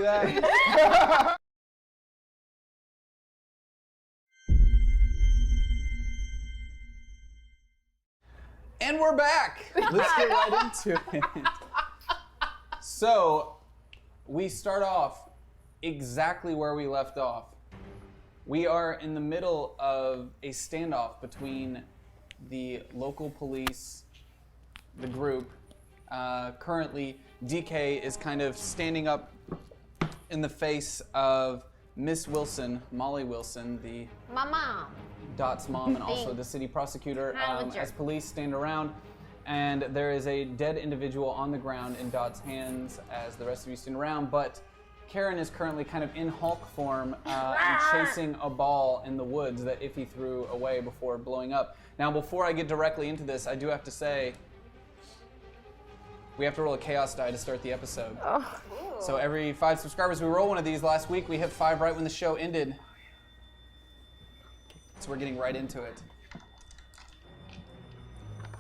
that? And we're back. Let's get right into it. So, we start off exactly where we left off. We are in the middle of a standoff between the local police, the group. Currently, DK is kind of standing up in the face of Miss Wilson, Molly Wilson, the Mama. Dot's mom, and also the city prosecutor, as police stand around. And there is a dead individual on the ground in Dot's hands as the rest of you stand around. But Karen is currently kind of in Hulk form and chasing a ball in the woods that Iffy threw away before blowing up. Now, before I get directly into this, I do have to say, we have to roll a chaos die to start the episode. Oh. So every 5 subscribers, we roll one of these. Last week, we hit 5 right when the show ended. So we're getting right into it.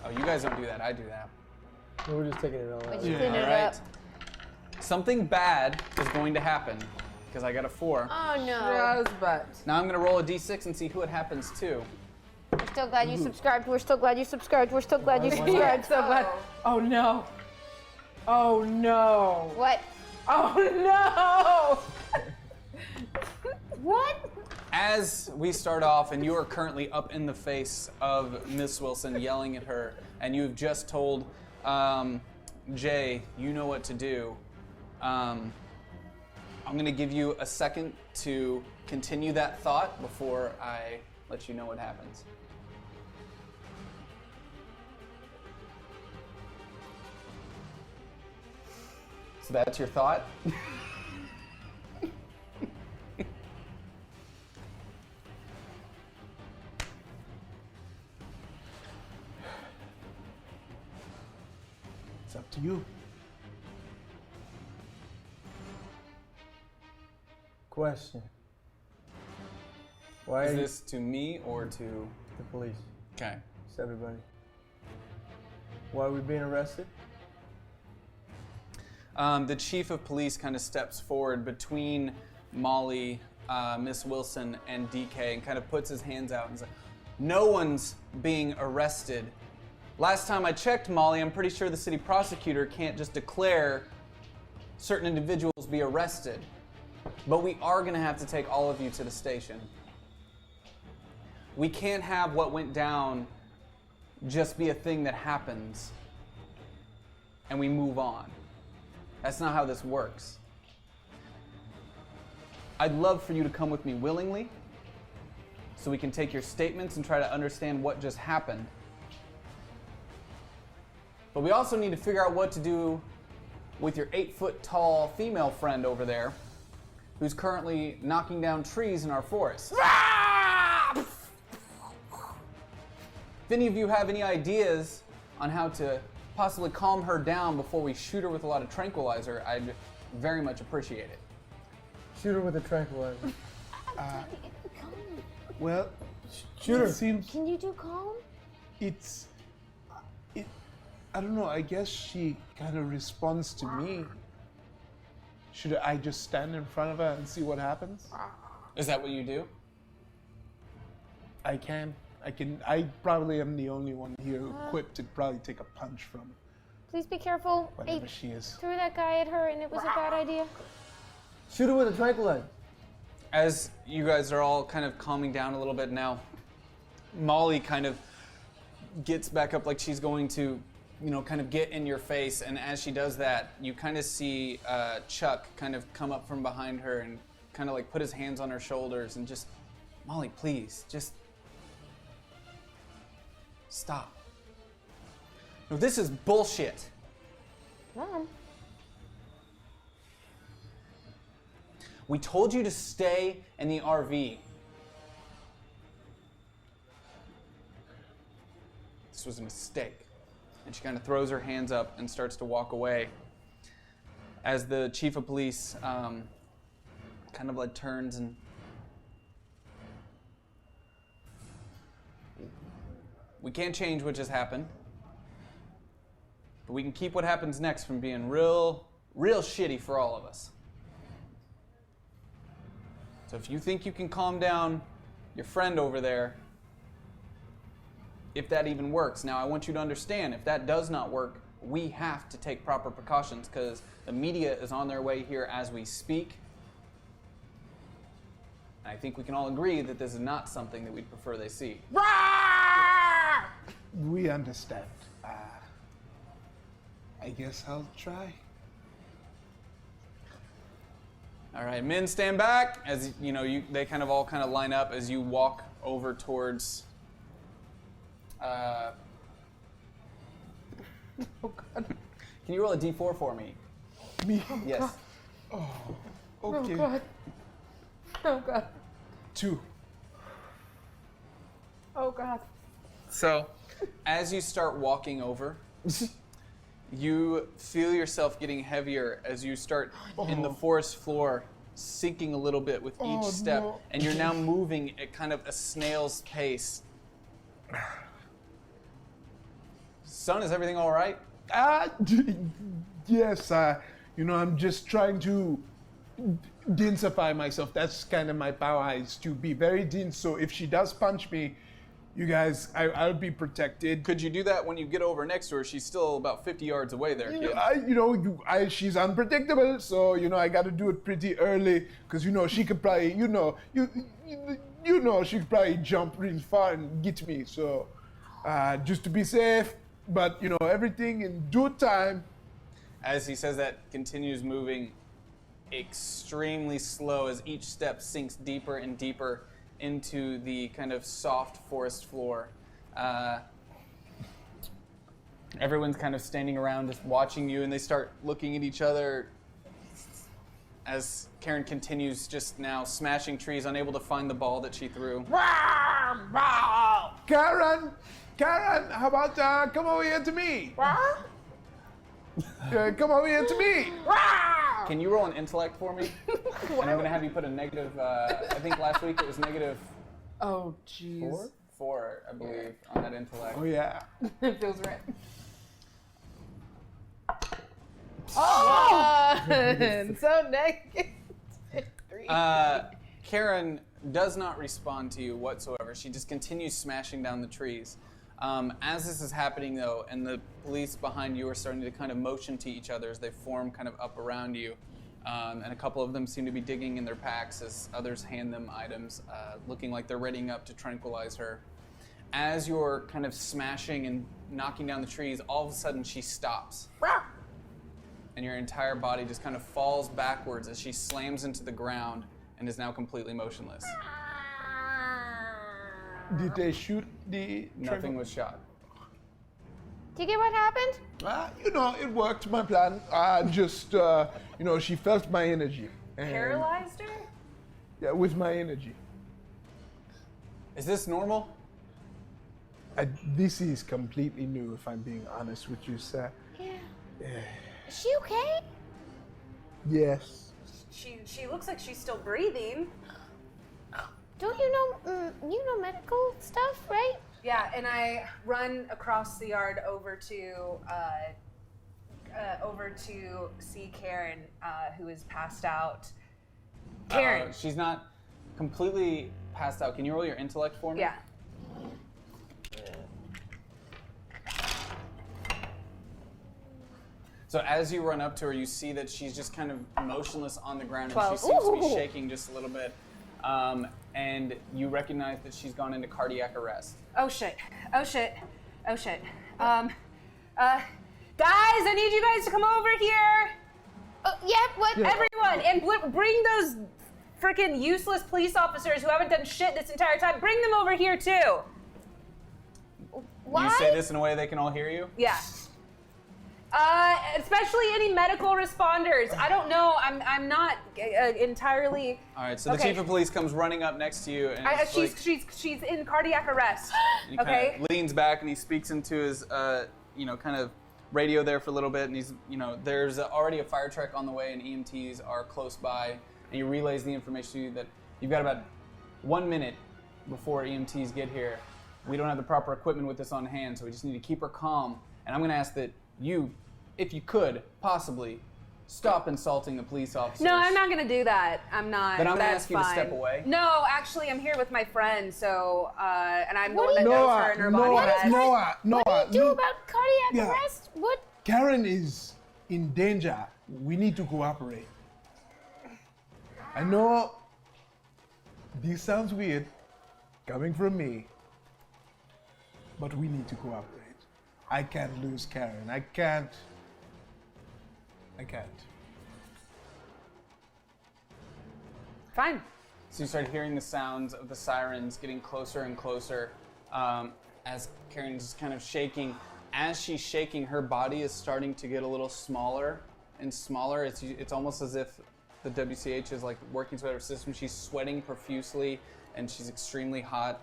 Oh, you guys don't do that. I do that. We're just taking it all out. Clean it up. Something bad is going to happen because I got a 4. Oh no. Yes, but. Now I'm going to roll a d6 and see who it happens to. We're still glad you subscribed. We're still glad you subscribed. We're still glad you subscribed. So glad. Oh no. Oh no. What? Oh no. What? As we start off, and you are currently up in the face of Miss Wilson, yelling at her, and you've just told Jay, you know what to do. I'm going to give you a second to continue that thought before I let you know what happens. So that's your thought? It's up to you. Question. Why Is are this to me or to... the police? Okay. It's everybody. Why are we being arrested? The chief of police kind of steps forward between Molly, Miss Wilson, and DK and kind of puts his hands out and says, no one's being arrested. Last time I checked, Molly, I'm pretty sure the city prosecutor can't just declare certain individuals be arrested. But we are going to have to take all of you to the station. We can't have what went down just be a thing that happens and we move on. That's not how this works. I'd love for you to come with me willingly so we can take your statements and try to understand what just happened. But we also need to figure out what to do with your 8-foot-tall female friend over there who's currently knocking down trees in our forest. If any of you have any ideas on how to possibly calm her down before we shoot her with a lot of tranquilizer, I'd very much appreciate it. Shoot her with a tranquilizer. Well, Shoot her. it seems Can you do calm? I don't know, I guess she kind of responds to me. Should I just stand in front of her and see what happens? Is that what you do? I probably am the only one here equipped to probably take a punch from Please be careful. whatever Hey, she is. threw that guy at her and it was a bad idea. Shoot her with a tranquilizer. As you guys are all kind of calming down a little bit now, Molly kind of gets back up like she's going to, kind of get in your face. And as she does that, you kind of see Chuck kind of come up from behind her and kind of like put his hands on her shoulders and just, Molly, please, just stop. No, this is bullshit. Mom. We told you to stay in the RV. This was a mistake. And she kind of throws her hands up and starts to walk away. As the chief of police kind of like turns and we can't change what just happened, but we can keep what happens next from being real shitty for all of us. So if you think you can calm down your friend over there, if that even works. Now, I want you to understand, if that does not work, we have to take proper precautions because the media is on their way here as we speak. I think we can all agree that this is not something that we'd prefer they see. We understand. I guess I'll try. All right, men, stand back. As you know, they kind of all line up as you walk over towards. Oh God. Can you roll a d4 for me? Me? Yes. Okay. Oh God. Oh God. 2. Oh God. So, as you start walking over, you feel yourself getting heavier as you start in the forest floor, sinking a little bit with each step, no. and you're now moving at kind of a snail's pace. Son, is everything all right? Yes, I'm just trying to densify myself. That's kind of my power, is to be very dense. So if she does punch me, you guys, I'll be protected. Could you do that when you get over next to her? She's still about 50 yards away there, kid. She's unpredictable, so I got to do it pretty early, because she could probably, she could probably jump really far and get me. So just to be safe, but everything in due time. As he says that, continues moving extremely slow as each step sinks deeper and deeper into the kind of soft forest floor. Everyone's kind of standing around just watching you, and they start looking at each other as Karen continues just now smashing trees, unable to find the ball that she threw. Karen, how about come over here to me? Come over here to me. Can you roll an intellect for me? And I'm going to have you put a negative, I think last week it was negative Oh jeez. 4, I believe, on that intellect. Oh yeah. It feels right. So negative. 3. Karen does not respond to you whatsoever. She just continues smashing down the trees. As this is happening, though, and the police behind you are starting to kind of motion to each other as they form kind of up around you, and a couple of them seem to be digging in their packs as others hand them items, looking like they're readying up to tranquilize her. As you're kind of smashing and knocking down the trees, all of a sudden she stops. And your entire body just kind of falls backwards as she slams into the ground and is now completely motionless. Did they shoot the Nothing was shot. Do you get what happened? It worked, my plan. Just, she felt my energy. And, Paralyzed her? yeah, with my energy. Is this normal? This is completely new, if I'm being honest with you, sir. Yeah. Is she okay? Yes. She looks like she's still breathing. Don't you know medical stuff, right? Yeah, and I run across the yard over to see Karen, who is passed out. Karen. She's not completely passed out. Can you roll your intellect for me? Yeah. So as you run up to her, you see that she's just kind of motionless on the ground, and 12. she seems to be Ooh. shaking just a little bit. And you recognize that she's gone into cardiac arrest. Oh shit. Guys, I need you guys to come over here. Yeah, what? Everyone, and bring those freaking useless police officers who haven't done shit this entire time. Bring them over here too. Why? You say this in a way they can all hear you? Yeah. Especially any medical responders. I don't know. I'm not entirely. All right, so the Okay. chief of police comes running up next to you, and it's like, She's in cardiac arrest. he Okay. kind of leans back and he speaks into his, kind of radio there for a little bit, and he's, there's already a fire truck on the way, and EMTs are close by, and he relays the information to you that you've got about 1 minute before EMTs get here. We don't have the proper equipment with this on hand, so we just need to keep her calm, and I'm going to ask that you, if you could, possibly, stop insulting the police officers. No, I'm not gonna do that. I'm not. Then I'm gonna That's ask you to step fine. away. No, actually, I'm here with my friend, so and I'm the What one that do you- knows her and her body. Noah, What do you do look, about cardiac Yeah. arrest? What? Karen is in danger. We need to cooperate. I know this sounds weird coming from me, but we need to cooperate. I can't lose Karen. I can't. Fine. So you start hearing the sounds of the sirens getting closer and closer as Karen's just kind of shaking. As she's shaking, her body is starting to get a little smaller and smaller. It's almost as if the WCH is like working through her system. She's sweating profusely and she's extremely hot.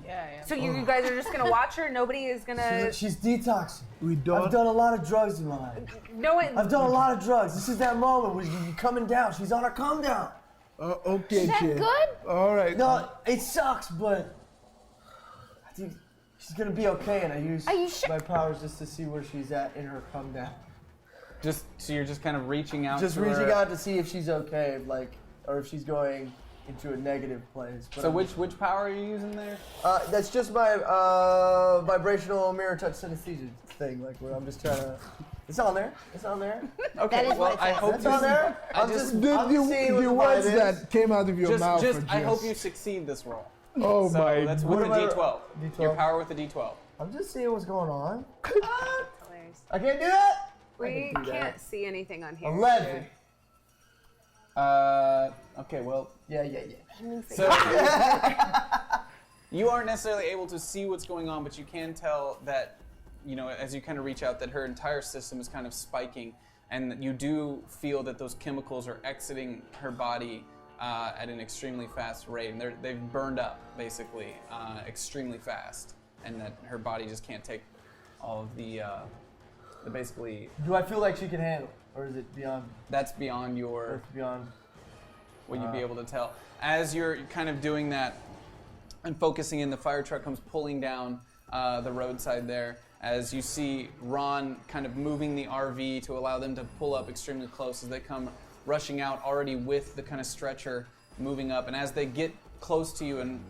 Yeah, So you guys are just gonna watch her? Nobody is gonna. She's detoxing. We don't. I've done a lot of drugs in my life. No one. I've done a lot of drugs. This is that moment where you're coming down. She's on her come down. Okay, Is that Jay. good? All right. No, it sucks, but I think she's gonna be okay. And I use Are you sure? my powers just to see where she's at in her come down. So you're just kind of reaching out. Just to reaching her. out to see if she's okay, like, or if she's going into a negative place. But So I'm- which power are you using there? that's just my vibrational mirror touch synesthesia thing, like where I'm just trying to. It's on there. It's on there. Okay, That is well what it I says. hope It's on there. I I'm just- just. The, I'm the, seeing the what words it is. that came out of your mouth. just are I hope you succeed this roll. Oh So my. that's with the What am I- D12. D12? Your power with the D12. I'm just seeing what's going on. Hilarious. I can't do that. We can do that. can't see anything on here. 11. Okay, well, Yeah. so you aren't necessarily able to see what's going on, but you can tell that, you know, as you kind of reach out, that her entire system is kind of spiking, and that you do feel that those chemicals are exiting her body at an extremely fast rate, and they've burned up basically extremely fast, and that her body just can't take all of the basically. Do I feel like she can handle, or is it beyond? That's beyond your. That's beyond. What you'd be able to tell. As you're kind of doing that and focusing in, the fire truck comes pulling down the roadside there as you see Ron kind of moving the RV to allow them to pull up extremely close as they come rushing out already with the kind of stretcher moving up. And as they get close to you and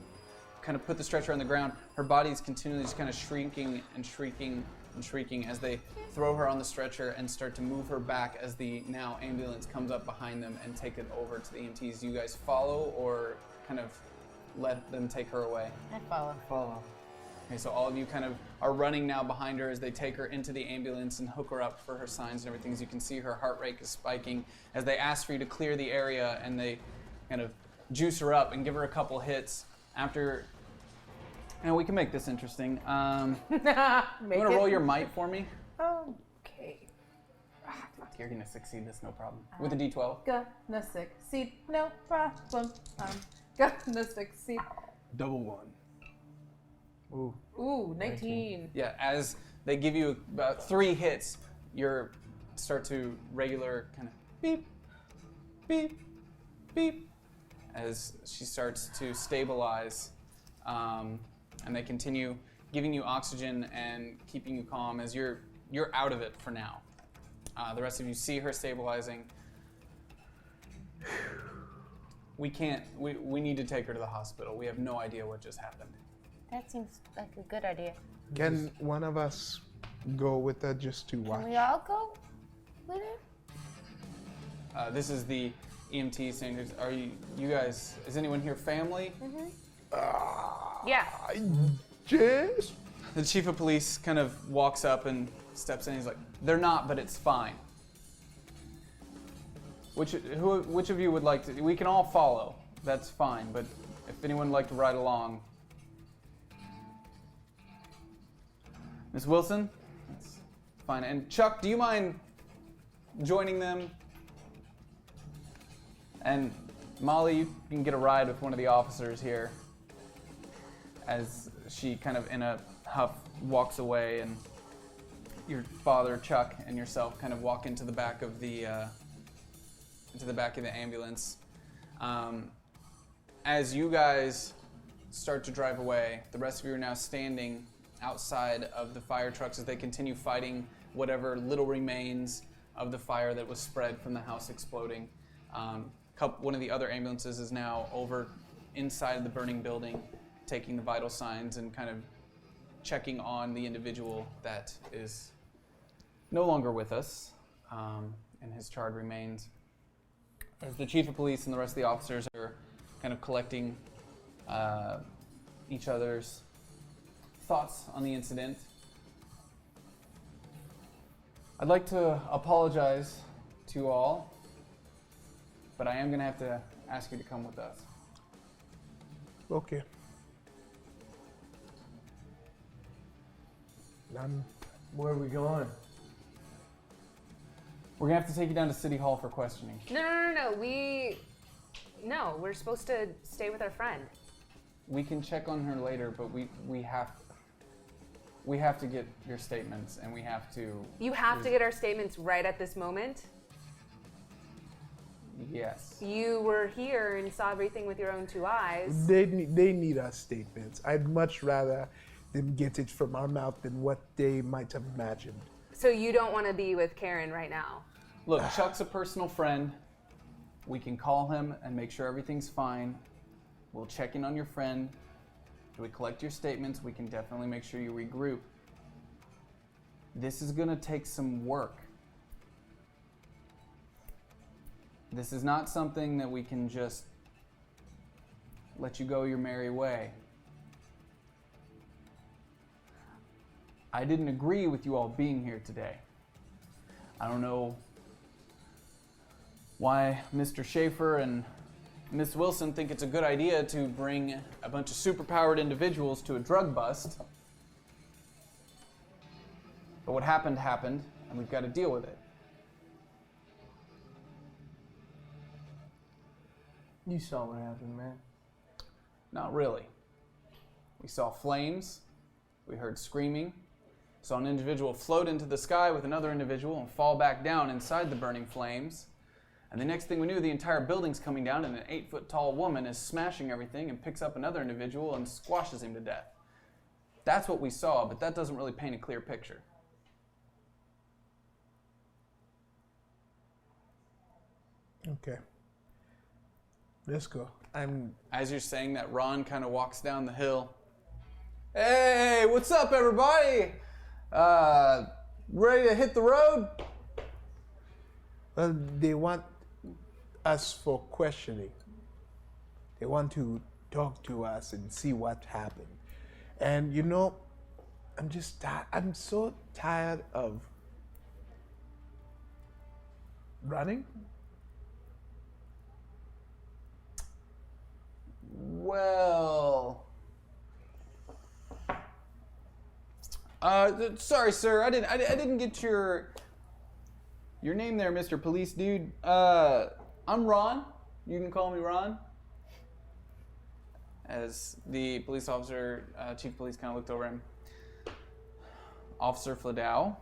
kind of put the stretcher on the ground, her body is continually just kind of shrinking and shrieking and shrieking as they throw her on the stretcher and start to move her back as the now ambulance comes up behind them and take it over to the EMTs. Do you guys follow or kind of let them take her away? I follow. Follow. Okay, so all of you kind of are running now behind her as they take her into the ambulance and hook her up for her signs and everything. As you can see, her heart rate is spiking as they ask for you to clear the area and they kind of juice her up and give her a couple hits after. And we can make this interesting. You want to roll your might for me? Okay. You're going to succeed this, no problem. With a D12. Gonna succeed, no problem. Gonna succeed. Double one. Ooh, 19. Yeah, as they give you about 3 hits, you start to regular kind of beep, beep, beep, as she starts to stabilize. And they continue giving you oxygen and keeping you calm as you're out of it for now. The rest of you see her stabilizing. We need to take her to the hospital. We have no idea what just happened. That seems like a good idea. Can one of us go with her just to watch? Can we all go with her? This is the EMT saying, are you guys, is anyone here family? Yeah. Yes. The chief of police kind of walks up and steps in. He's like, they're not, but it's fine. Which of you would like to, we can all follow. That's fine, but if anyone would like to ride along. Miss Wilson? That's fine. And Chuck, do you mind joining them? And Molly, you can get a ride with one of the officers here. As she kind of in a huff walks away, and your father, Chuck, and yourself kind of walk into the back of the ambulance. As you guys start to drive away, the rest of you are now standing outside of the fire trucks as they continue fighting whatever little remains of the fire that was spread from the house exploding. One of the other ambulances is now over inside the burning building, taking the vital signs and kind of checking on the individual that is no longer with us, and his charred remains. As the chief of police and the rest of the officers are kind of collecting each other's thoughts on the incident, I'd like to apologize to all, but I am going to have to ask you to come with us. Okay. Where are we going? We're going to have to take you down to City Hall for questioning. No. We're supposed to stay with our friend. We can check on her later, but we have to get your statements, and we have to... You have to get our statements right at this moment. Yes. You were here and saw everything with your own two eyes. They need our statements. I'd much rather them get it from our mouth than what they might have imagined. So you don't want to be with Karen right now? Look, Chuck's a personal friend. We can call him and make sure everything's fine. We'll check in on your friend. We collect your statements. We can definitely make sure you regroup. This is going to take some work. This is not something that we can just let you go your merry way. I didn't agree with you all being here today. I don't know why Mr. Schaefer and Miss Wilson think it's a good idea to bring a bunch of superpowered individuals to a drug bust. But what happened, and we've got to deal with it. You saw what happened, man. Not really. We saw flames, we heard screaming, saw an individual float into the sky with another individual and fall back down inside the burning flames. And the next thing we knew, the entire building's coming down and an 8-foot-tall woman is smashing everything and picks up another individual and squashes him to death. That's what we saw, but that doesn't really paint a clear picture. Okay. Let's go. As you're saying that, Ron kind of walks down the hill. Hey, what's up, everybody? Ready to hit the road? Well, they want us for questioning. They want to talk to us and see what happened. And you know, I'm so tired of running. Well, sorry, sir. I didn't get your name there, Mr. Police Dude. I'm Ron. You can call me Ron. As the police officer, chief of police, kind of looked over him. Officer Fladow.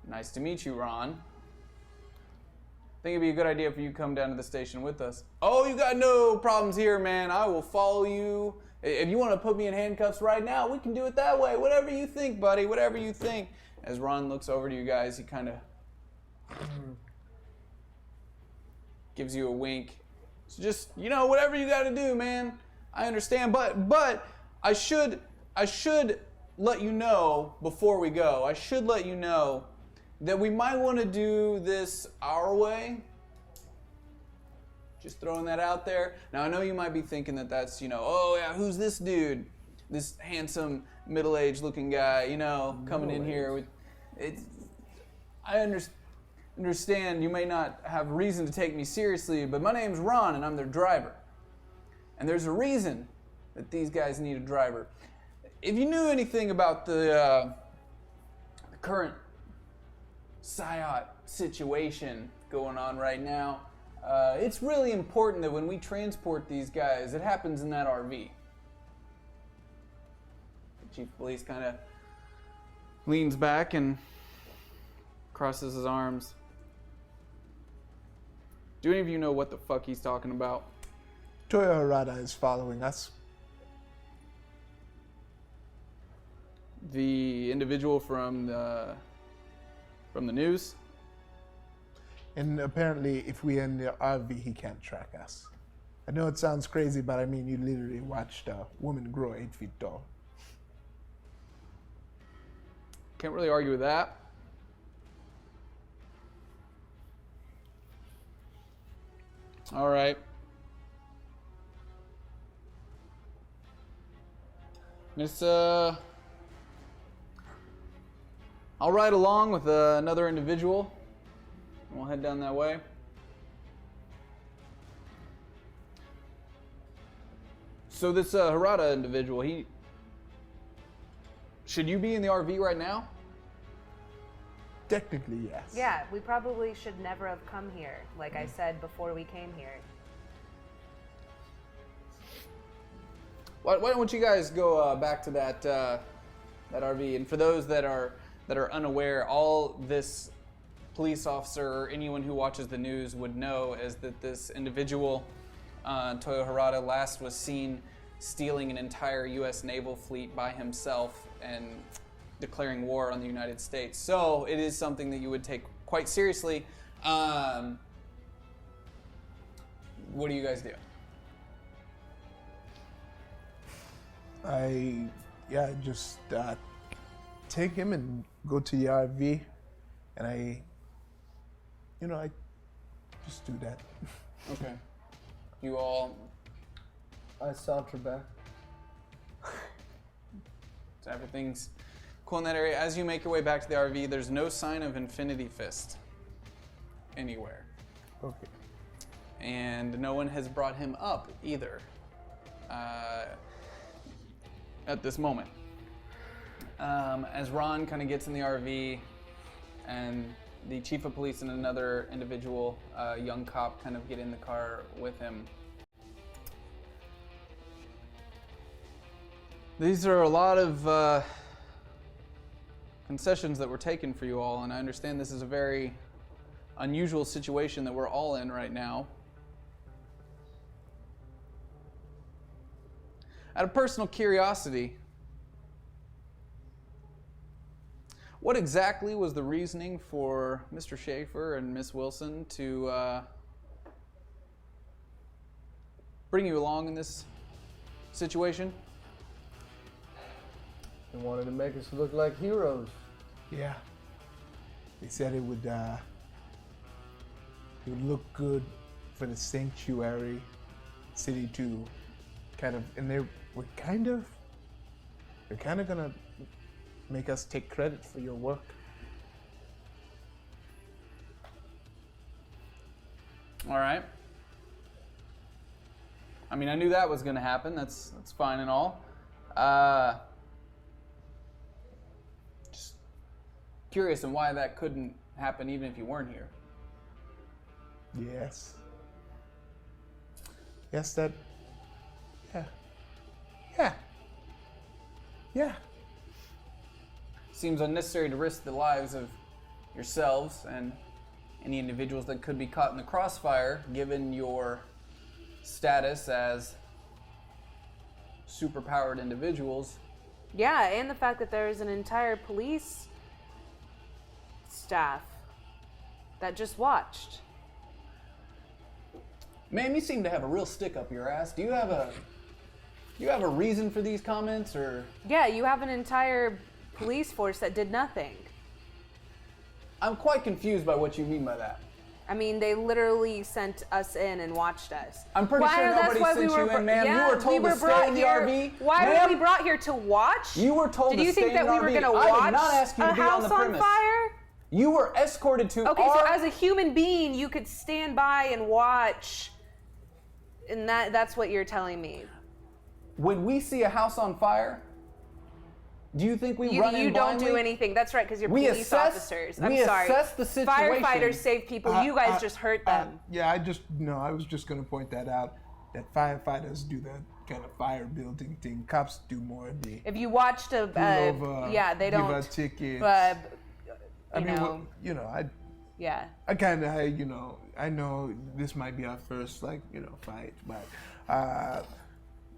Nice to meet you, Ron. I think it'd be a good idea if you come down to the station with us. Oh, you got no problems here, man. I will follow you. If you want to put me in handcuffs right now, we can do it that way. Whatever you think, buddy. Whatever you think. As Ron looks over to you guys, he kind of gives you a wink. So just, whatever you got to do, man. I understand, but I should let you know before we go. I should let you know that we might want to do this our way. Just throwing that out there. Now, I know you might be thinking that that's, oh yeah, who's this dude? This handsome, middle-aged looking guy, coming in here with it. I understand you may not have reason to take me seriously, but my name's Ron and I'm their driver. And there's a reason that these guys need a driver. If you knew anything about the current psyop situation going on right now, it's really important that when we transport these guys, it happens in that RV. The chief of police kind of leans back and crosses his arms. Do any of you know what the fuck he's talking about? Toyo Harada is following us. The individual from the from the news. And apparently, if we in the RV, he can't track us. I know it sounds crazy, but I mean, you literally watched a woman grow 8 feet tall. Can't really argue with that. All right. I'll ride along with another individual. We'll head down that way. So this Harada individual, should you be in the RV right now? Technically, yes. Yeah, we probably should never have come here, like I said before we came here. Why don't you guys go back to that RV? And for those that are unaware, all this police officer or anyone who watches the news would know is that this individual, Toyo Harada, last was seen stealing an entire U.S. naval fleet by himself and declaring war on the United States. So it is something that you would take quite seriously. What do you guys do? I just take him and go to the RV, and I just do that. Okay. You all, I saunter back. so everything's cool in that area. As you make your way back to the RV, there's no sign of Infinity Fist anywhere. Okay. And no one has brought him up either at this moment. As Ron kind of gets in the RV and the chief of police and another individual, young cop, kind of get in the car with him. These are a lot of concessions that were taken for you all, and I understand this is a very unusual situation that we're all in right now. Out of personal curiosity, what exactly was the reasoning for Mr. Schaefer and Miss Wilson to bring you along in this situation? They wanted to make us look like heroes. Yeah. They said it would look good for the sanctuary city to kind of, and they're kind of gonna make us take credit for your work. All right. I mean, I knew that was going to happen. That's fine and all. Just curious on why that couldn't happen even if you weren't here. Yes. Yes, that. Yeah. Yeah. Yeah. Seems unnecessary to risk the lives of yourselves and any individuals that could be caught in the crossfire, given your status as superpowered individuals. Yeah, and the fact that there's an entire police staff that just watched. Ma'am, you seem to have a real stick up your ass. Do you have a reason for these comments, or? Yeah, you have an entire police force that did nothing. I'm quite confused by what you mean by that. I mean, they literally sent us in and watched us. I'm pretty sure nobody sent you in, ma'am. You were told to stay in the RV. Why Ma'am, were we brought here to watch? You were told to stay in the RV. Did you think that we were going to I watch did not ask you to a be on house the on premise. fire? You were escorted to Okay, our... so as a human being, you could stand by and watch, and that's what you're telling me. When we see a house on fire, do you think we run in You don't blindly? do anything. That's right, because you're We police assess- officers. we I'm sorry. assess the situation. Firefighters save people. You guys just hurt them. Yeah, I was just gonna point that out. That firefighters do the kind of fire building thing. Cops do more of the If you watched a, pull over, yeah, they don't. give out tickets. I mean, know, yeah. I kind of, I know this might be our first, fight, but,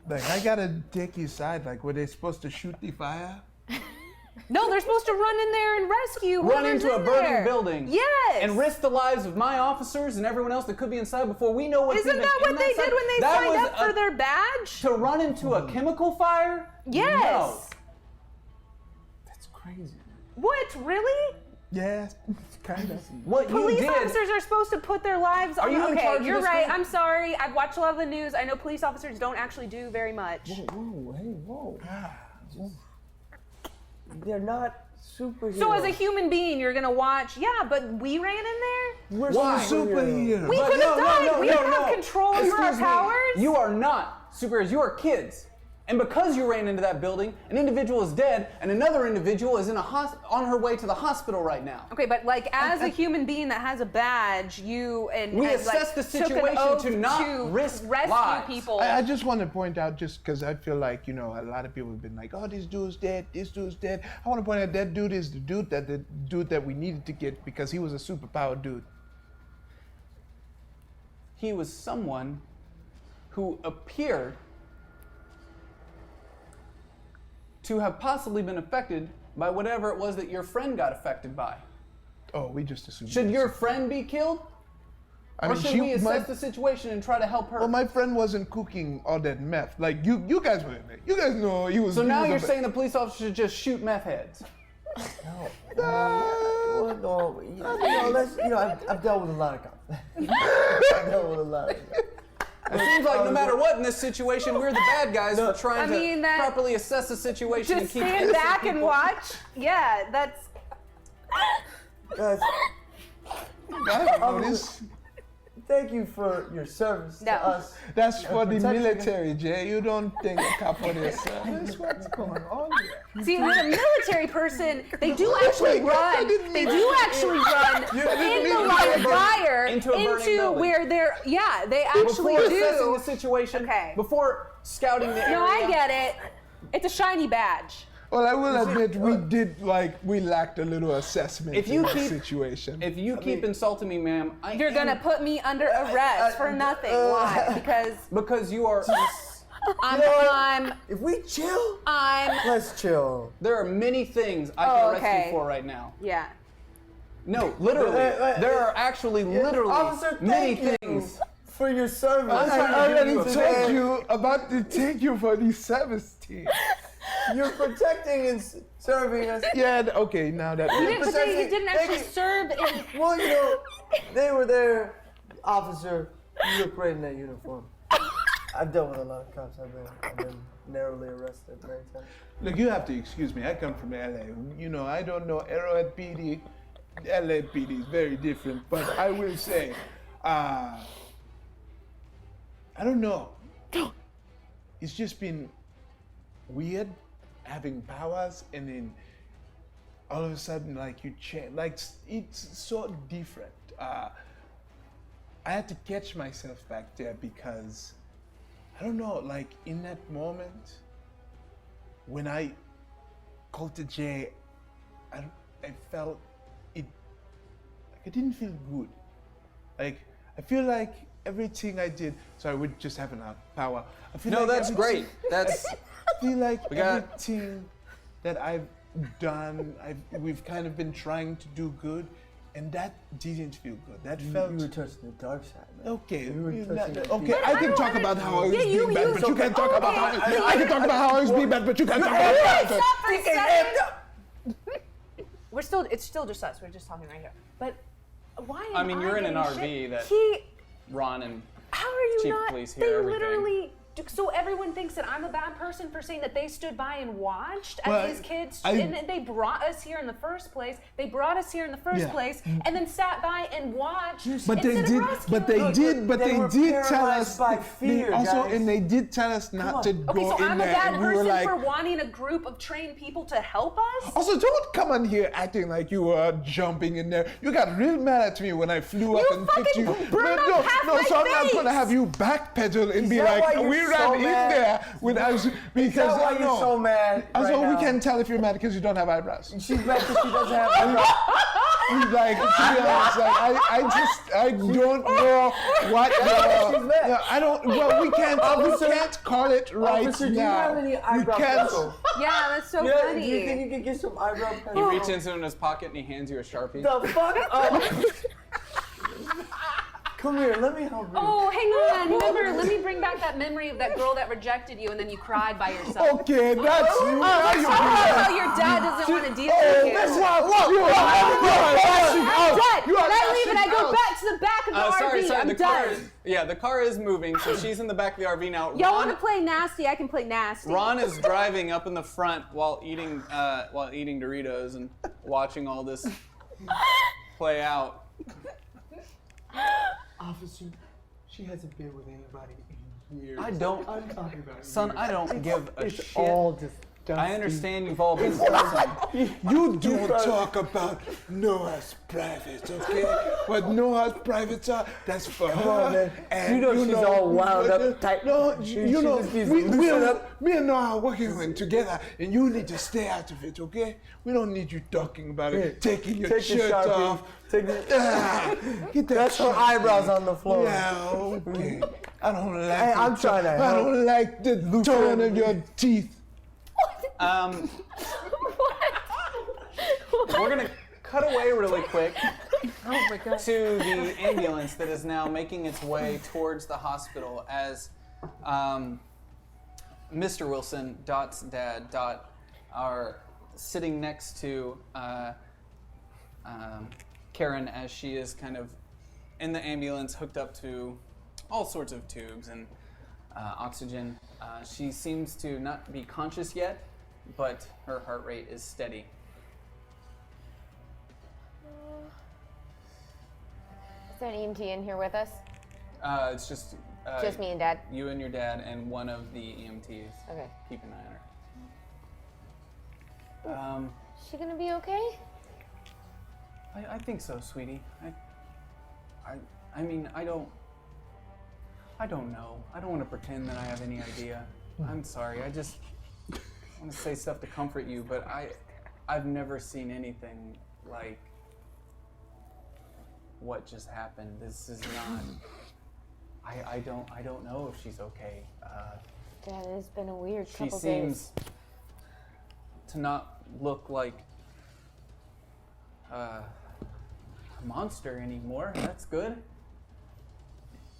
I gotta take your side. Like, were they supposed to shoot the fire? No, they're supposed to run in there and rescue Run whoever's into a in burning there. building. Yes. And risk the lives of my officers and everyone else that could be inside before we know what's Isn't even that in what they site. did when they That signed was up for their badge? To run into a chemical fire? Yes. No. That's crazy. What? Really? Yeah, kind of. What Police you did. officers are supposed to put their lives on. Are you in Okay, charge of you're this right. group? I'm sorry. I've watched a lot of the news. I know police officers don't actually do very much. Whoa, hey, whoa. They're not superheroes. So as a human being, you're gonna watch. Yeah, but we ran in there. We're Why? Superhero. We But could have died. We don't have no. control over our Excuse me. powers. You are not superheroes. You are kids. And because you ran into that building, an individual is dead, and another individual is in on her way to the hospital right now. Okay, but like as a human being that has a badge, you and We and, assess the took an situation oath to not risk rescue lives. people. I just want to point out, just because I feel like, a lot of people have been like, oh, this dude's dead, this dude's dead. I want to point out that dude is the dude that we needed to get because he was a superpowered dude. He was someone who appeared to have possibly been affected by whatever it was that your friend got affected by. Oh, we just assumed. Should your friend be killed? Or should we assess the situation and try to help her? Well, my friend wasn't cooking all that meth. Like, you guys were in there. You guys know he was. So he now was you're a- saying the police officer should just shoot meth heads? Well, no, I've dealt with a lot of cops. I've dealt with a lot of cops. It seems like no matter what in this situation, we're the bad guys for trying I mean, to that- properly assess the situation and Just keep stand innocent back and people- watch. Yeah, that's. Guys, I don't know this. thank you for your service No. to us. That's for the Protection. military, Jay. You don't think a cop on this. That's what's going on here. See, with a military person, they do actually Wait, I run. didn't They mean do that. actually run in the mean line that. of fire Into a burning building. where they're. Yeah, they actually Before assessing do. the situation, Okay. before scouting the area. No, I get it. It's a shiny badge. Well, I will admit we lacked a little assessment If in you that keep- situation. If you keep insulting me, ma'am, You're gonna put me under arrest for nothing. Why? because you are. I'm. If we chill, I'm. let's chill. There are many things I Oh, can arrest okay. you for right now. Yeah. No, literally, there are actually literally Officer, many thank you things. for your service. I'm I trying to give already you a told favor. you about the thank you for the service team. You're protecting and serving us. Yeah, okay, now that. He didn't, but he Thank didn't you. actually serve in. Well, they were there. Officer, you look great in that uniform. I've dealt with a lot of cops. I've been narrowly arrested many times. Look, you have to excuse me. I come from LA. I don't know Arrowhead PD. LA PD is very different, but I will say, I don't know. It's just been weird having powers and then all of a sudden, like, you change. Like, it's so different. I had to catch myself back there because I don't know, like, in that moment when I called to Jay, I felt it, like, I didn't feel good. Like, I feel like everything I did, sorry, we're just having our power. I feel No, like that's everything- great. That's I feel like We got- everything that I've done, we've kind of been trying to do good, and that didn't feel good. That felt You were touching the dark side, man. okay. You were touching it. Okay, But I I can don't talk about how I was Yeah, you- being bad, you- but you can't talk about how okay. I can talk about how I was being bad, but you can't talk about Stop that. for a second. It's still just us. We're just talking right here. But why? I mean, you're in an getting RV shit? that Ron and How are you Chief not? Police hear They everything. literally. So everyone thinks that I'm a bad person for saying that they stood by and watched as Well, these kids, I- and they brought us here in the first place. They brought us here in the first Yeah. place, and then sat by and watched. But they instead of did. rescuing But they them. did. But They they were did tell paralyzed us. by they fear, also, guys. and they did tell us not to go Okay, so in I'm a there, bad and we were person like. for wanting a group of trained people to help us. Also, don't come on here acting like you were jumping in there. You got real mad at me when I flew up You and picked you. fucking burned up half my so I'm not face. gonna have you backpedal and be that like, why you're we so ran in mad? there with us because Is that why I you're know. so mad Also, right we now? can tell if you're mad because you don't have eyebrows. She's mad because she doesn't have eyebrows. Like, to be honest, like, I don't know what I don't. Well, we can't call it right Officer, do you now. have any eyebrow we can't. pencil? Yeah, that's so Yeah, funny. do you think you could get some eyebrow pencil? You reach into his pocket and he hands you a Sharpie. The fuck up. Come here, let me help you. Oh, hang on. Remember, let me bring back that memory of that girl that rejected you and then you cried by yourself. Okay, that's you. Now Let's you talk about bring how it. your dad doesn't want to deal with you. That's what you are. Dad, You are when I leave and I lashing go out. back to the back of the RV, I'm the car. done. The car is moving, so she's in the back of the RV now. Y'all want to play nasty? I can play nasty. Ron is driving up in the front while eating Doritos and watching all this play out. Officer, she hasn't been with anybody in years. I don't, I'm talking about son. years. I don't give a It's shit. all just dusty. I understand you've all been frozen. You don't talk about Noah's privates, okay? What Noah's privates are, that's for her. on, man. And You know she's all wound up tight. No, She you know, just needs we, to loosen we, up. me and Noah are working together, and you need to stay out of it, okay? We don't need you talking about it, Here, taking your take your shirt Sharpie. off. Take the, Get that that's her Sharpie. eyebrows on the floor. Yeah, okay. I don't like Hey, I'm the trying to I help. don't like the tone of your teeth. We're gonna cut away really quick to the ambulance that is now making its way towards the hospital as Mr. Wilson, Dot's dad, Dot, are sitting next to Karen as she is kind of in the ambulance, hooked up to all sorts of tubes and oxygen. She seems to not be conscious yet, but her heart rate is steady. Is there an EMT in here with us? It's just Just me and Dad. you and your dad and one of the EMTs. Okay. Keep an eye on her. Is she gonna be okay? I think so, sweetie. I mean, I don't know. I don't want to pretend that I have any idea. I'm sorry. I just want to say stuff to comfort you, but I've never seen anything like what just happened. This is not. I don't know if she's okay. Dad, it's been a weird She couple seems days. to not look like a monster anymore. That's good.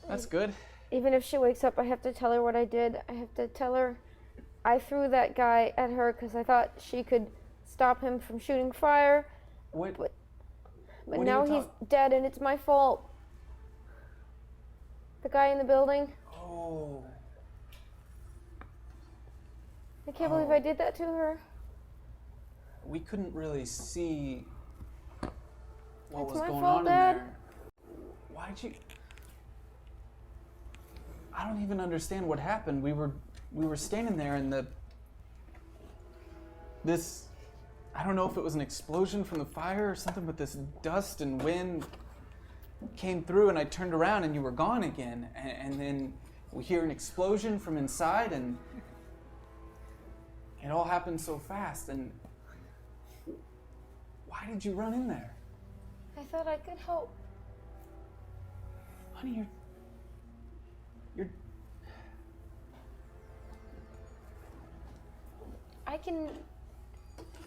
That's good. Even if she wakes up, I have to tell her what I did. I have to tell her I threw that guy at her because I thought she could stop him from shooting fire. What? But What are now you he's dead and it's my fault. The guy in the building. Oh. I can't believe I did that to her. We couldn't really see what That's was my going fault, on Dad. in there. Why'd you? I don't even understand what happened. We were standing there and this I don't know if it was an explosion from the fire or something, but this dust and wind came through and I turned around and you were gone again. And then we hear an explosion from inside and it all happened so fast. And why did you run in there? I thought I could help. Honey, you're I can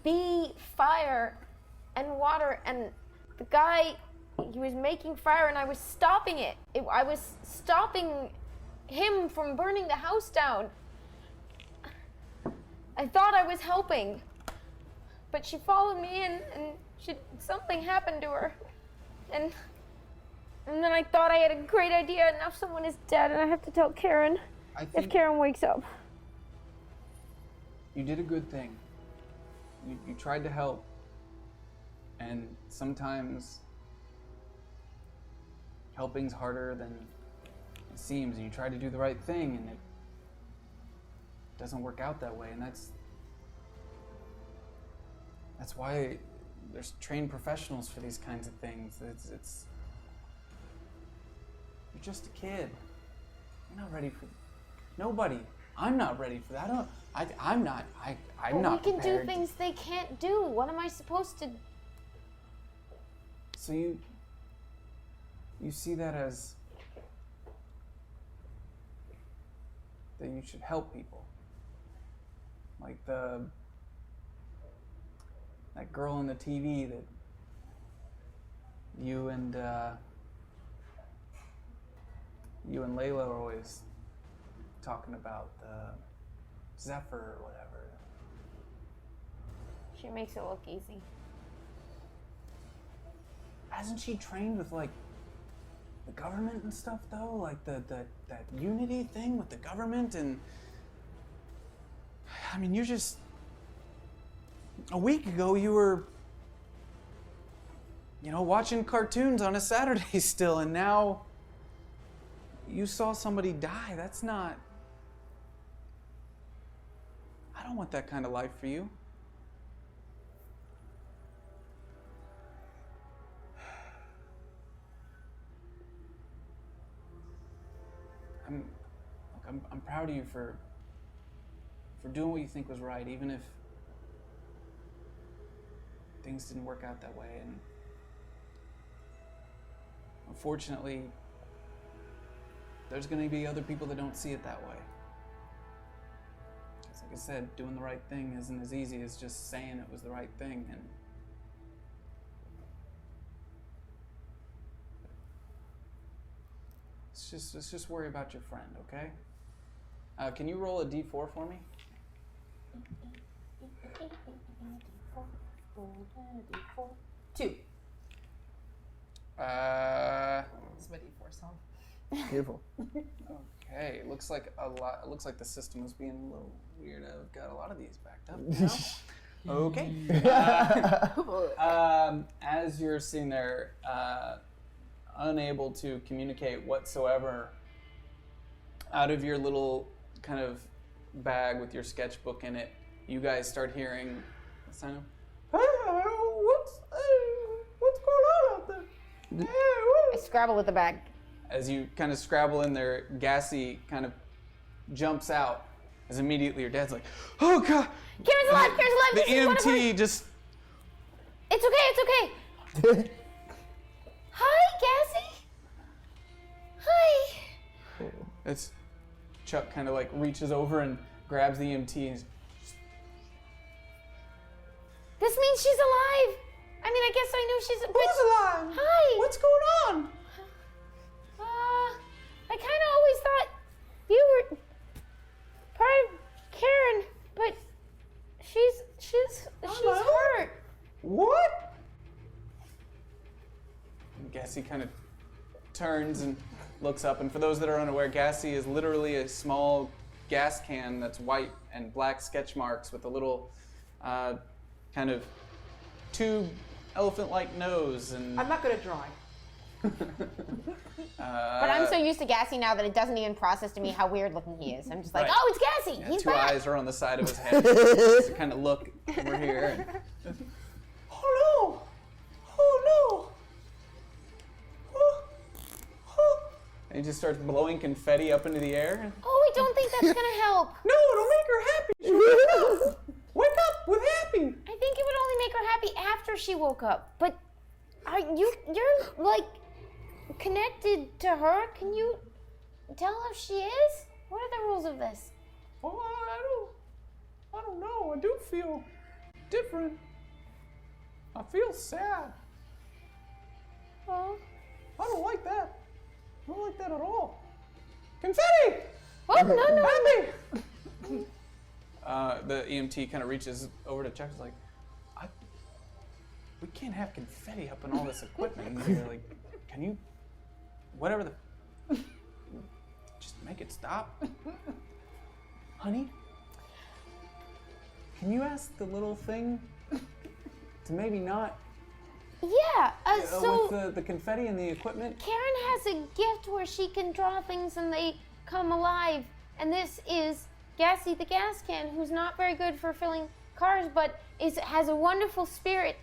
be fire and water, and the guy, he was making fire and I was stopping it. I was stopping him from burning the house down. I thought I was helping, but she followed me in and something happened to her. And then I thought I had a great idea, and now someone is dead and I have to tell Karen I if think Karen wakes up. you did a good thing. You tried to help. And sometimes helping's harder than it seems, and you try to do the right thing and it doesn't work out that way, and that's why there's trained professionals for these kinds of things. It's you're just a kid. You're not ready for nobody. I'm not ready for that. I'm not But not we can prepared. do things they can't do. What am I supposed to? So you see that as that you should help people. Like that girl on the TV that you and Layla are always talking about, Zephyr or whatever. She makes it look easy. Hasn't she trained with like the government and stuff though? Like that unity thing with the government? And I mean, a week ago you were, watching cartoons on a Saturday still, and now you saw somebody die. That's not, I don't want that kind of life for you. I'm proud of you for doing what you think was right, even if things didn't work out that way. And unfortunately, there's going to be other people that don't see it that way. It's like I said, doing the right thing isn't as easy as just saying it was the right thing. And let's just worry about your friend, okay? Can you roll a d4 for me? 2. It's my D4 song. Beautiful. Okay, it looks like the system was being a little weird. I've got a lot of these backed up now. Okay. As you're sitting there, unable to communicate whatsoever, out of your little kind of bag with your sketchbook in it, you guys start hearing the sound of, what's going on out there? I scrabble with the bag. As you kind of scrabble in there, Gassy kind of jumps out. As immediately your dad's like, oh God! Karen's alive! Karen's alive! The This is wonderful. EMT just... It's okay, it's okay. Hi, Gassy. Hi. It's Chuck kind of like reaches over and grabs the EMT and he's, This means she's alive. I mean, I guess I knew she's... who's alive? Hi. What's going on? I kind of always thought you were part of Karen, but she's hurt. What? And Gassy kind of turns and looks up, and for those that are unaware, Gassy is literally a small gas can that's white and black sketch marks with a little kind of tube elephant-like nose. And I'm not good at drawing. But I'm so used to Gassy now that it doesn't even process to me how weird looking he is. I'm just like, Right. oh, it's Gassy. yeah, He's two back. eyes are on the side of his head. Just kind of look over here. And, oh no! Oh no! And he just starts blowing confetti up into the air. Oh, I don't think that's gonna help. No, it'll make her happy. She'll wake up. Wake up with happy. I think it would only make her happy after she woke up. But you're like connected to her. Can you tell how she is? What are the rules of this? Oh, I don't know. I do feel different. I feel sad. Oh, I don't like that. I don't like that at all. Confetti! oh no. Happy! The EMT kind of reaches over to Chuck. He's like, we can't have confetti up in all this equipment. And they're like, can you, whatever the, just make it stop. Honey, can you ask the little thing to maybe not, Yeah. So with the confetti and the equipment? Karen has a gift where she can draw things and they come alive. And this is Gassy the gas can, who's not very good for filling cars, but has a wonderful spirit.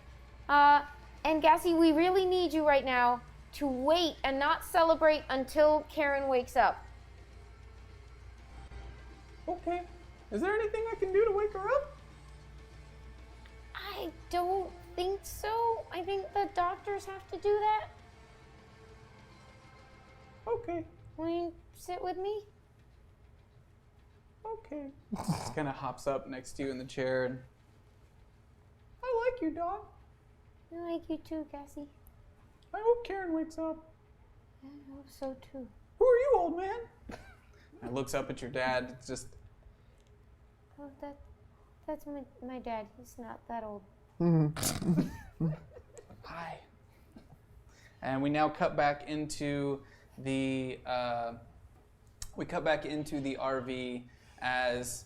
And Gassy, we really need you right now to wait and not celebrate until Karen wakes up. Okay. Is there anything I can do to wake her up? I don't think so. I think the doctors have to do that. Okay. Will you sit with me? Okay. Just kind of hops up next to you in the chair and I like you, dog. I like you too, Cassie. I hope Karen wakes up. I hope so too. Who are you, old man? And looks up at your dad. It's just Oh, that's my dad. He's not that old. hi. And we now cut back into the RV as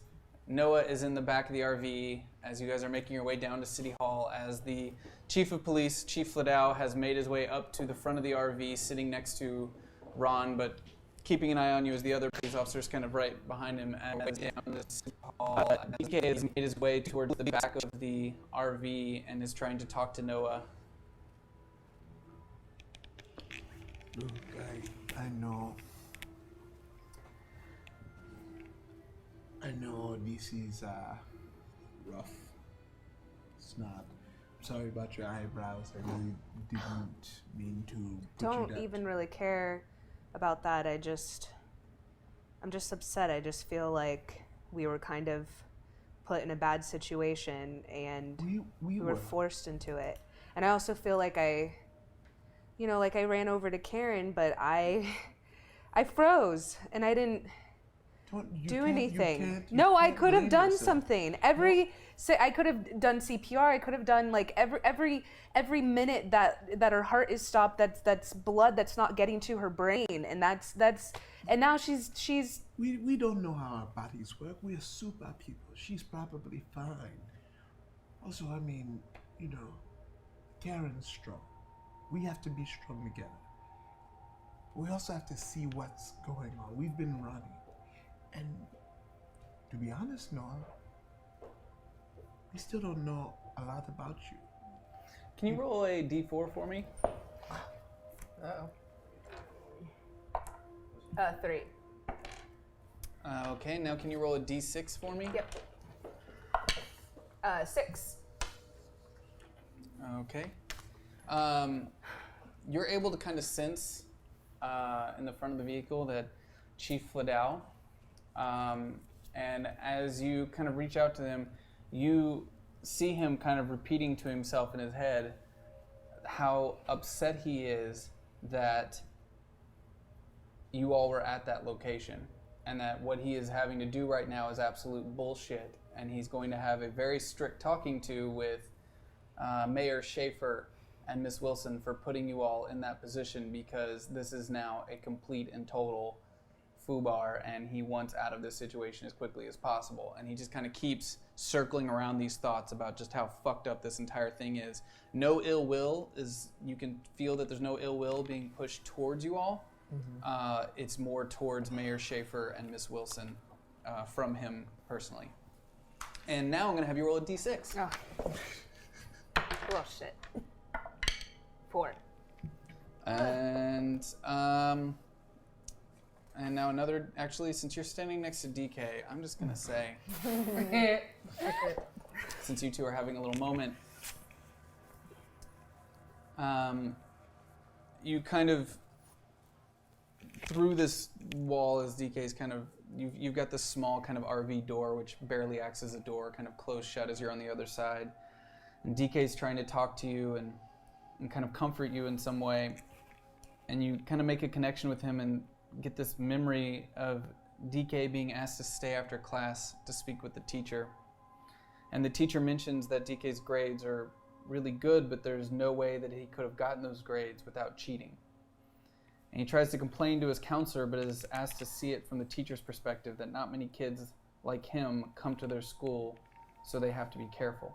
Noah is in the back of the RV as you guys are making your way down to City Hall, as the Chief of Police, Chief Fladau, has made his way up to the front of the RV, sitting next to Ron, but keeping an eye on you as the other police officers kind of right behind him. As down to City Hall, DK has made his way towards the back of the RV and is trying to talk to Noah. Look, I know this is rough. It's not. I'm sorry about your eyebrows. I really didn't mean to put you Don't down. even really care about that. I'm just upset. I just feel like we were kind of put in a bad situation and We were forced into it. And I also feel like I ran over to Karen, but I froze and I didn't do anything. No, I could have done something. I could have done CPR. I could have done like every minute that her heart is stopped. That's blood that's not getting to her brain, and that's and now she's. We don't know how our bodies work. We are super people. She's probably fine. Also, I mean, Karen's strong. We have to be strong together. We also have to see what's going on. We've been running. And to be honest, Noah, we still don't know a lot about you. Can you roll a d4 for me? Uh-oh. 3. Okay, now can you roll a d6 for me? Yep. 6. Okay. You're able to kind of sense in the front of the vehicle that Chief Fladau, and as you kind of reach out to him, you see him kind of repeating to himself in his head how upset he is that you all were at that location, and that what he is having to do right now is absolute bullshit, and he's going to have a very strict talking to with Mayor Schaefer and Miss Wilson for putting you all in that position, because this is now a complete and total foobar, and he wants out of this situation as quickly as possible. And he just kind of keeps circling around these thoughts about just how fucked up this entire thing is. No ill will you can feel that there's no ill will being pushed towards you all. Mm-hmm. It's more towards Mayor Schaefer and Miss Wilson from him personally. And now I'm going to have you roll a d6. Oh. Well, shit. 4. And now another, actually, since you're standing next to DK, I'm just gonna say, since you two are having a little moment, you kind of, through this wall as DK's kind of, you've got this small kind of RV door, which barely acts as a door, kind of closed shut as you're on the other side. And DK's trying to talk to you and kind of comfort you in some way. And you kind of make a connection with him and get this memory of DK being asked to stay after class to speak with the teacher. And the teacher mentions that DK's grades are really good, but there's no way that he could have gotten those grades without cheating. And he tries to complain to his counselor, but is asked to see it from the teacher's perspective, that not many kids like him come to their school, so they have to be careful.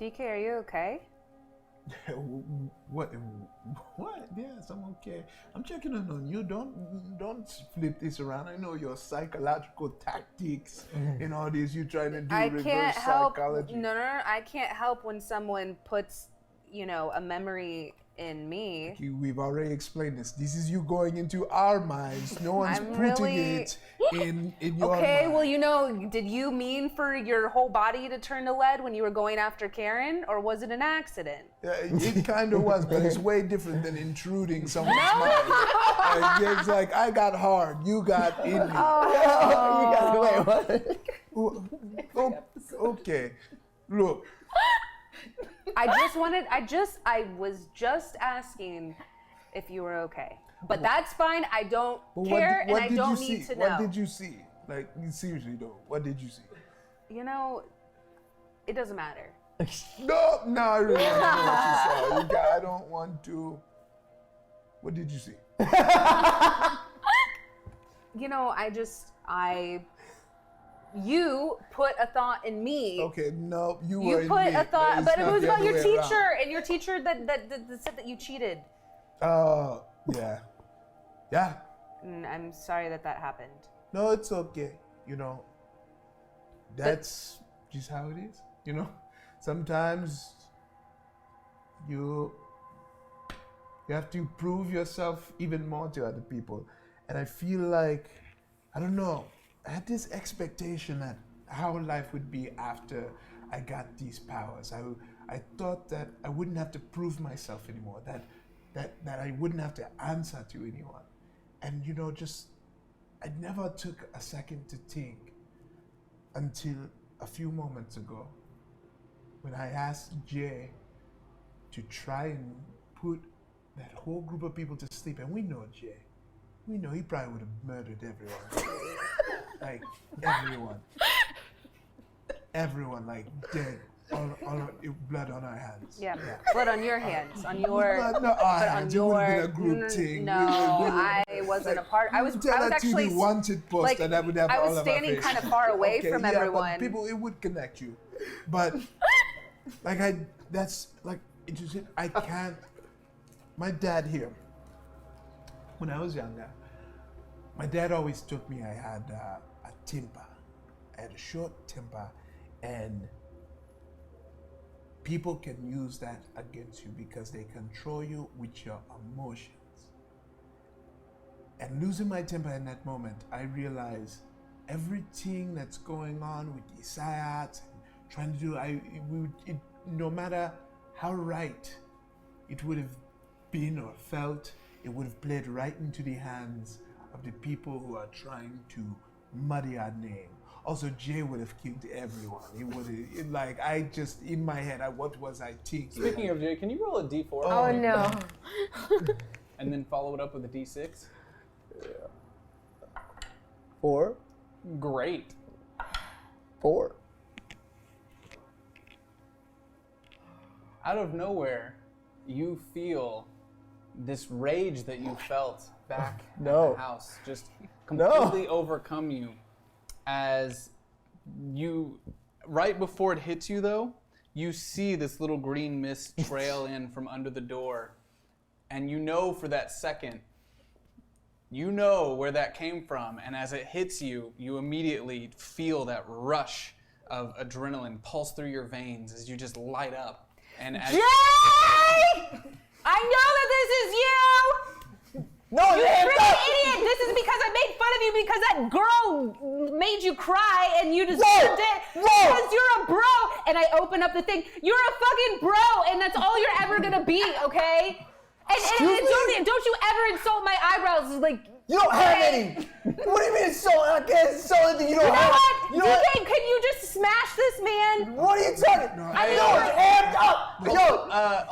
DK, are you okay? What? Yes, I'm okay. I'm checking in on you. Don't flip this around. I know your psychological tactics and all this. You trying to do I reverse can't help. psychology. No. I can't help when someone puts, a memory in me. We've already explained this. This is you going into our minds. No one's I'm putting really- it in your Okay, mind. well, did you mean for your whole body to turn to lead when you were going after Karen, or was it an accident? It kind of was, but it's way different than intruding someone's mind. It's like, I got hard, you got in me. You gotta wait, what? Okay, look. I was just asking if you were okay. But that's fine. I don't But care, and I did don't you need see? to know. What did you see? Like, seriously though, what did you see? It doesn't matter. No, I really don't know what you saw. I don't want to. What did you see? You put a thought in me. Okay, no, you You were in put me. a thought, It's but it not was the about other your way teacher, around. and your teacher that said that you cheated. Yeah. Yeah. And I'm sorry that happened. No, it's okay. That's just how it is. Sometimes you have to prove yourself even more to other people. And I feel like, I don't know, I had this expectation that how life would be after I got these powers. I thought that I wouldn't have to prove myself anymore, that I wouldn't have to answer to anyone. And I never took a second to think until a few moments ago when I asked Jay to try and put that whole group of people to sleep. And we know Jay. We know he probably would have murdered everyone. Like, everyone. Everyone, like, dead. All blood on our hands. Yeah. Blood on your hands, on your. Blood, not our but on hands. It would have been a your. group thing. No, I wasn't a part. I was actually. the wanted poster that would have I all was of our standing faces. kind of far away Okay, from yeah, everyone. But people, it would connect you. But that's like, it just, I can't. My dad here, when I was younger, my dad always told me I had a temper. I had a short temper, and people can use that against you because they control you with your emotions. And losing my temper in that moment, I realized everything that's going on with the Isaiahs and trying to do, no matter how right it would have been or felt, it would have played right into the hands of the people who are trying to muddy our name. Also, Jay would have killed everyone. He would have, in my head, what was I thinking? Speaking of Jay, can you roll a d4? Oh no. And then follow it up with a d6? 4. Great. 4. Out of nowhere, you feel this rage that you felt back at No. the house just completely overcome you as right before it hits you though, you see this little green mist trail in from under the door, and for that second, where that came from, and as it hits you, you immediately feel that rush of adrenaline pulse through your veins as you just light up. And as Jay! I know that this is you! No, You freaking idiot! This is because I made fun of you because that girl made you cry and you deserved it. Because you're a bro! And I open up the thing. You're a fucking bro, and that's all you're ever gonna be, okay? And don't you ever insult my eyebrows like. You don't have any. What do you mean insult? I can't insult anything. You don't You know have. what? You know what? DK, can you just smash this man? What are you talking? I mean, Yo, it's amped up. Yo.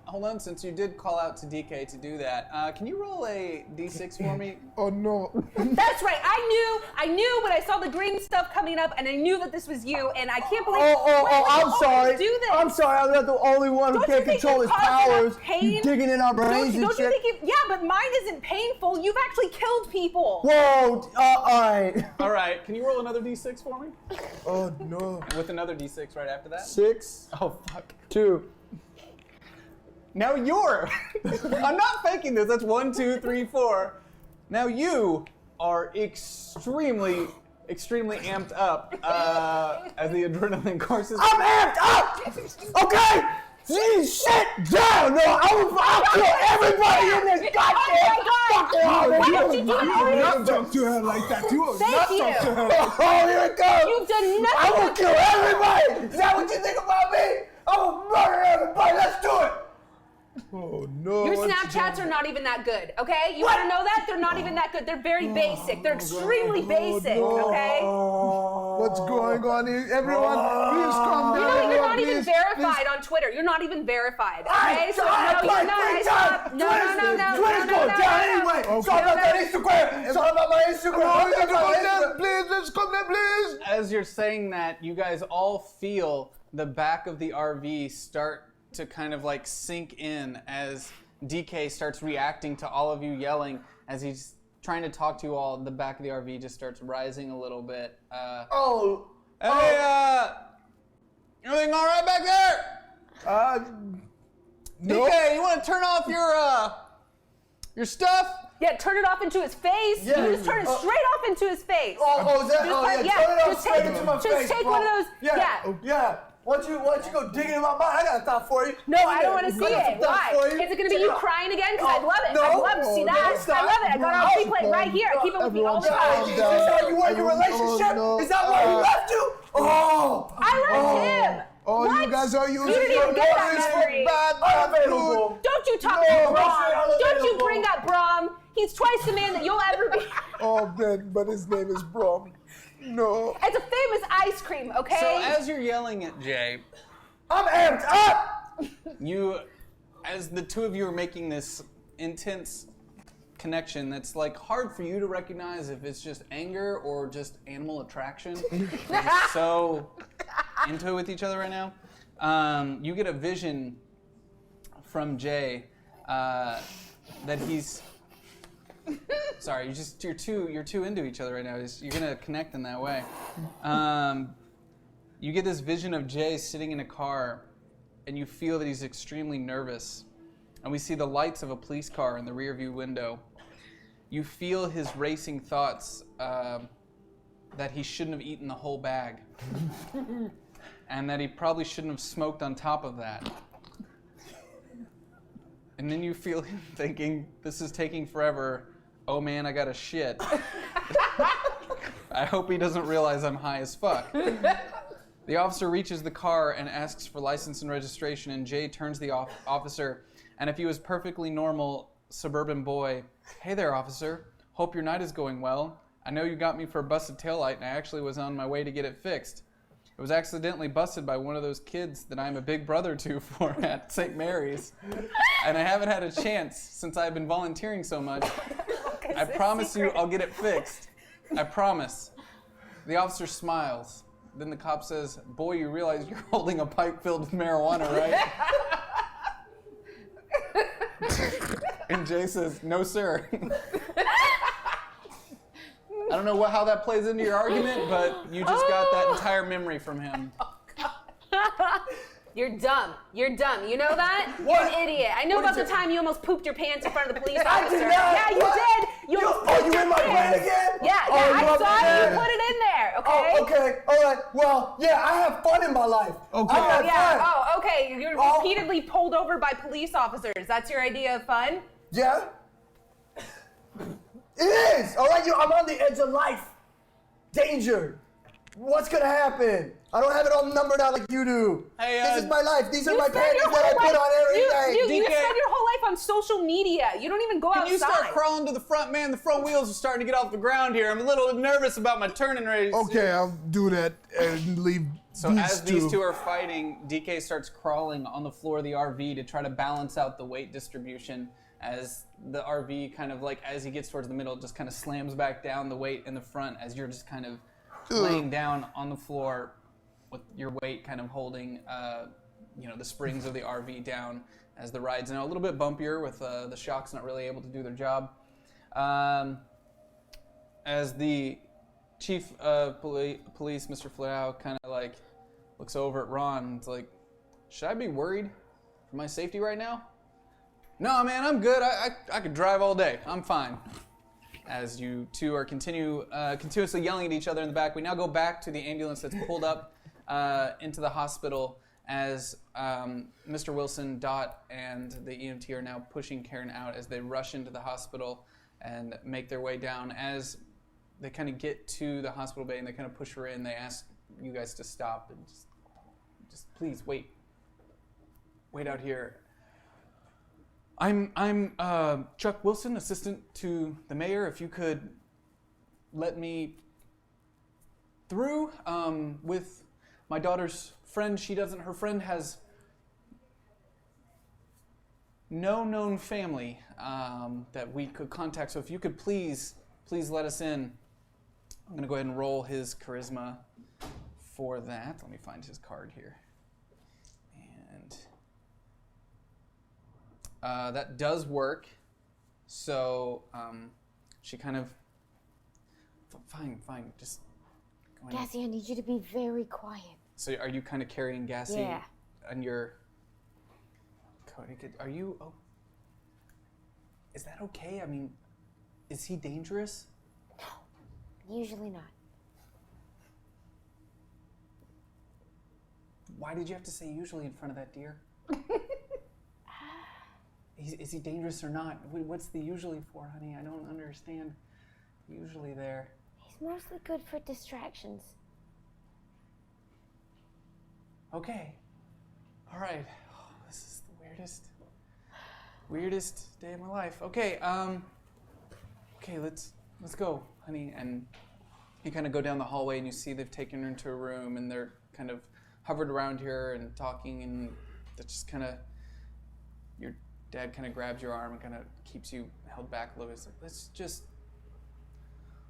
hold on. Since you did call out to DK to do that, can you roll a d6 for me? Oh no. That's right. I knew when I saw the green stuff coming up, and I knew that this was you, and I can't believe. I'm sorry. Do this. I'm sorry. I'm not the only one who Don't you can't think control you're his causing powers. us pain? You digging in our brains and Don't you shit. think yeah, but mine isn't painful. You've actually killed people. Whoa. All right. All right, can you roll another d6 for me? Oh no. And with another d6 right after that? 6, Oh fuck. 2. Now you're. I'm not faking this. That's 1, 2, 3, 4. Now you are extremely amped up as the adrenaline courses. I'm amped up. Okay. Sit down! No, I'll kill everybody in this goddamn fucking Why don't you do it? Not talk to her like that. You will Thank not you. talk to her. Oh, here it comes! You've done nothing. I will kill everybody! Is that what you think about me? I will murder everybody! Let's do it! Oh no. Your what's Snapchats going are not even that good, okay? You want to know that? They're not even that good. They're very basic. They're extremely basic, okay? What's going on here? Everyone, please calm You down. know, you're not everyone, even please, verified on Twitter. You're not even verified, okay? So, I no, you're not. Stop. No, Twitter's going down anyway! Okay. Sorry about that Instagram! Sorry about my Instagram! Please, calm down, please. Let's calm down, please. As you're saying that, you guys all feel the back of the RV start to kind of like sink in as DK starts reacting to all of you yelling. As he's trying to talk to you all, the back of the RV just starts rising a little bit. Hey, everything all right back there? No. DK, you want to turn off your stuff? Yeah, turn it off into his face. Yeah. You just turn it straight off into his face. Oh, is that? Oh, yeah, yeah, turn it off just straight take- into my just face, take bro. one of those- Yeah. Why don't you go digging in my mind? I got a thought for you. No, I don't want to see it. Why? Is it going to be you crying again? Because I'd love it. No. I'd love to see that. It's not. I love it. I got it on replay right here. I keep it with me all the Everyone time. Is this how you want your relationship? no. Is that why he left you? Oh! I left him. Oh, What? you guys are using didn't your even get that voice for memory. bad Unavailable. Don't you talk No, about Brom. I'm Don't you unavailable. bring up Brom. He's twice the man that you'll ever be. Oh, man, but his name is Brom. No. It's a famous ice cream, okay? So as you're yelling at Jay, I'm amped up! as the two of you are making this intense connection that's like hard for you to recognize if it's just anger or just animal attraction. You're just so into it with each other right now. You get a vision from Jay that he's sorry, you're too into each other right now. You're gonna connect in that way. You get this vision of Jay sitting in a car, and you feel that he's extremely nervous. And we see the lights of a police car in the rearview window. You feel his racing thoughts that he shouldn't have eaten the whole bag, and that he probably shouldn't have smoked on top of that. And then you feel him thinking, "This is taking forever. Oh man, I gotta shit." I hope he doesn't realize I'm high as fuck. The officer reaches the car and asks for license and registration, and Jay turns to the officer, and if he was perfectly normal suburban boy, "Hey there, officer. Hope your night is going well. I know you got me for a busted taillight, and I actually was on my way to get it fixed. It was accidentally busted by one of those kids that I'm a big brother to for at St. Mary's, and I haven't had a chance since I've been volunteering so much. I promise you I'll get it fixed. I promise." The officer smiles. Then the cop says, "Boy, you realize you're holding a pipe filled with marijuana, right?" And Jay says, "No, sir." I don't know how that plays into your argument, but you just got that entire memory from him. You're dumb. You're dumb. You know that? What? You're an idiot. I know What about is the it? time you almost pooped your pants in front of the police I officer. did not. Yeah, you What? did. You almost Oh, pooped you your in my brain pants. again? Yeah, Oh, yeah. you I up saw there? you put it in there. Okay. Oh, okay. All right. Well, yeah, I have fun in my life. Okay. I have Yeah. fun. Oh, okay. You're Oh. repeatedly pulled over by police officers. That's your idea of fun? Yeah? It is! All right, I'm on the edge of life. Danger. What's gonna happen? I don't have it all numbered out like you do. Hey, this is my life. These are You my spend panties your that I whole put life- on every day. You DK. spend your whole life on social media. You don't even go Can outside. you start crawling to the front, man? The front wheels are starting to get off the ground here. I'm a little nervous about my turning race. Okay, I'll do that and leave So as these two are fighting, DK starts crawling on the floor of the RV to try to balance out the weight distribution as the RV kind of like, as he gets towards the middle, just kind of slams back down the weight in the front as you're just kind of laying down on the floor with your weight kind of holding, the springs of the RV down as the ride's a little bit bumpier with the shocks not really able to do their job. As the chief of police, Mr. Flow, kind of like looks over at Ron and it's like, "Should I be worried for my safety right now?" "No, man, I'm good. I could drive all day. I'm fine." As you two are continuously yelling at each other in the back, we now go back to the ambulance that's pulled up into the hospital as Mr. Wilson, Dot, and the EMT are now pushing Karen out as they rush into the hospital and make their way down. As they kind of get to the hospital bay and they kind of push her in, they ask you guys to stop and just please wait out here. I'm Chuck Wilson, assistant to the mayor. If you could let me through with my daughter's friend. Her friend has no known family that we could contact. So if you could please let us in. I'm gonna go ahead and roll his charisma for that. Let me find his card here. And that does work. So she kind of, fine, just go in. Gassy, I need you to be very quiet. So are you kind of carrying Gassy Yeah. on your coat? Are you, is that okay? I mean, is he dangerous? Usually not. Why did you have to say usually in front of that deer? Is he dangerous or not? What's the usually for, honey? I don't understand. Usually there. He's mostly good for distractions. Okay. All right. Oh, this is the weirdest day of my life. Okay. Okay. Let's go, honey. And you kind of go down the hallway and you see they've taken her into a room and they're kind of hovered around here and talking, and that's just kind of, your dad kind of grabs your arm and kind of keeps you held back a little bit. It's like,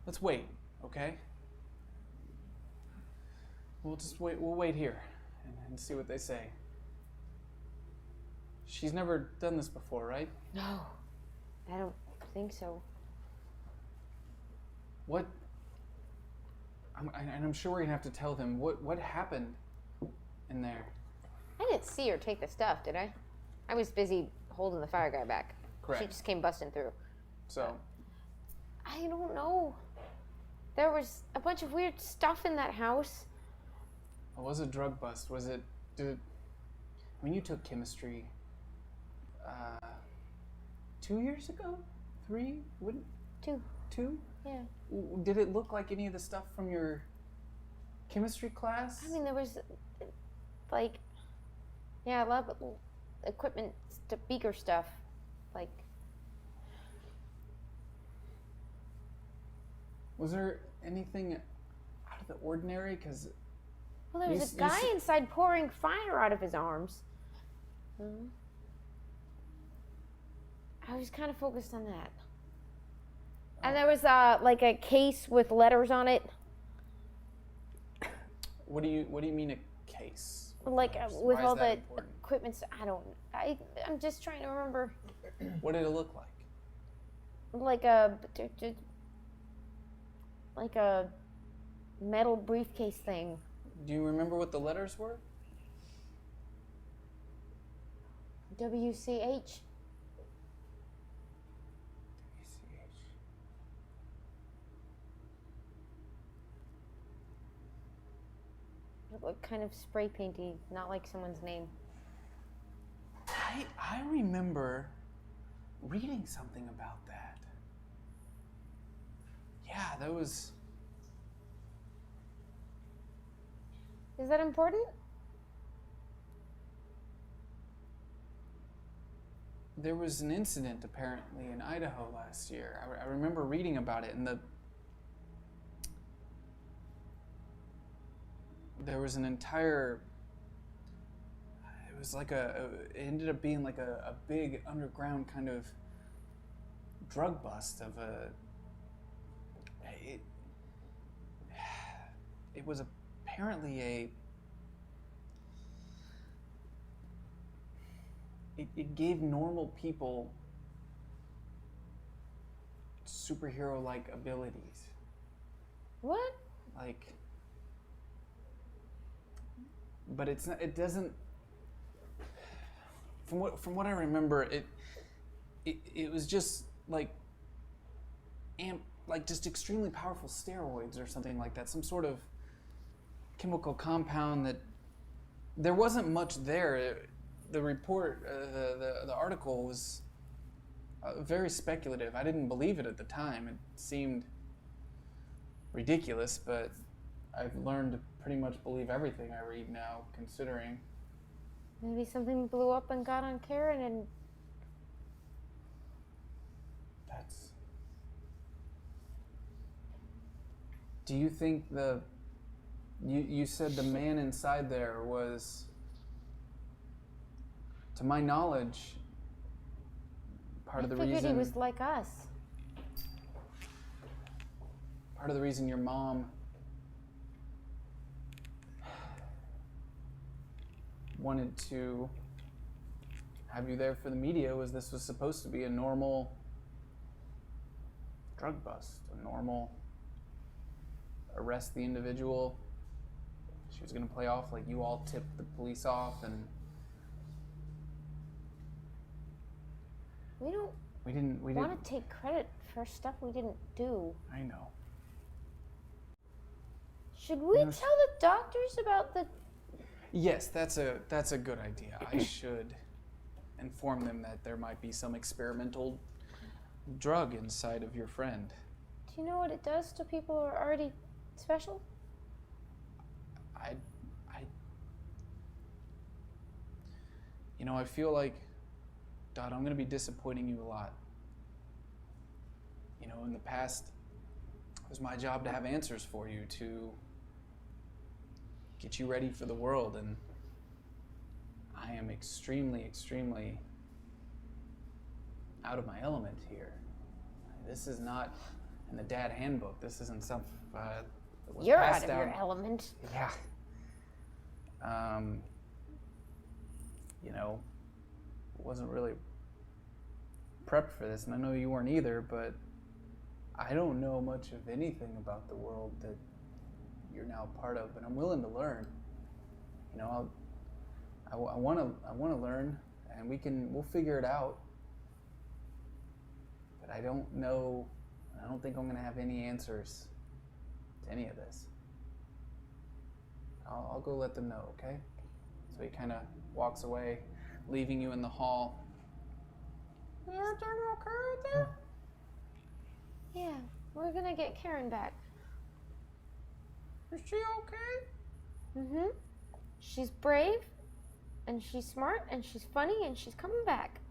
let's wait, okay? We'll wait here and see what they say. She's never done this before, right? No, I don't think so. What? I'm sure we're gonna have to tell them what happened in there. I didn't see her take the stuff, did I? I was busy holding the fire guy back. Correct. She just came busting through. So, I don't know. There was a bunch of weird stuff in that house. it was a drug bust. Was it? When you took chemistry, 2 years ago, 3? Wouldn't 2. 2? Yeah. Did it look like any of the stuff from your chemistry class? I mean, there was, like, yeah, a lot of equipment, beaker stuff. Like, Was there anything out of the ordinary? Because well, there was a guy inside pouring fire out of his arms. I was kind of focused on that. And there was like a case with letters on it, What do you mean a case? like Why with is all that the important? equipment. I'm just trying to remember, What did it look like? like a metal briefcase thing. Do you remember what the letters were? WCH. It looked kind of spray painty, not like someone's name. I remember reading something about that. Yeah, that was. Is that important? There was an incident apparently in Idaho last year. I remember reading about it, and there was an entire. It was like it ended up being like a big underground kind of drug bust of a. It was apparently it gave normal people superhero-like abilities. What? Like, but it's not, it doesn't. From what I remember, it was just like just extremely powerful steroids or something like that. Some sort of chemical compound that there wasn't much there. The report, the article was very speculative. I didn't believe it at the time. It seemed ridiculous, but I've learned to pretty much believe everything I read now, considering. Maybe something blew up and got on Karen and... That's... Do you think you said the man inside there was, to my knowledge, part of the reason... I figured he was like us. Part of the reason your mom wanted to have you there for the media was this was supposed to be a normal drug bust, a normal arrest the individual. She was going to play off like you all tipped the police off, and We we want didn't to take credit for stuff we didn't do. I know. Should we tell the doctors about the... Yes, that's a good idea. I should inform them that there might be some experimental drug inside of your friend. Do you know what it does to people who are already special? I feel like, Dot, I'm going to be disappointing you a lot. In the past, it was my job to have answers for you, to get you ready for the world, and I am extremely, extremely out of my element here. This is not in the dad handbook. This isn't something that was You're passed out of down. your element. Yeah. Wasn't really prepped for this, and I know you weren't either, but I don't know much of anything about the world that you're now part of, but I'm willing to learn. I want to learn, and we'll figure it out. But I don't know. I don't think I'm going to have any answers to any of this. I'll go let them know, okay? So he kind of walks away, leaving you in the hall. Is everything okay out there? Yeah, we're gonna get Karen back. Is she okay? Mm-hmm. She's brave, and she's smart, and she's funny, and she's coming back.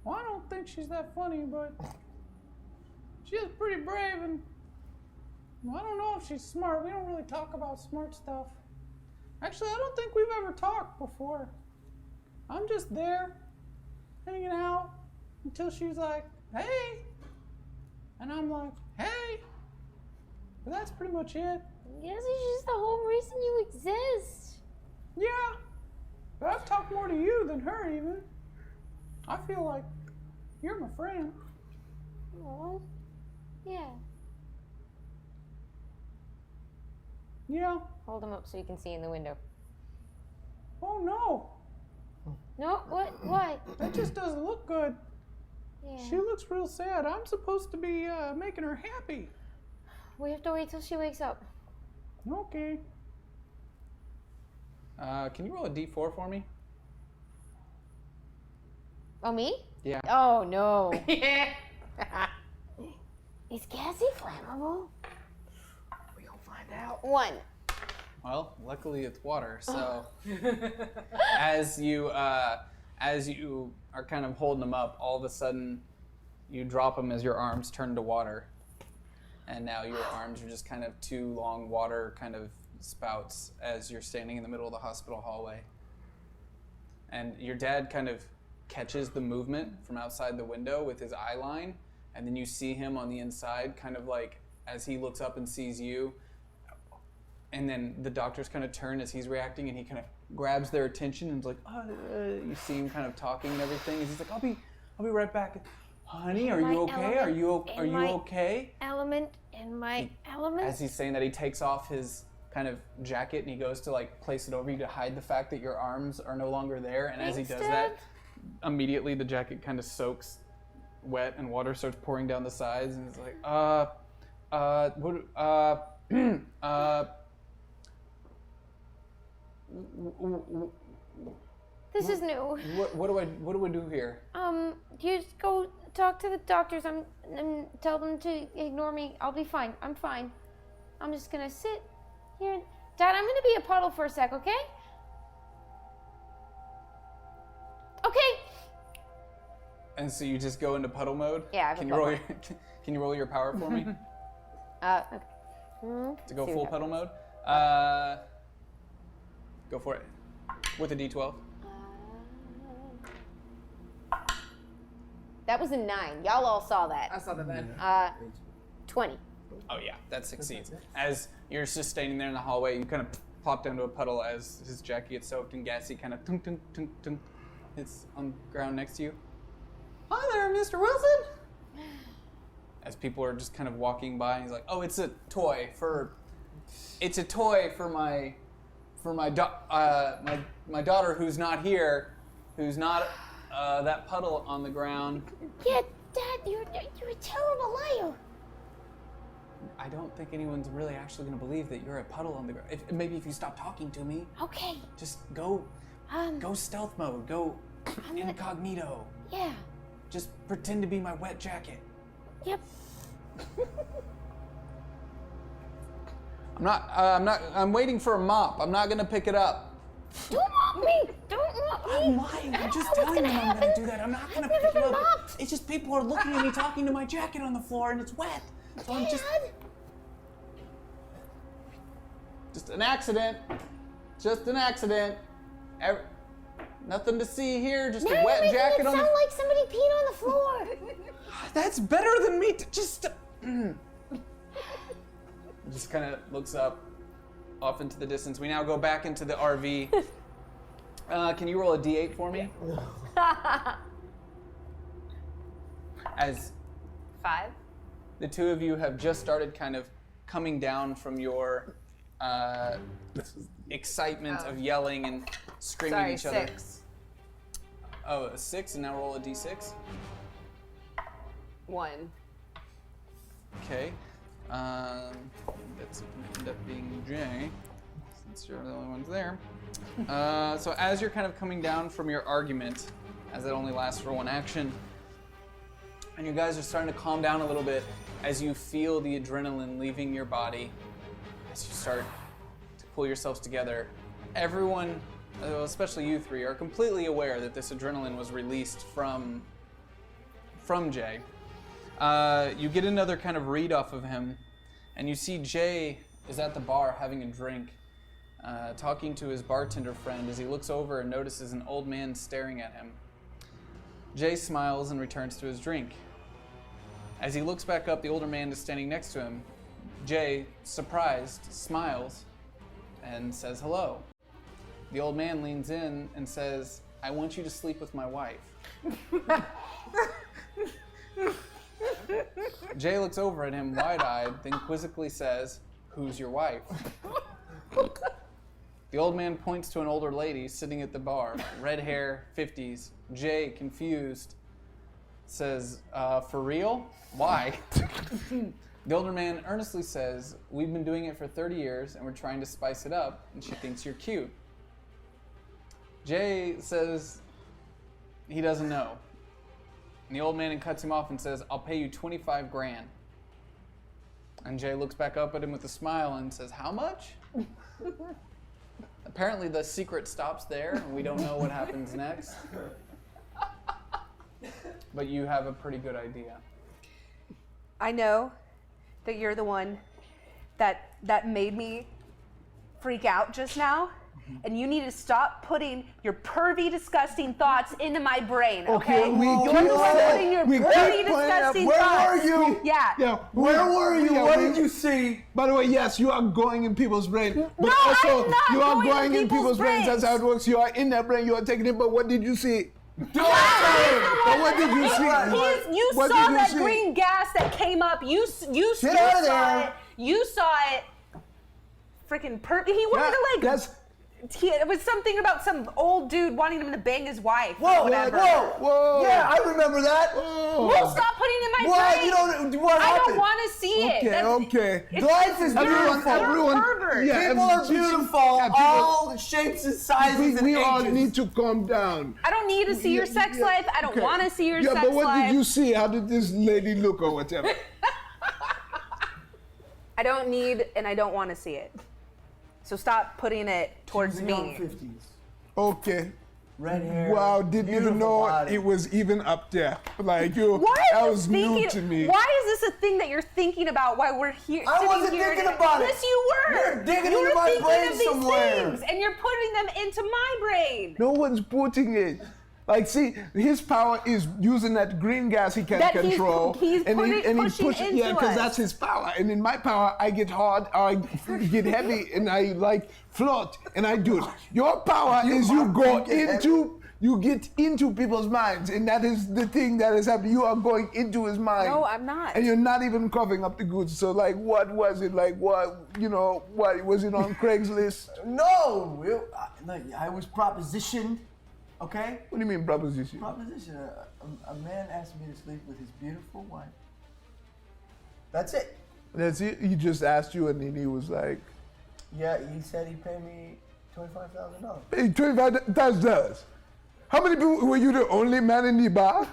Well, I don't think she's that funny, but she is pretty brave, and I don't know if she's smart. We don't really talk about smart stuff. Actually, I don't think we've ever talked before. I'm just there, hanging out, until she's like, hey, and I'm like, hey, but that's pretty much it. Yes, it's just the whole reason you exist. Yeah, but I've talked more to you than her even. I feel like you're my friend. Oh, yeah. Yeah. Hold him up so you can see in the window. Oh no, No, what? Why? that just doesn't look good. Yeah. She looks real sad. I'm supposed to be making her happy. We have to wait till she wakes up. Okay. Can you roll a d4 for me? Oh, me? Yeah. Oh, no. Is gassy flammable? We gonna find out. 1. Well, luckily it's water. So as you are kind of holding them up, all of a sudden you drop them as your arms turn to water, and now your arms are just kind of two long water kind of spouts as you're standing in the middle of the hospital hallway. And your dad kind of catches the movement from outside the window with his eye line, and then you see him on the inside, kind of like as he looks up and sees you. And then the doctors kind of turn as he's reacting, and he kind of grabs their attention and is like, you see him kind of talking and everything. And he's like, I'll be right back. Honey, are you okay? Are you okay? Element in my element? As he's saying that, he takes off his kind of jacket and he goes to like place it over you to hide the fact that your arms are no longer there. And as he does that, immediately the jacket kind of soaks wet and water starts pouring down the sides. And he's like, This is new. What do we do here? You just go talk to the doctors and tell them to ignore me. I'll be fine. I'm fine. I'm just gonna sit here. Dad, I'm gonna be a puddle for a sec, okay? Okay. And so you just go into puddle mode? Yeah, I have can a you roll puddle. your Can you roll your power for me? Okay. To go See full what puddle mode? Go for it. With a D12. That was a 9. Y'all all saw that. I saw the bed. 20. Oh yeah, that succeeds. As you're just standing there in the hallway, you kind of plop down to a puddle as his jacket gets soaked and gassy, kind of tunk tunk tunk tunk hits on the ground next to you. Hi there, Mr. Wilson. As people are just kind of walking by, and he's like, "Oh, it's a toy for my daughter who's not here, who's not that puddle on the ground." Yeah, Dad, you're a terrible liar. I don't think anyone's really actually going to believe that you're a puddle on the ground. Maybe if you stop talking to me, Okay. just go stealth mode, go incognito. Yeah. Just pretend to be my wet jacket. Yep. I'm waiting for a mop. I'm not going to pick it up. Don't mock me. Don't mock me. I'm lying. I'm just telling them I'm going to do that. I'm not going to pick it up. It's just people are looking at me talking to my jacket on the floor and it's wet. So I'm just an accident. Just an accident. Nothing to see here. Just a wet jacket on the. Sound like somebody peed on the floor. That's better than me. Just kind of looks up, off into the distance. We now go back into the RV. Can you roll a D8 for me? As 5. the two of you have just started kind of coming down from your excitement of yelling and screaming at each other. 6. Oh, a 6, and now roll a D6. 1. Okay. That's going to end up being Jay, since you're the only ones there. So as you're kind of coming down from your argument, as it only lasts for one action, and you guys are starting to calm down a little bit as you feel the adrenaline leaving your body, as you start to pull yourselves together, everyone, especially you three, are completely aware that this adrenaline was released from Jay. You get another kind of read off of him, and you see Jay is at the bar having a drink, talking to his bartender friend as he looks over and notices an old man staring at him. Jay smiles and returns to his drink. As he looks back up, the older man is standing next to him. Jay, surprised, smiles and says hello. The old man leans in and says, "I want you to sleep with my wife." Jay looks over at him wide-eyed, then quizzically says, "Who's your wife?" The old man points to an older lady sitting at the bar, red hair, 50s. Jay, confused, says, "For real? Why?" The older man earnestly says, "We've been doing it for 30 years and we're trying to spice it up, and she thinks you're cute." Jay says he doesn't know. And the old man cuts him off and says, "I'll pay you 25 grand. And Jay looks back up at him with a smile and says, "How much?" Apparently the secret stops there and we don't know what happens next. But you have a pretty good idea. I know that you're the one that made me freak out just now. And you need to stop putting your pervy, disgusting thoughts into my brain, okay? You're the one putting your pervy, disgusting thoughts. Where were you? Yeah. Where were you? What did you see? By the way, yes, you are going in people's brain. But No, also, I'm not you are going in going in people's brains. brains. That's how it works. You are in that brain. You are taking it. But what did you see? But what did you see? You What saw did you that see? green gas that came up. You saw there. it. You saw it. Freaking pervy. He wanted to like. It was something about some old dude wanting him to bang his wife. Whoa, or whatever. Whoa. Yeah, I remember that. Well, stop putting it in my What? brain. You don't. What I happened? don't want to see it. Okay. Life is You're beautiful. a pervert. Yeah, People are beautiful, all shapes and sizes and we all ages. need to calm down. I don't need to see your sex life. I don't Okay. want to see your Yeah, sex but what life. did you see? How did this lady look or whatever? I don't need and I don't want to see it. So stop putting it towards Young me. 50s. Okay. Red hair. Wow, didn't even beautiful know body. it was even up there. Like you, Why that are you was thinking? new to me. Why is this a thing that you're thinking about while we're here? I sitting wasn't here thinking about it. Yes, you were. You're digging you into were my thinking brain of these somewhere. things, and you're putting them into my brain. No one's putting it. Like, see, his power is using that green gas he can That he's control. pushing into yeah, because us. that's his power. And in my power, I get hard, I get heavy, and I like float, and I do it. Your power is you go into, you get into people's minds, and that is the thing that is happening. You are going into his mind. No, I'm not. And you're not even covering up the goods. So, like, what was it? Like, what, what, was it on Craigslist? No, I was propositioned. Okay? What do you mean proposition? Proposition. A man asked me to sleep with his beautiful wife. That's it. That's it? He just asked you, and then he was like, Yeah, he said he'd pay me $25,000. hey, $25,000. How many people, were you the only man in the bar?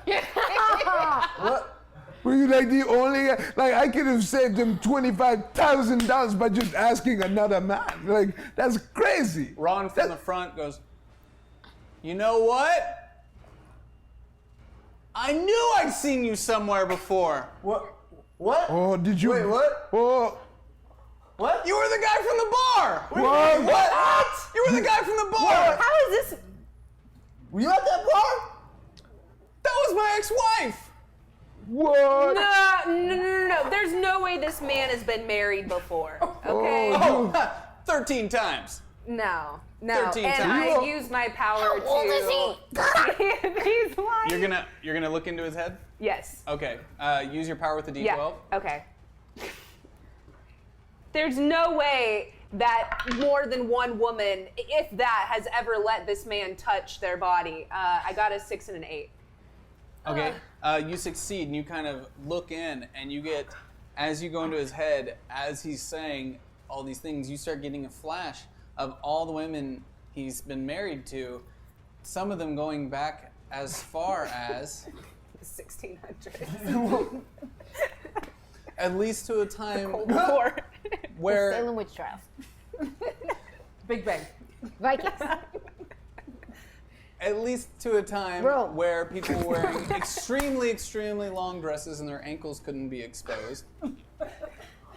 What? Were you like the only, like I could have saved him $25,000 by just asking another man. Like, that's crazy. Ron from the front goes, you know what? I knew I'd seen you somewhere before. What? What? Oh, did you? Wait, what? Oh, What? You were the guy from the bar. what? What? You were the guy from the bar. How is this? Were you at that bar? That was my ex-wife. What? No. There's no way this man has been married before. Okay. Oh, 13 times. No. 13 And times. I use my power to. old is he? He's lying. You're gonna look into his head. Yes. Okay. Use your power with the D12. Yeah. Okay. There's no way that more than one woman, if that, has ever let this man touch their body. I got a 6 and an 8. Okay. You succeed, and you kind of look in, and you get, as you go into his head, as he's saying all these things, you start getting a flash of all the women he's been married to. Some of them going back as far as 1600. at least to a time Cold War. where Salem witch trials. Big Bang. Vikings. at least to a time Rome. where people were wearing extremely, extremely long dresses and their ankles couldn't be exposed.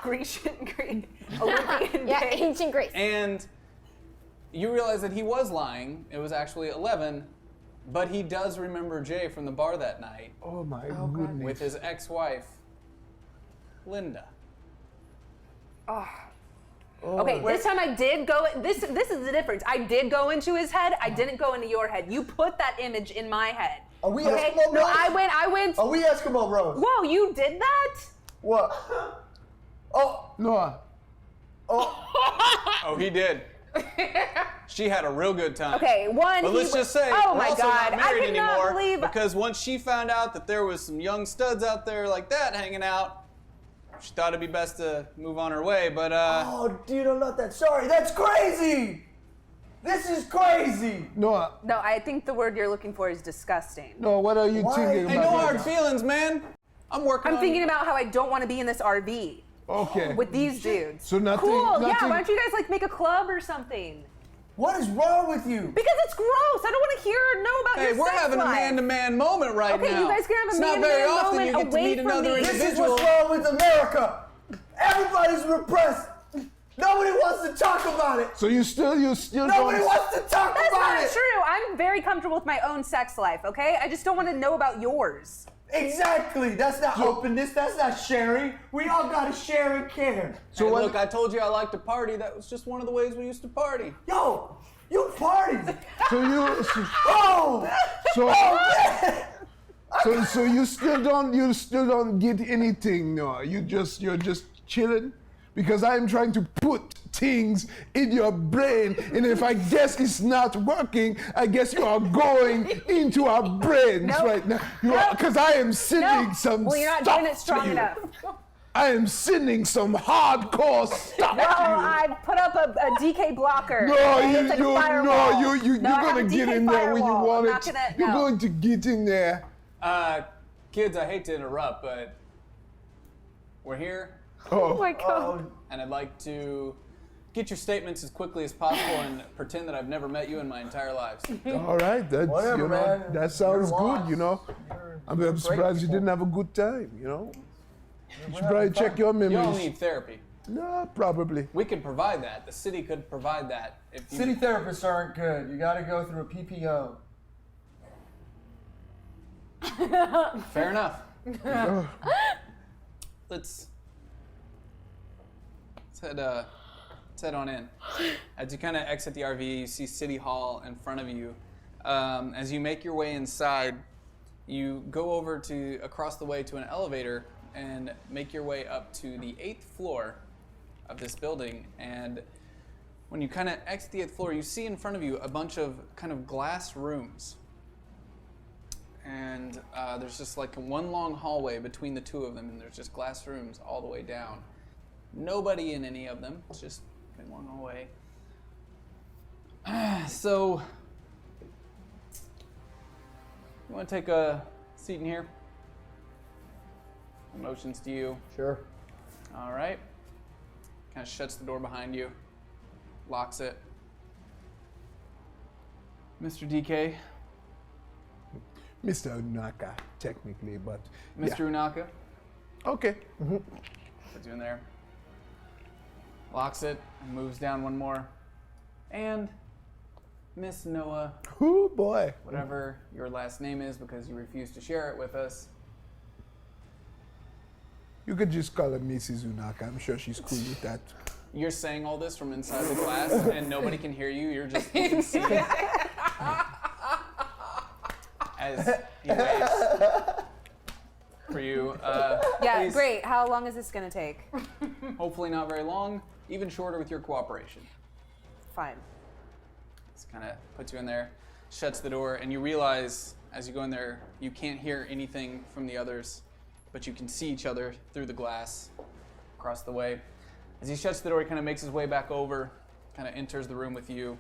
Grecian. Olympian Yeah, day. ancient Greece. And you realize that he was lying. It was actually 11, but he does remember Jay from the bar that night Oh my goodness. with his ex-wife, Linda. Okay, this time I did go. This is the difference. I did go into his head. I didn't go into your head. You put that image in my head. Are we Okay? Eskimo No, Bros? I went. Are we Eskimo Bros? Whoa, you did that? What? Oh, Noah. Oh, he did. She had a real good time. Okay, one. But let's just say, oh we're my also God, not married I could anymore not believe. because once she found out that there was some young studs out there like that hanging out, she thought it'd be best to move on her way. But oh, dude, I'm not that sorry. That's crazy. This is crazy. Noah. No, I think the word you're looking for is disgusting. Noah, what are you Why? thinking hey, about? no right hard now? feelings, man. I'm working I'm on thinking about how I don't want to be in this RV Okay. with these dudes. So nothing. Cool. Yeah. nothing- Why don't you guys like make a club or something? What is wrong with you? Because it's gross. I don't want to hear or know about Hey, your we're sex having a life. man-to-man moment right Okay, now. you guys can have a It's not very man-to-man often moment you get to away meet from another me. This is individual. what's wrong with America. Everybody's repressed. Nobody wants to talk about it. So you still Nobody don't. wants to talk That's about not it. true. I'm very comfortable with my own sex life, okay? I just don't want to know about yours. Exactly. That's not openness. That's not sharing. We all gotta share and care. So Hey, what? look, I told you I like to party. That was just one of the ways we used to party. Yo, you party. So you. Oh, So. yeah. So you still don't get anything, Noah. You're just chilling, because I'm trying to put things in your brain. And if I guess it's not working, I guess you are going into our brains right now. Because I am sending some Well, you're not stuff doing it strong to you. enough. I am sending some hardcore stuff No, to you. I put up a DK blocker. No, and it's like a firewall. you're No, I have gonna a get DK in there when you firewall. want I'm it. not gonna- You're no. going to get in there. Kids, I hate to interrupt, but we're here, Oh my god. Oh, and I'd like to get your statements as quickly as possible and pretend that I've never met you in my entire lives. All right, that's Whatever, man. that sounds You're good. lost. You know, I'm surprised you didn't have a good time. You know, you should probably check your You all memories. need therapy. No, probably. We could provide that. The city could provide that. If you city therapists aren't good. You got to go through a PPO. Fair enough. Let's head on in. As you kind of exit the RV, you see City Hall in front of you. As you make your way inside, you go over to across the way to an elevator and make your way up to the 8th floor of this building. And when you kind of exit the 8th floor, you see in front of you a bunch of kind of glass rooms. And there's just like one long hallway between the two of them, and there's just glass rooms all the way down. Nobody in any of them. It's just a long hallway. So, you want to take a seat in here? Motions to you. Sure. All right. Kind of shuts the door behind you, locks it. Mr. DK. Mr. Unaka, technically, but Mr. Unaka. yeah. Okay. Puts you in there. Locks it and moves down one more. And Miss Noah, Oh boy. whatever your last name is because you refuse to share it with us. You could just call her Mrs. Unaka. I'm sure she's cool with that. You're saying all this from inside the glass and nobody can hear you. You're just you can see it. As he waits for you. Yeah, please, great. How long is this gonna take? Hopefully not very long. Even shorter with your cooperation. Fine. Just kind of puts you in there, shuts the door, and you realize as you go in there, you can't hear anything from the others, but you can see each other through the glass across the way. As he shuts the door, he kind of makes his way back over, kind of enters the room with you.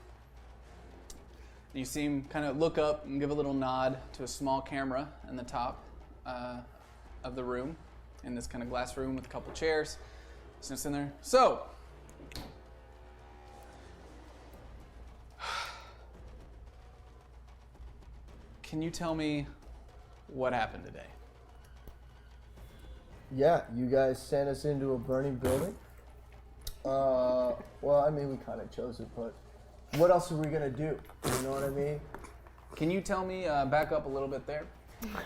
You see him kind of look up and give a little nod to a small camera in the top of the room, in this kind of glass room with a couple chairs. Sits in there. So, can you tell me what happened today? Yeah, you guys sent us into a burning building. Well, I mean, we kind of chose it, but what else are we gonna do? You know what I mean? Can you tell me, back up a little bit there,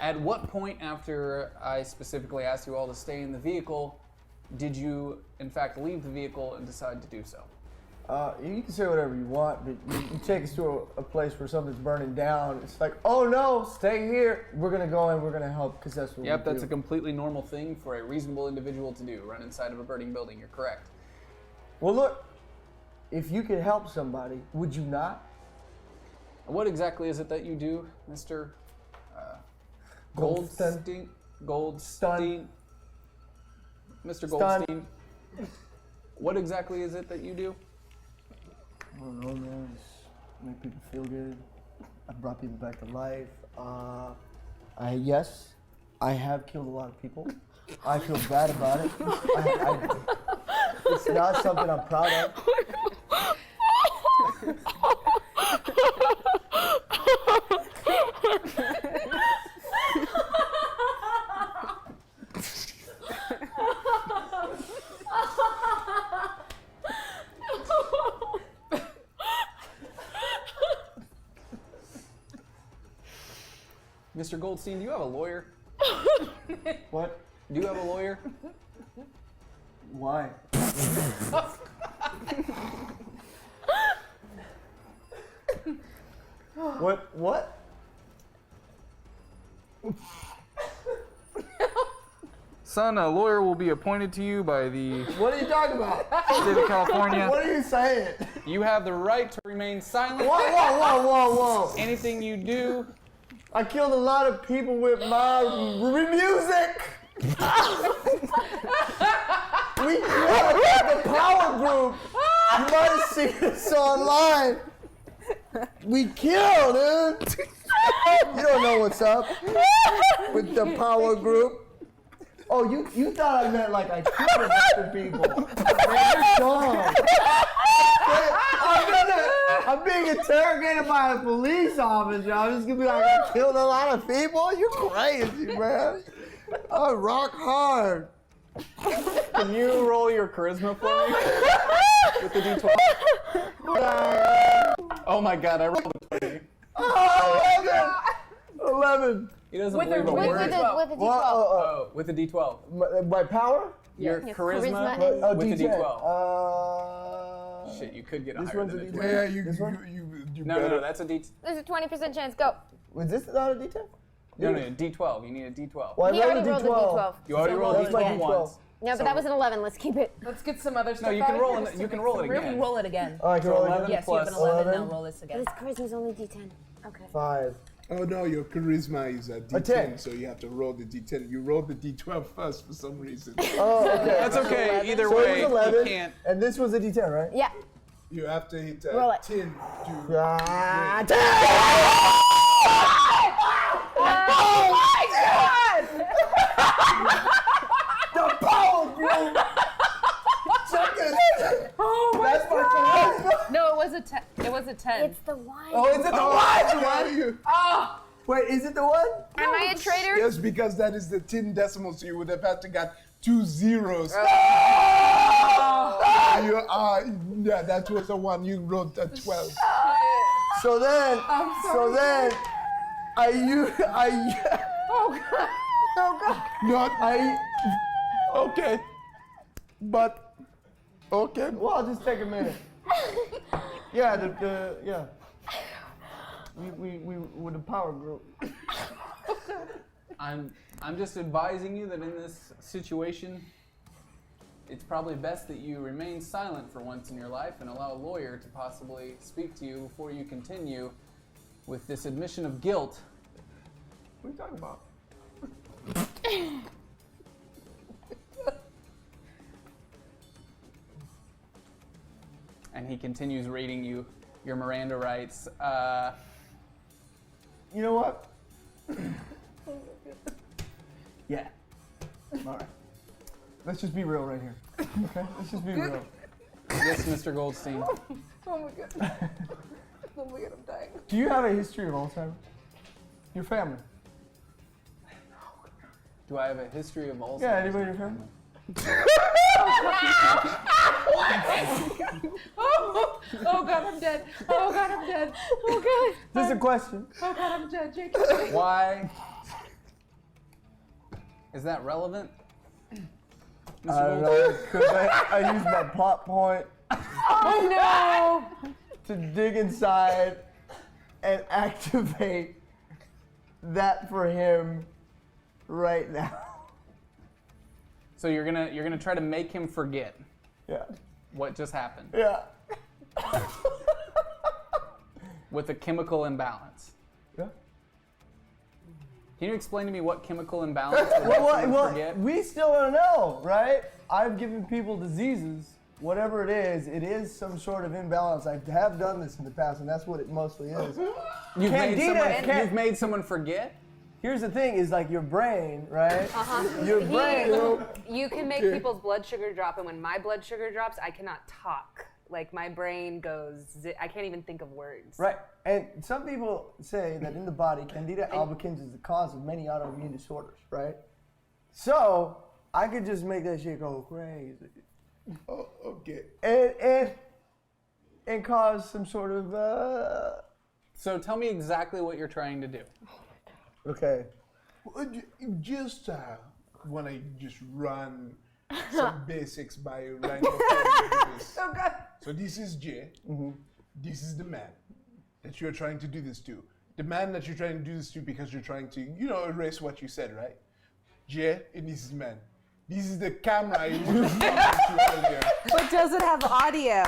at what point after I specifically asked you all to stay in the vehicle, did you in fact leave the vehicle and decide to do so? You can say whatever you want, but you take us to a place where something's burning down. It's like, oh no, stay here. We're gonna go in. We're gonna help because that's what Yep, we that's do. a completely normal thing for a reasonable individual to do, run inside of a burning building. You're correct. Well, look, if you could help somebody, would you not? What exactly is it that you do, Mr. Goldstein. Goldstein? Mr. Stun. Goldstein? What exactly is it that you do? I don't know, man. Just make people feel good. I brought people back to life. Yes, I have killed a lot of people. I feel bad about it. It's not something I'm proud of. Mr. Goldstein, do you have a lawyer? What? Do you have a lawyer? Why? What? son, a lawyer will be appointed to you by the What are you talking about? state of California. What are you saying? You have the right to remain silent. Whoa. Anything you do. I killed a lot of people with my music. We killed the power group. You might have seen this online. We killed, dude. You don't know what's up with the power group. Oh, you thought I meant like I killed a bunch of people. Man, you're dumb. I'm being interrogated by a police officer. I'm just gonna be like, I killed a lot of people? You're crazy, man. I rock hard. Can you roll your charisma for me? With the D12? Oh my god, I rolled a 20. Oh, 11. He doesn't With believe a a with word. a With a D12. Oh, with the D12. My power? Your Your charisma, charisma with the D10. D12. Shit, you could get a This higher one's than a a D10. Yeah, you No, better. that's a D. There's a 20% chance. Go. Was this not a D10? No, D12. You need a D12. Well, He I already rolled rolled a a D12. D12. You already rolled That's my D12 D12. once. No, but that was an 11. Let's keep it. Let's get some other stuff. you can out roll here it- just you to can make roll some it room. again. Roll it again. Oh, I can So roll 11 again? Yes, you have an plus 11. 11. Now roll this again. His charisma's only D10. Okay. 5. Oh no, your charisma is a D10, 10. so you have to roll the D10. You rolled the D12 first for some reason. Oh, okay. That's okay. Either So way, it was 11, you can't. and this was a D10, right? Yeah. You have to hit Roll it. 10 to Ah, win. 10! The power group! Check this! That's my charisma! No, it was a 10. It was a 10. It's the one. Oh, is it the one? Yeah, you- Wait, is it the one? Am I a traitor? Yes, because that is the 10 decimal, so you would have had to got 2 zeros. You are, yeah, that was the one you wrote a 12. So then, Not, I, okay. But, okay. well, I'll just take a minute. Yeah, yeah. We were the power group. I'm just advising you that in this situation, it's probably best that you remain silent for once in your life and allow a lawyer to possibly speak to you before you continue with this admission of guilt. What are you talking about? And he continues reading you your Miranda rights. You know what? Yeah. All right. Let's just be real right here. Okay? Let's just be real. Yes, Mr. Goldstein. Oh my god. Oh my god, I'm dying. Do you have a history of Alzheimer's? Your family? Do I have a history of Alzheimer's? Yeah, anybody in your family? Oh god, I'm dead. Oh god, I'm dead. Oh god. This is a question. Oh god, I'm dead, Jake. Why? Is that relevant? Mr. I don't know. Because I used my plot point Oh no. to dig inside and activate that for him right now. So you're gonna try to make him forget Yeah. what just happened Yeah. with a chemical imbalance. Yeah. Can you explain to me what chemical imbalance would make someone Well, forget? we still don't know, right? I've given people diseases. Whatever it is some sort of imbalance. I have done this in the past, and that's what it mostly is. You've Candida- you've made someone forget? Here's the thing: is like your brain, right? Your brain. You can make people's blood sugar drop, and when my blood sugar drops, I cannot talk. Like my brain goes, I can't even think of words. Right, and some people say that in the body, Candida albicans is the cause of many autoimmune disorders, right? So I could just make that shit go crazy, Oh, okay. and cause some sort of So tell me exactly what you're trying to do. okay. Just want to just run some basics by you right before this. Oh god. So this is Jay. This is the man that you're trying to do this to. The man that you're trying to do this to because you're trying to, erase what you said, right? Jay, and this is man. This is the camera. I use to earlier. But does it have audio?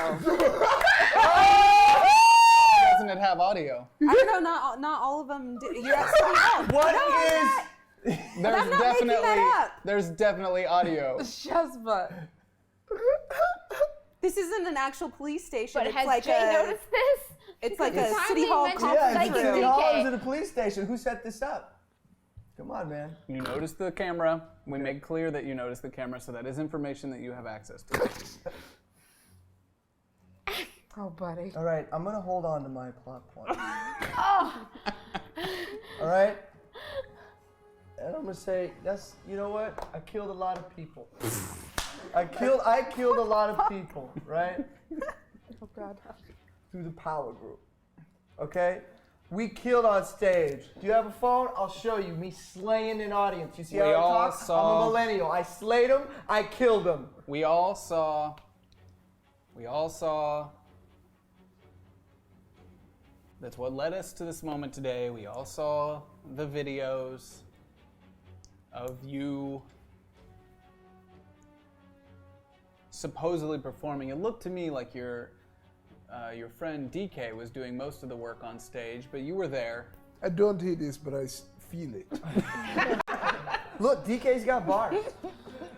Doesn't it have audio? I don't know. Not all of them. You're absolutely wrong. What is? There's not making that up. There's definitely audio. Shazbot. This isn't an actual police station. But it's has like Jay a. noticed this? It's like Because a the city time hall we mentioned conference Yeah, psychic it's room. City DK. Hall is at a police station. Who set this up? Come on, man. You noticed the camera. We make clear that you noticed the camera, so that is information that you have access to. Oh, buddy. All right, I'm gonna hold on to my plot point. Oh, All right. And I'm gonna say that's. You know what? I killed a lot of people. I killed a lot of people. Right. Oh, God. Through the power group. Okay? We killed on stage. Do you have a phone? I'll show you me slaying an audience. You see how We I all talk? saw- I'm a millennial. I slayed them. I killed them. We all saw. That's what led us to this moment today. We all saw the videos of you supposedly performing. It looked to me like your friend DK was doing most of the work on stage, but you were there. I don't hear this, but I feel it. Look, DK's got bars.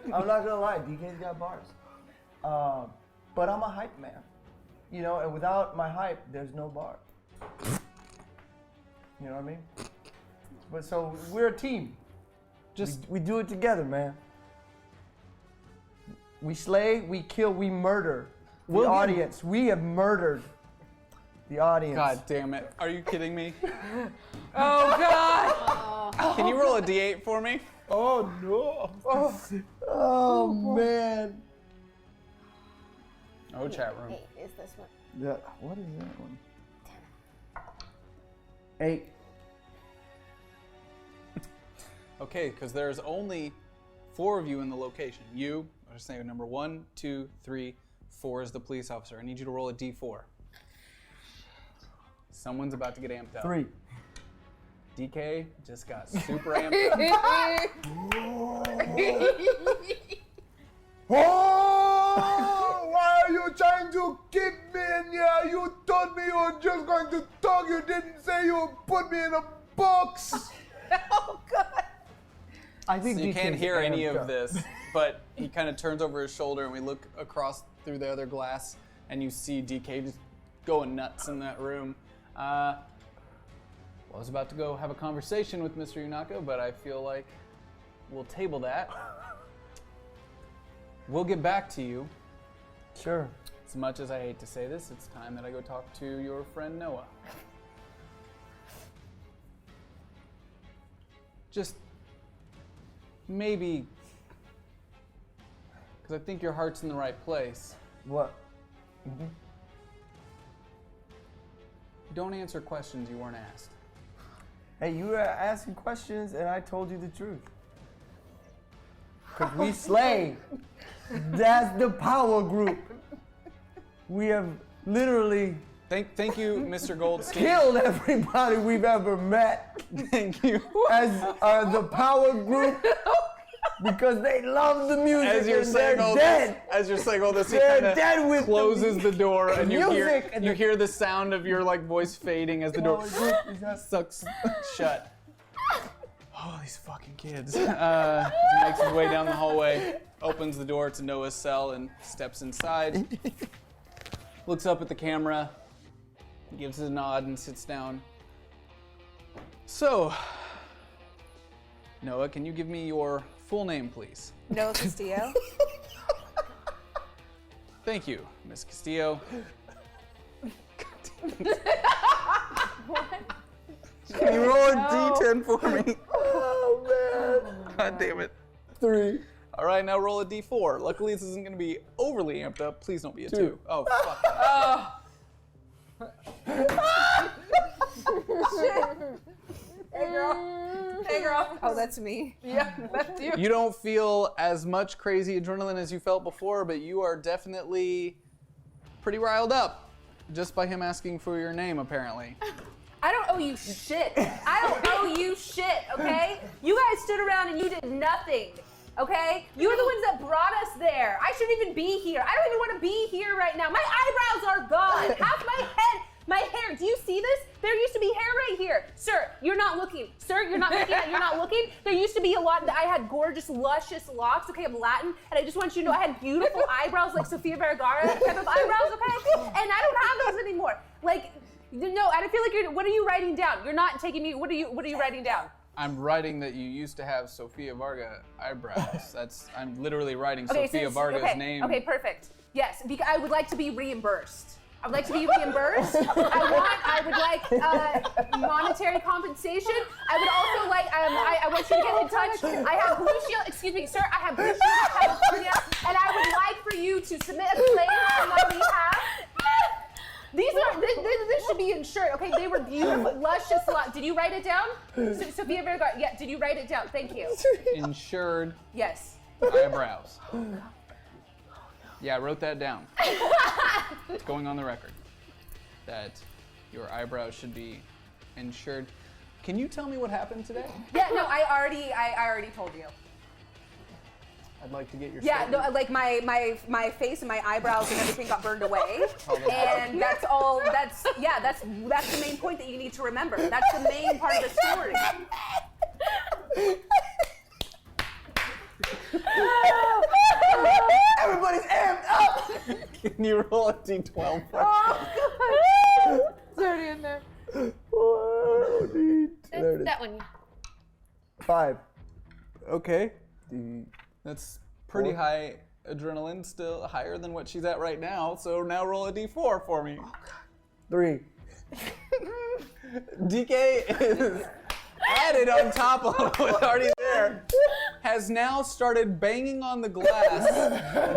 I'm not gonna lie, DK's got bars. But I'm a hype man. You know, and without my hype, there's no bar. You know what I mean? But so we're a team. We do it together, man. We slay, we kill, we murder the audience. We have murdered the audience. God damn it. Are you kidding me? Oh, God. Can you roll a d8 for me? Oh no! Oh man. Oh, chat room. 8 is this one. Yeah. What is that one? 8. Okay, because there's only 4 of you in the location. You, I was saying number 1, 2, 3, 4 is the police officer. I need you to roll a d4. Someone's about to get amped up. 3. DK just got super amped up. Oh! Why are you trying to keep me in here? You told me you were just going to talk. You didn't say you would put me in a box. Oh, God. I think So you DK can't hear any amped of up. this, but he kind of turns over his shoulder and we look across through the other glass and you see DK just going nuts in that room. I was about to go have a conversation with Mr. Yunako, but I feel like we'll table that. We'll get back to you. Sure. As much as I hate to say this, it's time that I go talk to your friend Noah. Just maybe, because I think your heart's in the right place. What? Don't answer questions you weren't asked. Hey, you were asking questions and I told you the truth. Because we slay. That's the power group. We have literally Thank you, Mr. Goldstein. killed everybody we've ever met Thank you. as the power group because they love the music As you're and saying they're all dead. this, he They're kind dead of with closes the the door, and you music and you the- hear the sound of your like voice fading as the door sucks shut. Oh, these fucking kids. He makes his way down the hallway, opens the door to Noah's cell, and steps inside. Looks up at the camera, gives a nod, and sits down. So, Noah, can you give me your full name, please? Noah Castillo. Thank you, Miss Castillo. Can you roll a d10 for me? Oh man. God damn it. 3. All right, now roll a d4. Luckily, this isn't going to be overly amped up. Please don't be a 2. Oh, fuck. Hey, girl. Hey, girl. Oh, that's me. Yeah, that's you. You don't feel as much crazy adrenaline as you felt before, but you are definitely pretty riled up just by him asking for your name, apparently. I don't owe you shit. I don't owe you shit, okay? You guys stood around and you did nothing. Okay? You're the ones that brought us there. I shouldn't even be here. I don't even want to be here right now. My eyebrows are gone. Half my hair. Do you see this? There used to be hair right here. Sir, you're not looking. Sir, you're not looking. You're not looking. There used to be a lot. I had gorgeous, luscious locks. Okay, I'm Latin, and I just want you to know I had beautiful eyebrows like Sofia Vergara type of eyebrows. Okay, and I don't have those anymore. Like, no, I feel like you're. What are you writing down? You're not taking me. What are you writing down? I'm writing that you used to have Sofia Varga eyebrows. I'm literally writing Sofia Varga's name. Okay, perfect. Yes, because I would like to be reimbursed. I would like to be reimbursed. I would like monetary compensation. I would also like, I want you to get in touch. I have Blue Shield, excuse me, sir, I have Blue Shield of California, and I would like for you to submit a claim on my behalf. This should be insured, okay? They were beautiful, luscious. Did you write it down? Sofia Vergara, yeah, did you write it down? Thank you. Insured Yes. eyebrows. Yeah, I wrote that down. It's going on the record that your eyebrows should be insured. Can you tell me what happened today? Yeah, no, I already told you. I'd like to get your Yeah, statement. no, like my face and my eyebrows and everything got burned away, and that's all. That's the main point that you need to remember. That's the main part of the story. Everybody's amped up. Can you roll a d12 for It's already in there. There it is. That one. 5. Okay. That's pretty high adrenaline, still higher than what she's at right now. So now roll a d4 for me. 3. DK is added on top of what was already there. Has now started banging on the glass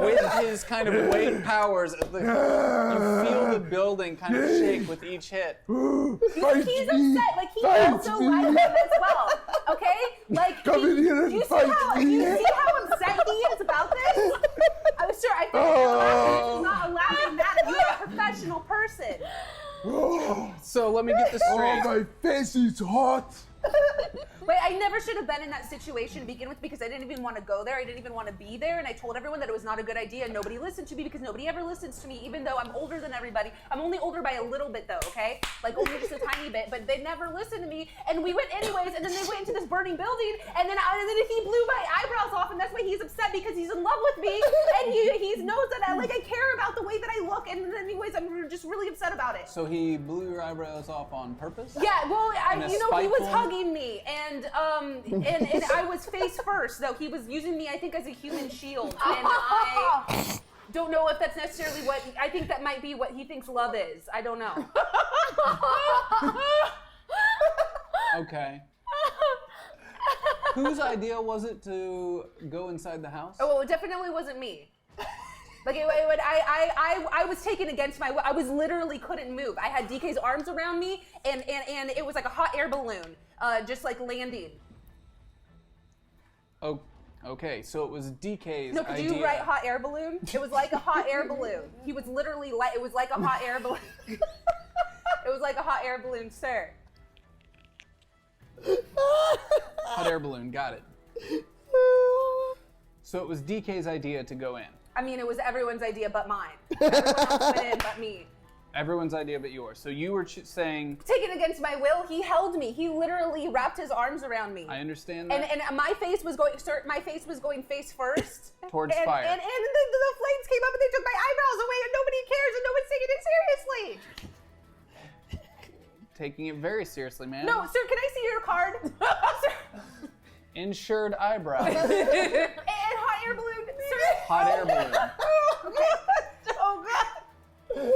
with his kind of weight powers. You feel the building kind of shake with each hit. He's upset. Like he also likes him as well. Okay? Like Come in here and do you fight see me. how upset he is about this? I'm sure. I think this is not a laughing matter. You're a professional person. So let me get this straight. Oh, my face is hot. Wait, I never should have been in that situation to begin with because I didn't even want to go there. I didn't even want to be there. And I told everyone that it was not a good idea. And nobody listened to me because nobody ever listens to me, even though I'm older than everybody. I'm only older by a little bit though, okay? Like only just a tiny bit, but they never listened to me. And we went anyways, and then they went into this burning building, and then he blew my eyebrows off, and that's why he's upset because he's in love with me. And he knows that I care about the way that I look, and anyways, I'm just really upset about it. So he blew your eyebrows off on purpose? Yeah, well, In a he was spiteful- hugging me, and I was face first, though he was using me, I think, as a human shield, and I don't know if that's necessarily what I think. That might be what he thinks love is. I don't know. Okay. Whose idea was it to go inside the house? Oh, well, it definitely wasn't me. Like I was taken against my will. I was literally couldn't move. I had DK's arms around me, and it was like a hot air balloon, just like landing. Oh, okay. So it was DK's No, could idea. you write hot air balloon? It was like a hot air balloon. He was literally like, it was like a hot air balloon. It was like a hot air balloon, sir. Hot air balloon, got it. So it was DK's idea to go in. I mean, it was everyone's idea but mine. Everyone else went in but me. Everyone's idea but yours. So you were saying, Taken against my will, he held me. He literally wrapped his arms around me. I understand that. And my face was going, sir, my face was going face first. Towards and, fire. And the flames came up and they took my eyebrows away and nobody cares and no one's taking it seriously. Taking it very seriously, man. No, sir, can I see your card? Sir. Insured eyebrows. And hot air balloon, sir. Hot air balloon. Oh God.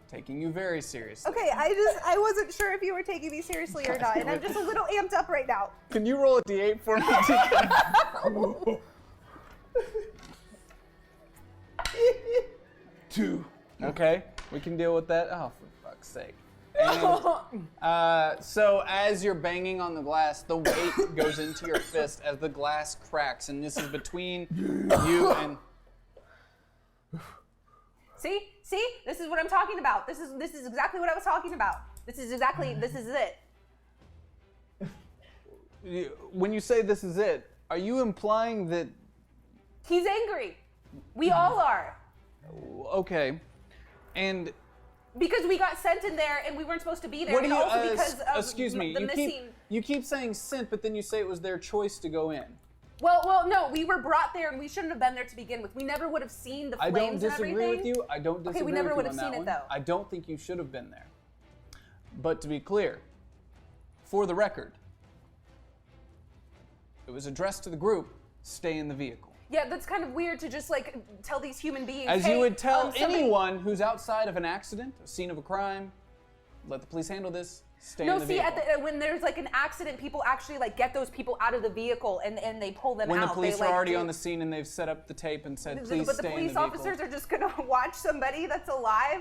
Taking you very seriously. Okay, I wasn't sure if you were taking me seriously or not, and I'm just a little amped up right now. Can you roll a d8 for me? 2. Okay, we can deal with that. Oh, for fuck's sake. And, so as you're banging on the glass, the weight goes into your fist as the glass cracks, and this is between you and... See? This is what I'm talking about. This is exactly what I was talking about. This is it. When you say this is it, Are you implying that? He's angry. We all are. Okay, and Because we got sent in there and we weren't supposed to be there. what do and you? also because of Excuse me. the missing. You keep saying sent, but then you say it was their choice to go in. Well, no, we were brought there and we shouldn't have been there to begin with. We never would have seen the I flames don't disagree and everything. with you. I don't disagree we never with would you have on seen that it, one. though. I don't think you should have been there. But to be clear, for the record, it was addressed to the group, stay in the vehicle. Yeah, that's kind of weird to just like tell these human beings. As hey, you would tell somebody- anyone who's outside of an accident, a scene of a crime, let the police handle this, stay in No, the see, vehicle. when there's like an accident, people actually like get those people out of the vehicle and they pull them When out. the police they, are like, already do- on the scene and they've set up the tape and said, please But the stay in the police vehicle. officers are just gonna watch somebody that's alive.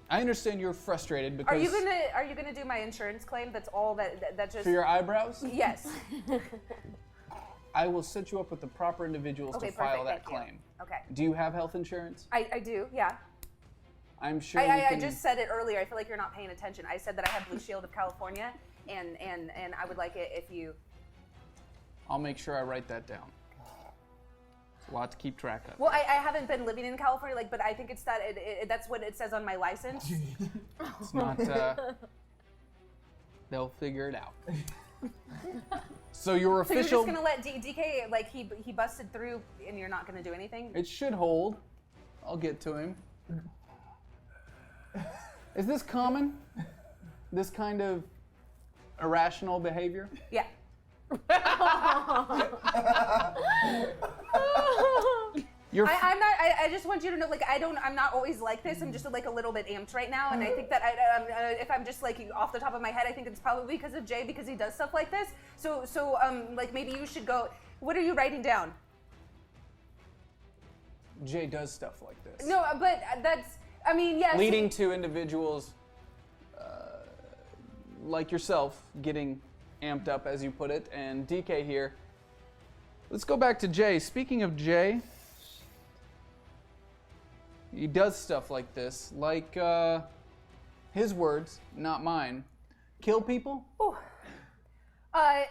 I understand you're frustrated because Are you gonna do my insurance claim? That's all that just. for your eyebrows, Yes. I will set you up with the proper individuals Okay, to file perfect, that thank you. claim. Okay. Do you have health insurance? I do, yeah. I'm sure we I can... just said it earlier. I feel like you're not paying attention. I said that I have Blue Shield of California, and I would like it if you. I'll make sure I write that down. It's a lot to keep track of. Well, I haven't been living in California, but I think it's that that's what it says on my license. It's not. They'll figure it out. So your So you're official. just gonna let DK like he busted through, and you're not gonna do anything? It should hold. I'll get to him. Is this common? This kind of irrational behavior? Yeah. I'm not. I just want you to know, like, I'm not always like this. I'm just like a little bit amped right now, and I think that if I'm just like off the top of my head, I think it's probably because of Jay, because he does stuff like this. So like maybe you should go. What are you writing down? Jay does stuff like this. No, but that's. I mean, yes. Leading to individuals like yourself getting amped up, as you put it, and DK here. Let's go back to Jay. Speaking of Jay, he does stuff like this, like his words, not mine. Kill people? Ooh.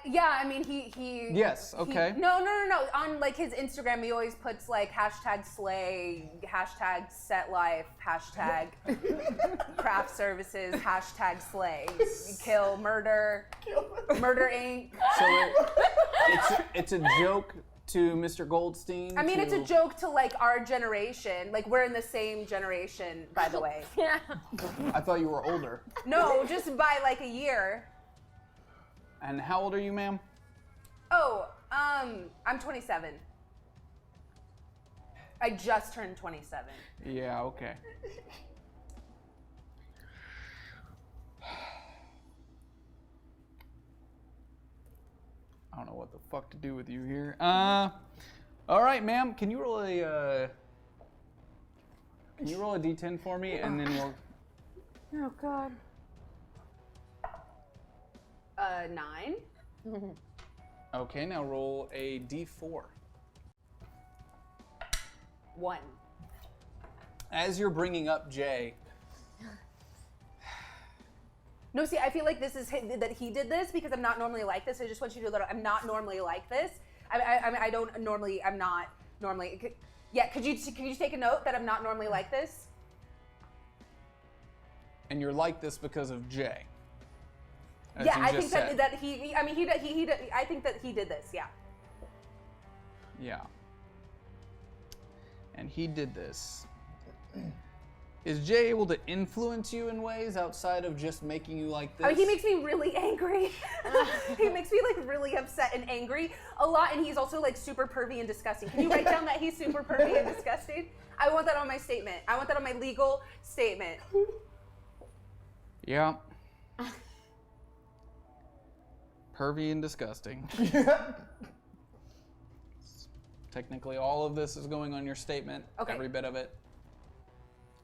Yeah, I mean, he. Yes, okay. No. On like his Instagram, he always puts like hashtag slay, hashtag set life, hashtag craft services, hashtag slay, kill, murder, murder Inc. So it's a joke to Mr. Goldstein. I mean, it's a joke to like our generation. Like we're in the same generation, by the way. Yeah. I thought you were older. No, just by like a year. And how old are you, ma'am? Oh, I'm 27. I just turned 27. Yeah, okay. I don't know what the fuck to do with you here. All right, ma'am. Can you roll a D10 for me, and then we'll. Oh God. 9. Okay, now roll a D4. 1. As you're bringing up Jay, No, see, I feel like this is that he did this because I'm not normally like this. I just want you to know that I'm not normally like this. I don't normally. I'm not normally. Yeah, could you take a note that I'm not normally like this? and you're like this because of Jay. As Yeah, you I just think said. that he. I mean, he. I think that he did this. Yeah. Yeah. And he did this. Is Jay able to influence you in ways outside of just making you like this? I mean, he makes me really angry. He makes me like really upset and angry a lot, and he's also like super pervy and disgusting. Can you write down that he's super pervy and disgusting? I want that on my statement. I want that on my legal statement. Yeah. Pervy and disgusting. Technically, all of this is going on your statement. Okay. Every bit of it.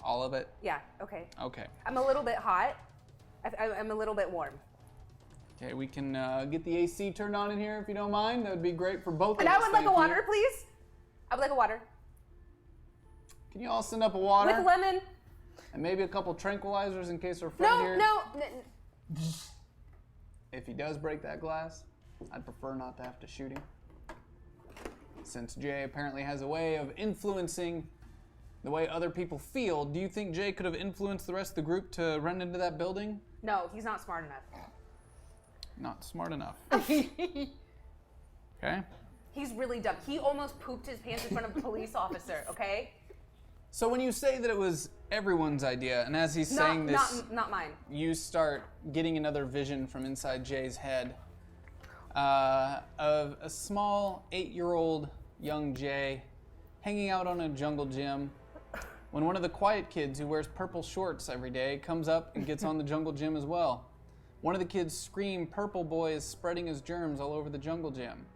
All of it. Yeah. Okay. Okay. I'm a little bit hot. I'm a little bit warm. Okay, we can get the AC turned on in here if you don't mind. That would be great for both And of us. I would like a thank you. water, please. I would like a water Can you all send up a water? with lemon. And maybe a couple tranquilizers in case our friend No, here. no. if he does break that glass, I'd prefer not to have to shoot him. Since Jay apparently has a way of influencing the way other people feel, do you think Jay could have influenced the rest of the group to run into that building? No, he's not smart enough. Not smart enough. Okay. He's really dumb. He almost pooped his pants in front of a police officer, okay? So when you say that it was everyone's idea, and as he's saying this, not mine. you start getting another vision from inside Jay's head of a small 8-year-old young Jay hanging out on a jungle gym when one of the quiet kids who wears purple shorts every day comes up and gets on the jungle gym as well. One of the kids scream, "Purple boy is spreading his germs all over the jungle gym."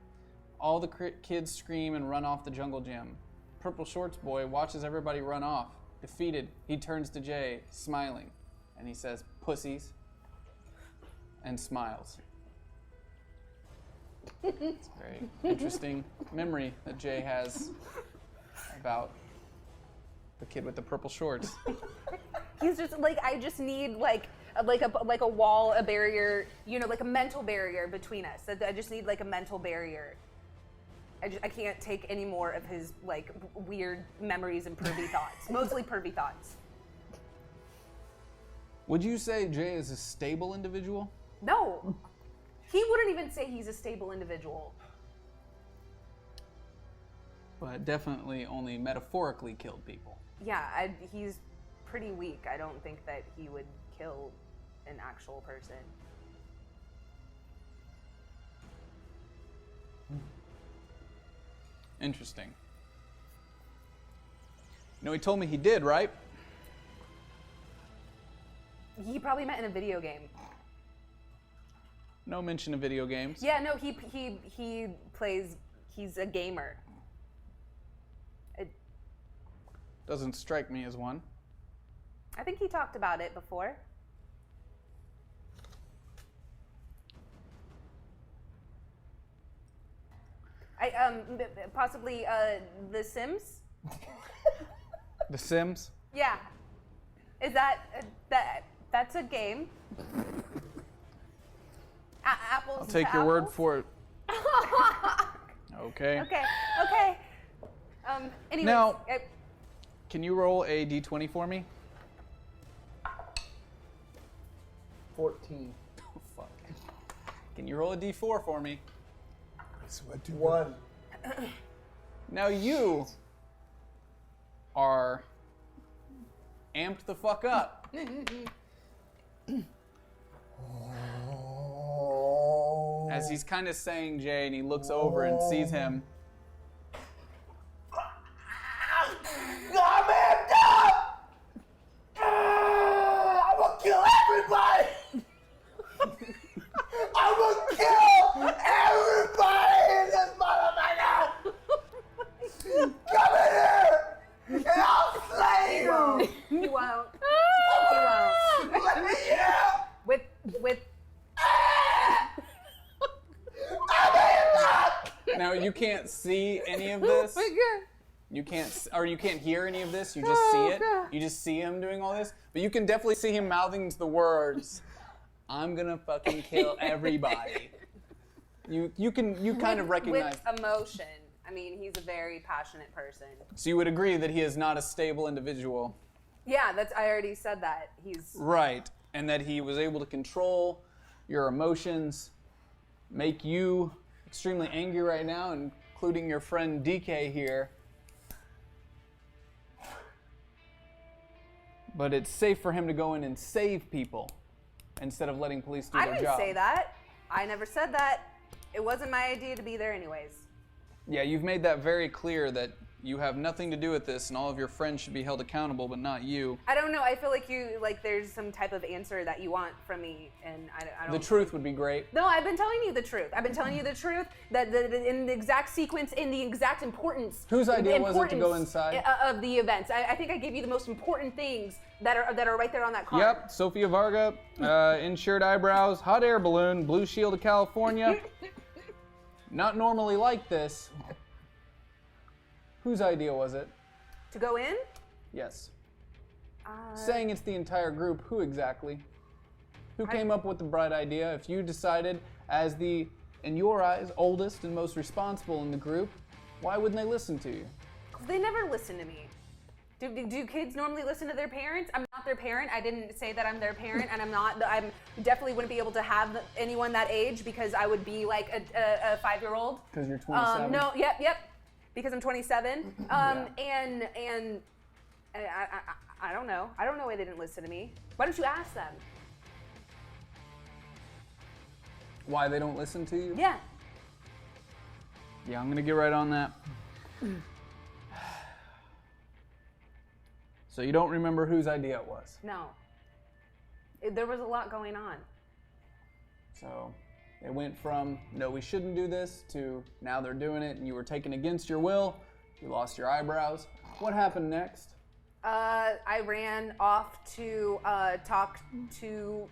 All the kids scream and run off the jungle gym. Purple shorts boy watches everybody run off. Defeated, he turns to Jay, smiling, and he says, "Pussies," and smiles. It's a very interesting memory that Jay has about the kid with the purple shorts. He's just like, I just need like a wall, a barrier, you know, like a mental barrier between us. I just need like a mental barrier. I can't take any more of his like weird memories and pervy thoughts. Mostly pervy thoughts. Would you say Jay is a stable individual? No. He wouldn't even say he's a stable individual. But definitely only metaphorically killed people. Yeah, he's pretty weak. I don't think that he would kill an actual person. Interesting. You know, he told me he did, right? He probably meant in a video game. No mention of video games. Yeah, no, he plays, he's a gamer. Doesn't strike me as one. I think he talked about it before. Possibly The Sims? The Sims? Yeah. Is that's a game? Apples. I'll take your word for it. Okay. Okay. Anyways, Now, can you roll a d20 for me? 14. Oh, fuck. Can you roll a d4 for me? 1. Now you are amped the fuck up. As he's kind of saying Jay, and he looks over and sees him. I'm amped up! I'm gonna kill everybody! I'm gonna kill everybody in this motherfucker! Come in here! And I'll slay you! you won't. Let me out! With I'm amped up! Now you can't see any of this. You can't hear any of this. You just see it. You just see him doing all this. But you can definitely see him mouthing the words, "I'm gonna fucking kill everybody." You kind of recognize. with emotion. I mean, he's a very passionate person. So you would agree that he is not a stable individual. Yeah, I already said that. He's Right. And that he was able to control your emotions, make you extremely angry right now, including your friend DK here. But it's safe for him to go in and save people instead of letting police do I their didn't job. say that. I never said that. It wasn't my idea to be there anyways. Yeah, you've made that very clear that you have nothing to do with this and all of your friends should be held accountable, but not you. I don't know. I feel like there's some type of answer that you want from me, and I don't. The truth would be great. No, I've been telling you the truth. I've been telling you the truth that in the exact sequence, in the exact importance. Whose idea was it to go inside? Of the events. I think I gave you the most important things that are right there on that card. Yep, Sophia Varga, insured eyebrows, hot air balloon, blue shield of California. Not normally like this. Whose idea was it? To go in? Yes. Saying it's the entire group, who exactly? Who came up with the bright idea? If you decided as the, in your eyes, oldest and most responsible in the group, why wouldn't they listen to you? They never listen to me. Do kids normally listen to their parents? I'm not their parent. I didn't say that I'm their parent, and I'm definitely wouldn't be able to have anyone that age because I would be like a 5-year-old. Because you're 27. No, yep. Because I'm 27. Yeah. And I don't know. I don't know why they didn't listen to me. Why don't you ask them? Why they don't listen to you? Yeah. Yeah, I'm gonna get right on that. So you don't remember whose idea it was? No. There was a lot going on. So it went from, no, we shouldn't do this, to now they're doing it and you were taken against your will. You lost your eyebrows. What happened next? I ran off to talk to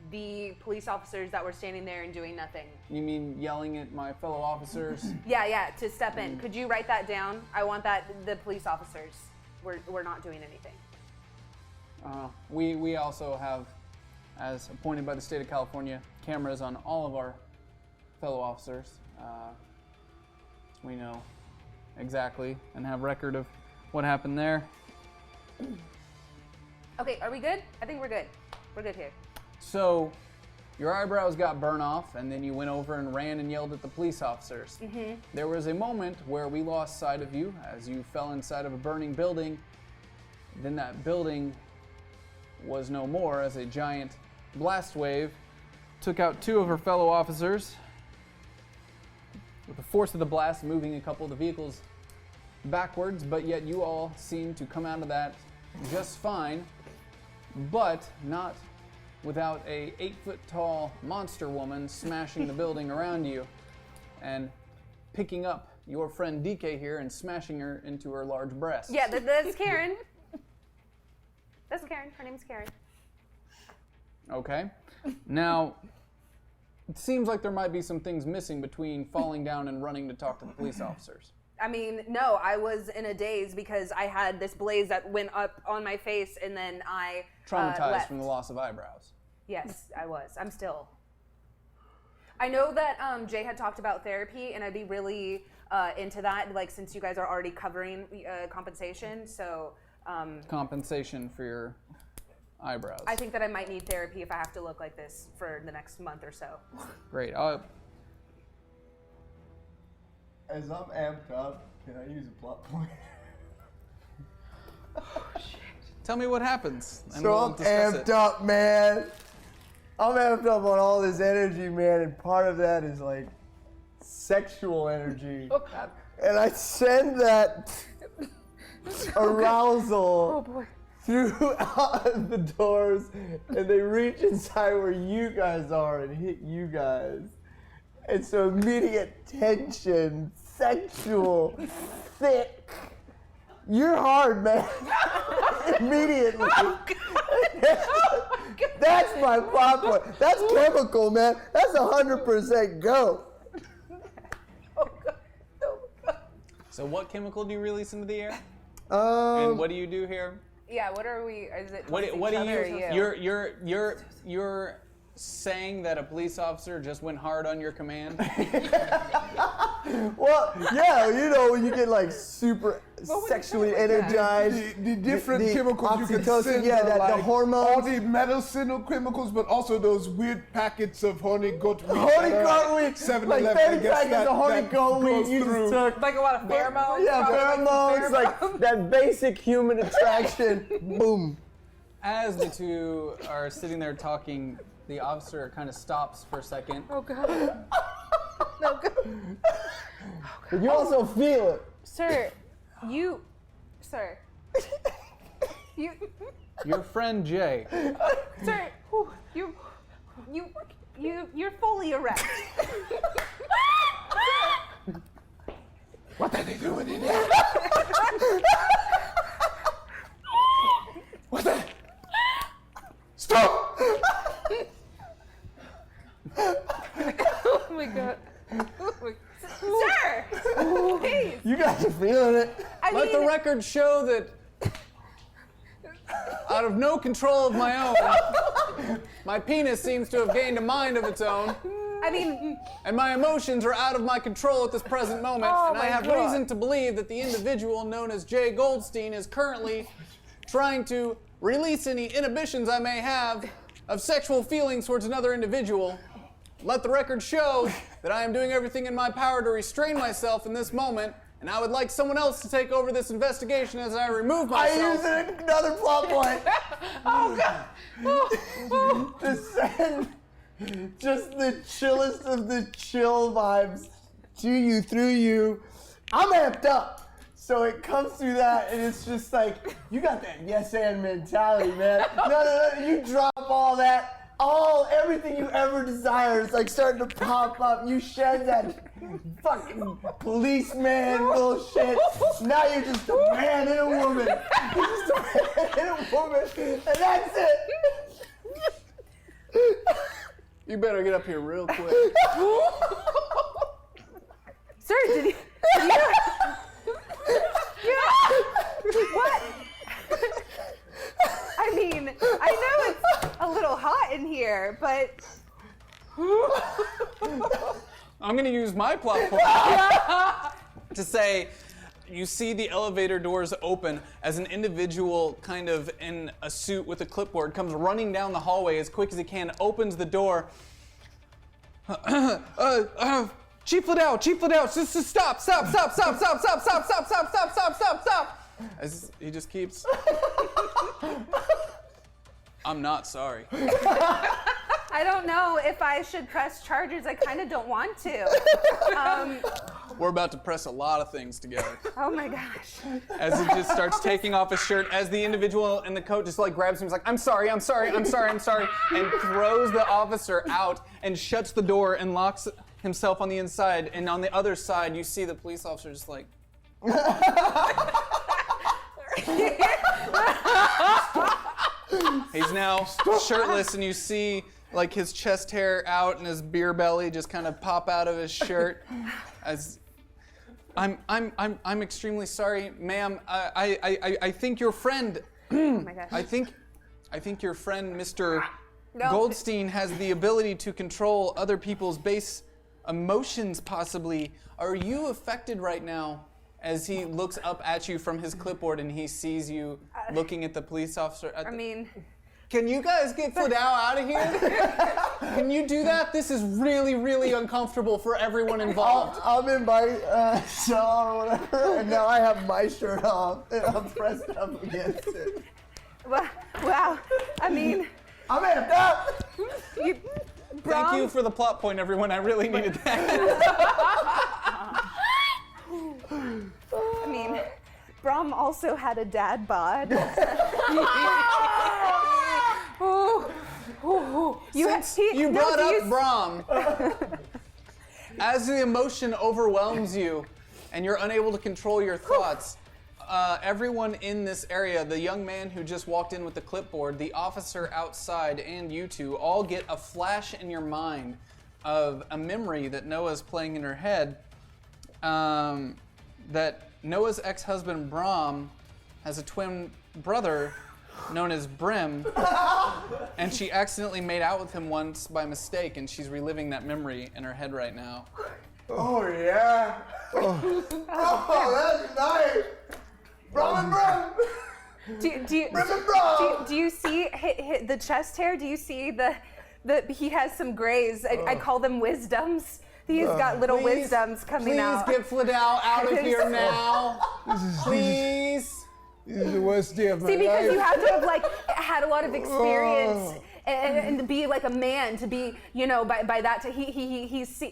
the police officers that were standing there and doing nothing. You mean yelling at my fellow officers? Yeah, to step in. Could you write that down? I want that the police officers were not doing anything. We also have, as appointed by the state of California, cameras on all of our fellow officers. We know exactly and have record of what happened there. Okay, are we good? I think we're good. We're good here. So, your eyebrows got burnt off, and then you went over and ran and yelled at the police officers. Mm-hmm. There was a moment where we lost sight of you as you fell inside of a burning building. Then that building was no more as a giant blast wave took out 2 of her fellow officers, with the force of the blast moving a couple of the vehicles backwards, but yet you all seemed to come out of that just fine, but not without a 8-foot-tall monster woman smashing the building around you and picking up your friend DK here and smashing her into her large breasts. Yeah, that's Karen. That's Karen. Her name's Karen. Okay. Now, it seems like there might be some things missing between falling down and running to talk to the police officers. I mean, no, I was in a daze because I had this blaze that went up on my face and then I Traumatized left. from the loss of eyebrows. Yes, I was. I'm still. I know that Jay had talked about therapy, and I'd be really into that, like, since you guys are already covering compensation, so... Compensation for your eyebrows. I think that I might need therapy if I have to look like this for the next month or so. Great. As I'm amped up, can I use a plot point? Tell me what happens. And So we'll I'm discuss amped it. up, man. I'm amped up on all this energy, man, and part of that is like sexual energy. And I send that arousal through the doors, and they reach inside where you guys are and hit you guys. And so immediate tension, sexual, thick. You're hard, man. Immediately. That's my plot point. That's chemical, man. That's 100% go. So what chemical do you release into the air? Um, And what do you do here? Yeah, what are we? Is it What towards do each other or you? You're saying that a police officer just went hard on your command? Well, yeah, you know, when you get like super sexually energized. The different the chemicals you can oxytocin, send yeah, are that like the hormones. all the medicinal chemicals, but also those weird packets of honey goat wheat. Honey goat wheat, 7-Eleven, like I 30 guess packets of honey that goat wheat goes you through. just took. Like a lot of pheromones? Yeah, Probably pheromones, like that basic human attraction. Boom. As the two are sitting there talking, the officer kind of stops for a second. Oh, God. But you also feel it. Sir, you, Your friend Jay. sir, you're fully erect. What are they doing in here? What the? Stop! Oh my God. Sir, please. You guys are feeling it. Let the record show that out of no control of my own, My penis seems to have gained a mind of its own. I mean, And my emotions are out of my control at this present moment, and I have reason to believe that the individual known as Jay Goldstein is currently trying to release any inhibitions I may have of sexual feelings towards another individual. Let the record show that I am doing everything in my power to restrain myself in this moment, and I would like someone else to take over this investigation as I remove myself. I use another plot point. Oh god. To send just the chillest of the chill vibes to you, through you. I'm amped up. So it comes through that, and it's just like, you got that yes and mentality, man. No, you drop all that. Everything you ever desire is like starting to pop up. You shed that fucking policeman bullshit. Now you're just a man and a woman. You're just a man and a woman, and that's it. You better get up here real quick. sir, did you what? I mean, I know it's a little hot in here, but I'm gonna use my plot point to say, you see the elevator doors open as an individual kind of in a suit with a clipboard comes running down the hallway as quick as he can, opens the door. Chief Liddell, just stop. As he just keeps. I'm not sorry. I don't know if I should press charges. I kind of don't want to. We're about to press a lot of things together. Oh my gosh. As he just starts taking off his shirt, as the individual in the coat just like grabs him, he's like, I'm sorry, and throws the officer out and shuts the door and locks himself on the inside. And on the other side, you see the police officer just like. He's now shirtless, and you see like his chest hair out and his beer belly just kind of pop out of his shirt. As I'm extremely sorry, ma'am. I think your friend. Oh my gosh. I think your friend, Mr. Goldstein, has the ability to control other people's base emotions. Possibly. Are you affected right now? As he looks up at you from his clipboard and he sees you looking at the police officer. Can you guys get Fladao out of here? Can you do that? This is really, really uncomfortable for everyone involved. I'm in my shawl or whatever, and now I have my shirt off and I'm pressed up against it. Wow. I mean, I'm amped up. Thank you for the plot point, everyone. I really needed that. I mean, Brom also had a dad bod. You brought up Brom. As the emotion overwhelms you and you're unable to control your thoughts, everyone in this area, the young man who just walked in with the clipboard, the officer outside, and you two all get a flash in your mind of a memory that Noah's playing in her head. That Noah's ex-husband Brom has a twin brother known as Brim, and she accidentally made out with him once by mistake, and she's reliving that memory in her head right now. Oh yeah. Oh, that's nice. Brom and Brim. Do you see the chest hair? Do you see the he has some grays? I call them wisdoms. He's got little wisdoms coming out. Please get Fladao out of here now. Please. This is the worst day of my life. See, because you have to have like had a lot of experience and to be like a man, to be, you know, by that he's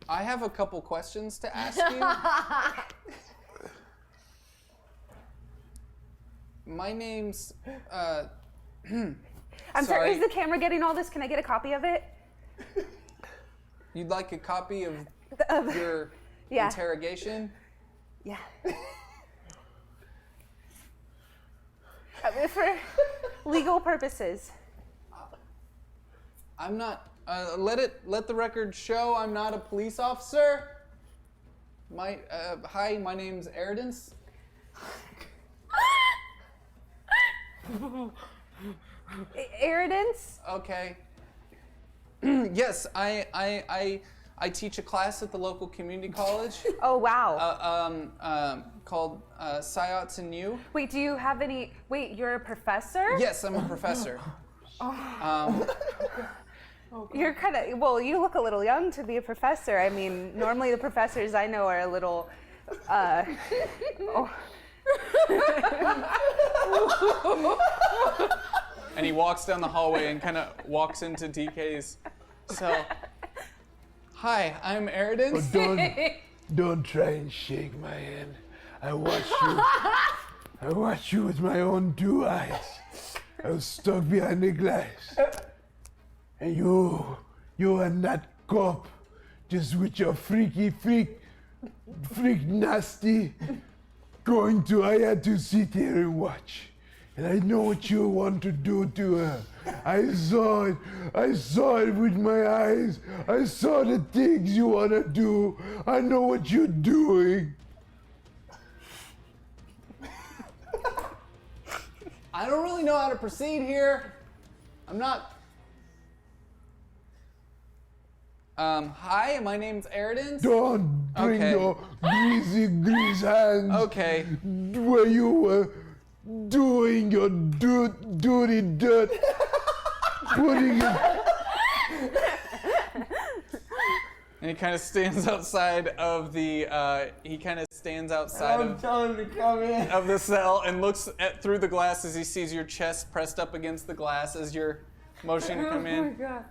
I have a couple questions to ask you. My name's I'm sorry, is the camera getting all this? Can I get a copy of it? You'd like a copy of your interrogation? Yeah. For legal purposes. I'm not. Let the record show I'm not a police officer. Hi, my name's Erdens. Arrogance? Okay. Yes, I teach a class at the local community college Oh, wow. called Psyots and You. Wait, do you have any... Wait, you're a professor? Yes, I'm a professor. You're kind of... Well, you look a little young to be a professor. I mean, normally the professors I know are a little... And he walks down the hallway and kind of walks into DK's cell. Hi, I'm Eridance. Don't try and shake my hand. I watched you with my own 2 eyes. I was stuck behind the glass. And you and that cop, just with your freak nasty, I had to sit here and watch. And I know what you want to do to her. I saw it with my eyes. I saw the things you want to do. I know what you're doing. I don't really know how to proceed here. I'm not... hi, my name's Eridance. Don't bring your grease hands Okay. where you were doing your dirty dirt, putting it. And he kind of stands outside of the, I'm telling him to come in. of the cell and looks through the glass as he sees your chest pressed up against the glass as you're motioning to come in. Oh my god.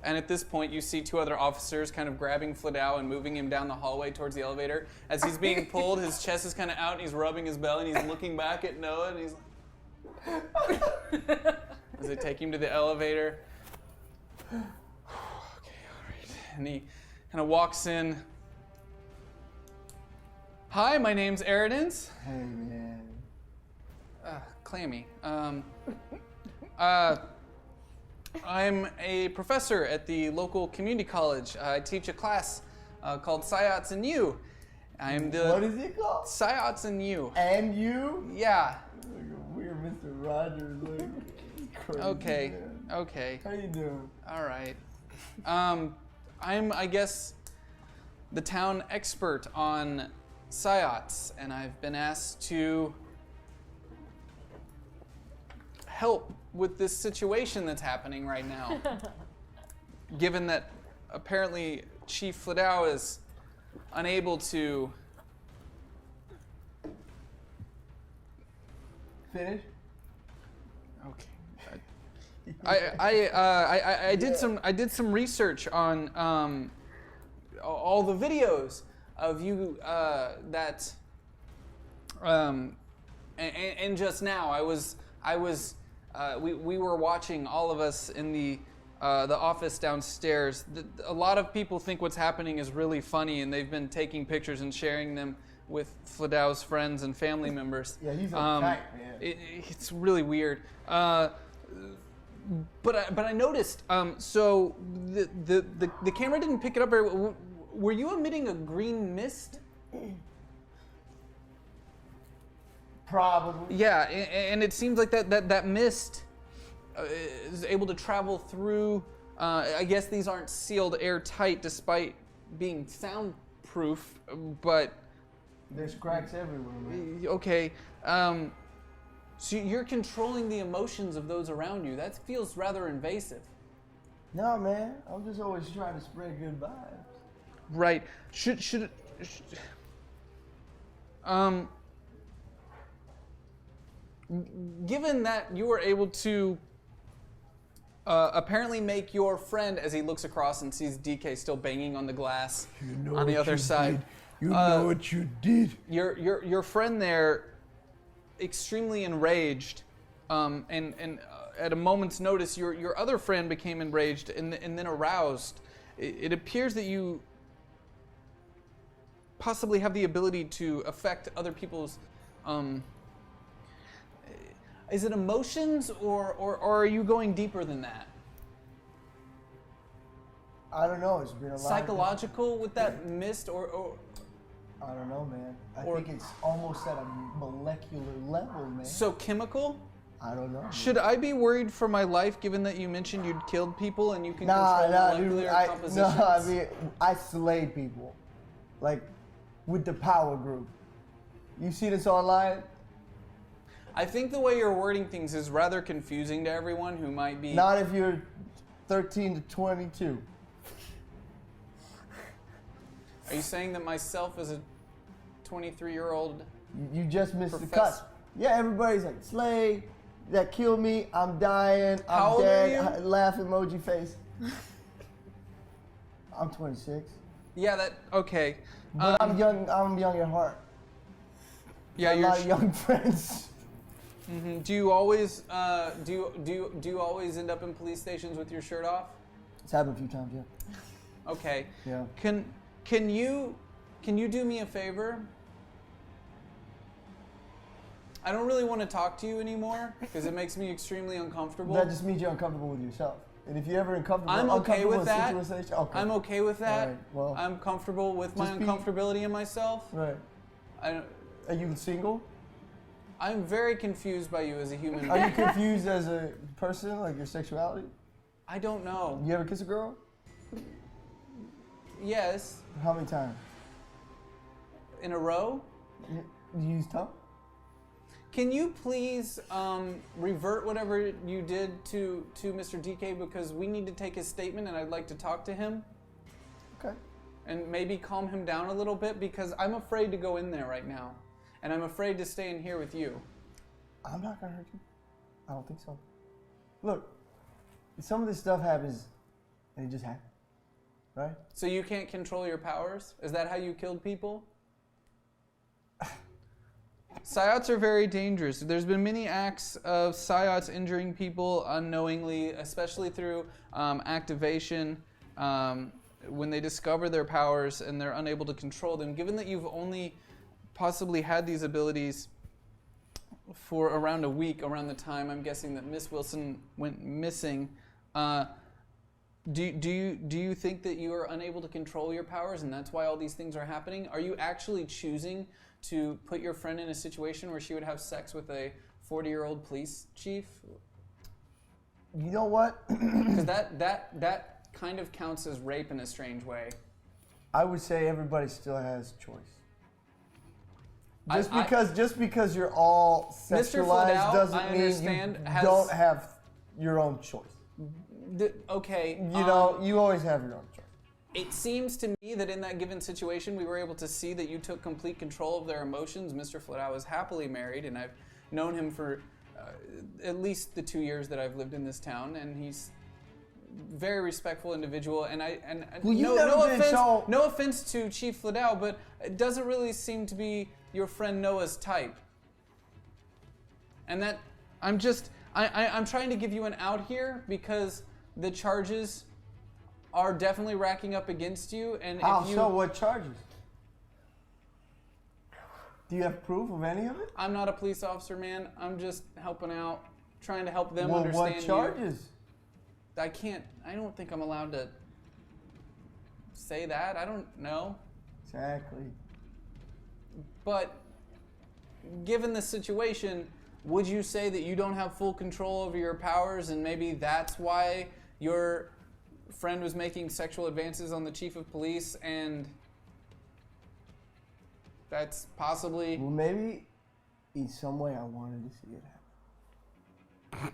And at this point, you see 2 other officers kind of grabbing Fladao and moving him down the hallway towards the elevator. As he's being pulled, his chest is kind of out, and he's rubbing his belly, and he's looking back at Noah, and he's like... As they take him to the elevator. Okay, all right. And he kind of walks in. Hi, my name's Eridance. Hey, man. Clammy. I'm a professor at the local community college. I teach a class called Psyots and You. I'm the... What is it called? Psyots and You. And you? Yeah. Like a weird Mr. Rogers. Like, crazy, Okay. man. Okay. How you doing? All right. I'm, I guess, the town expert on Psyots, and I've been asked to help with this situation that's happening right now. Given that apparently Chief Fladao is unable to Finish? Okay. I did some research on all the videos of you and just now we were watching, all of us in the office downstairs. A lot of people think what's happening is really funny, and they've been taking pictures and sharing them with Fladao's friends and family members. Yeah, he's a man. It's really weird. But I noticed. So the camera didn't pick it up very well. Were you emitting a green mist? Probably. Yeah, and it seems like that mist is able to travel through. I guess these aren't sealed airtight, despite being soundproof. But there's cracks everywhere, man. Okay. So you're controlling the emotions of those around you. That feels rather invasive. No, man. I'm just always trying to spread good vibes. Right. Given that you were able to apparently make your friend, as he looks across and sees DK still banging on the glass on the other side. You know what you did. Your friend there, extremely enraged, and at a moment's notice, your other friend became enraged and then aroused. It appears that you possibly have the ability to affect other people's. Is it emotions, or are you going deeper than that? I don't know. It's been a lot. Psychological with that mist, or I don't know, man. I Or- think it's almost at a molecular level, man. So chemical? I don't know. Should I be worried for my life, given that you mentioned you'd killed people and you can Nah, control dude. molecular compositions? No, I mean, I slayed people, like with the power group. You see this online? I think the way you're wording things is rather confusing to everyone who might be. Not if you're 13 to 22. Are you saying that myself as a 23-year-old? You just missed the Profess- cut. Yeah, everybody's like, slay, that killed me, I'm dying, How I'm old are dead, you? laugh emoji face. I'm 26. Yeah, that okay. But I'm young at heart. Yeah, A you're. lot of young friends. Do you always do you always end up in police stations with your shirt off? It's happened a few times, yeah. Okay. Yeah. Can you do me a favor? I don't really want to talk to you anymore because it makes me extremely uncomfortable. That just means you're uncomfortable with yourself. And if you're ever uncomfortable, I'm okay with that. Okay. I'm okay with that. All right, well, I'm comfortable with my just be- uncomfortability in myself. Right. I, Are you single? I'm very confused by you as a human Are you being. confused as a person, like your sexuality? I don't know. You ever kiss a girl? Yes, How many times? in a row. You use tongue? Can you please revert whatever you did to Mr. DK because we need to take his statement and I'd like to talk to him Okay. and maybe calm him down a little bit because I'm afraid to go in there right now and I'm afraid to stay in here with you. I'm not gonna hurt you. I don't think so. Look, some of this stuff happens, and it just happens, right? So you can't control your powers? Is that how you killed people? Psiots are very dangerous. There's been many acts of psiots injuring people unknowingly, especially through activation when they discover their powers and they're unable to control them. Given that you've only possibly had these abilities for around a week, around the time I'm guessing that Miss Wilson went missing, do you think that you are unable to control your powers and that's why all these things are happening? Are you actually choosing to put your friend in a situation where she would have sex with a 40-year-old police chief? You know what? Because that kind of counts as rape in a strange way. I would say everybody still has choice. I- Just because you're all Mr. sexualized Fladau, doesn't I mean understand, you has- don't have your own choice. Okay. You know, you always have your own choice. It seems to me that in that given situation, we were able to see that you took complete control of their emotions. Mr. Fladau is happily married, and I've known him for at least the 2 years that I've lived in this town, and he's a very respectful individual. And Well, you've never been so- no offense to Chief Fladau, but it doesn't really seem to be your friend Noah's type. And that I'm trying to give you an out here because the charges are definitely racking up against you, and How if you, so? What charges? Do you have proof of any of it? I'm not a police officer, man. I'm just helping out, trying to help them Well, understand what charges? you. I don't think I'm allowed to say that. I don't know. Exactly. But given the situation, would you say that you don't have full control over your powers and maybe that's why your friend was making sexual advances on the chief of police and that's possibly... Well, maybe in some way I wanted to see it happen.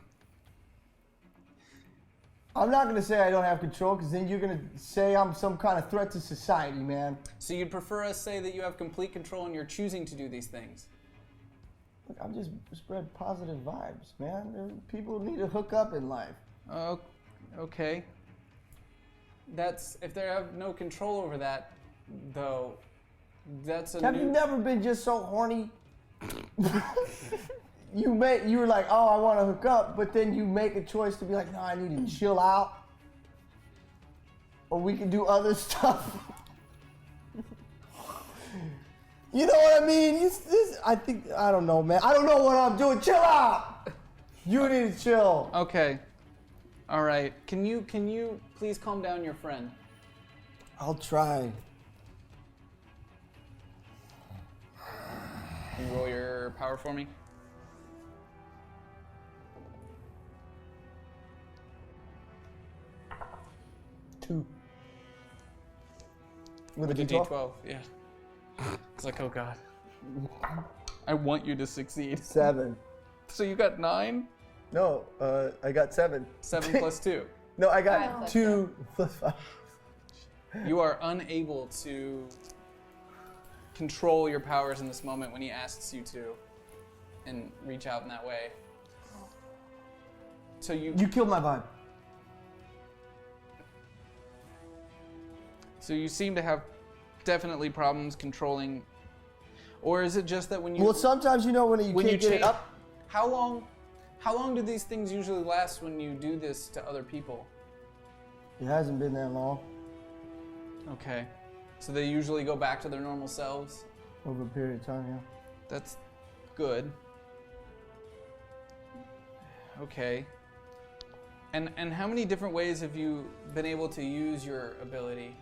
I'm not going to say I don't have control because then you're going to say I'm some kind of threat to society, man. So you'd prefer us say that you have complete control and you're choosing to do these things? Look, I'm just spread positive vibes, man. People need to hook up in life. Oh, okay. That's if they have no control over that, though. That's a Have you never been just so horny? You were like, oh, I want to hook up, but then you make a choice to be like, no, I need to chill out, or we can do other stuff. You know what I mean? I don't know, man. I don't know what I'm doing. Chill out. You need to chill. Okay. All right. Can you please calm down your friend? I'll try. Can you roll your power for me? 2. With With a a D12? D12, yeah. It's like, oh god. I want you to succeed. 7. So you got 9? No, I got 7. 7 plus 2. No, I Five got plus 2 plus 5. You are unable to control your powers in this moment when he asks you to and reach out in that way. So You killed my vibe. So you seem to have definitely problems controlling, or is it just that when you Well, sometimes when you when can't you get it change up. How long do these things usually last when you do this to other people? It hasn't been that long. Okay. So they usually go back to their normal selves? Over a period of time, yeah. That's good. Okay. And how many different ways have you been able to use your ability?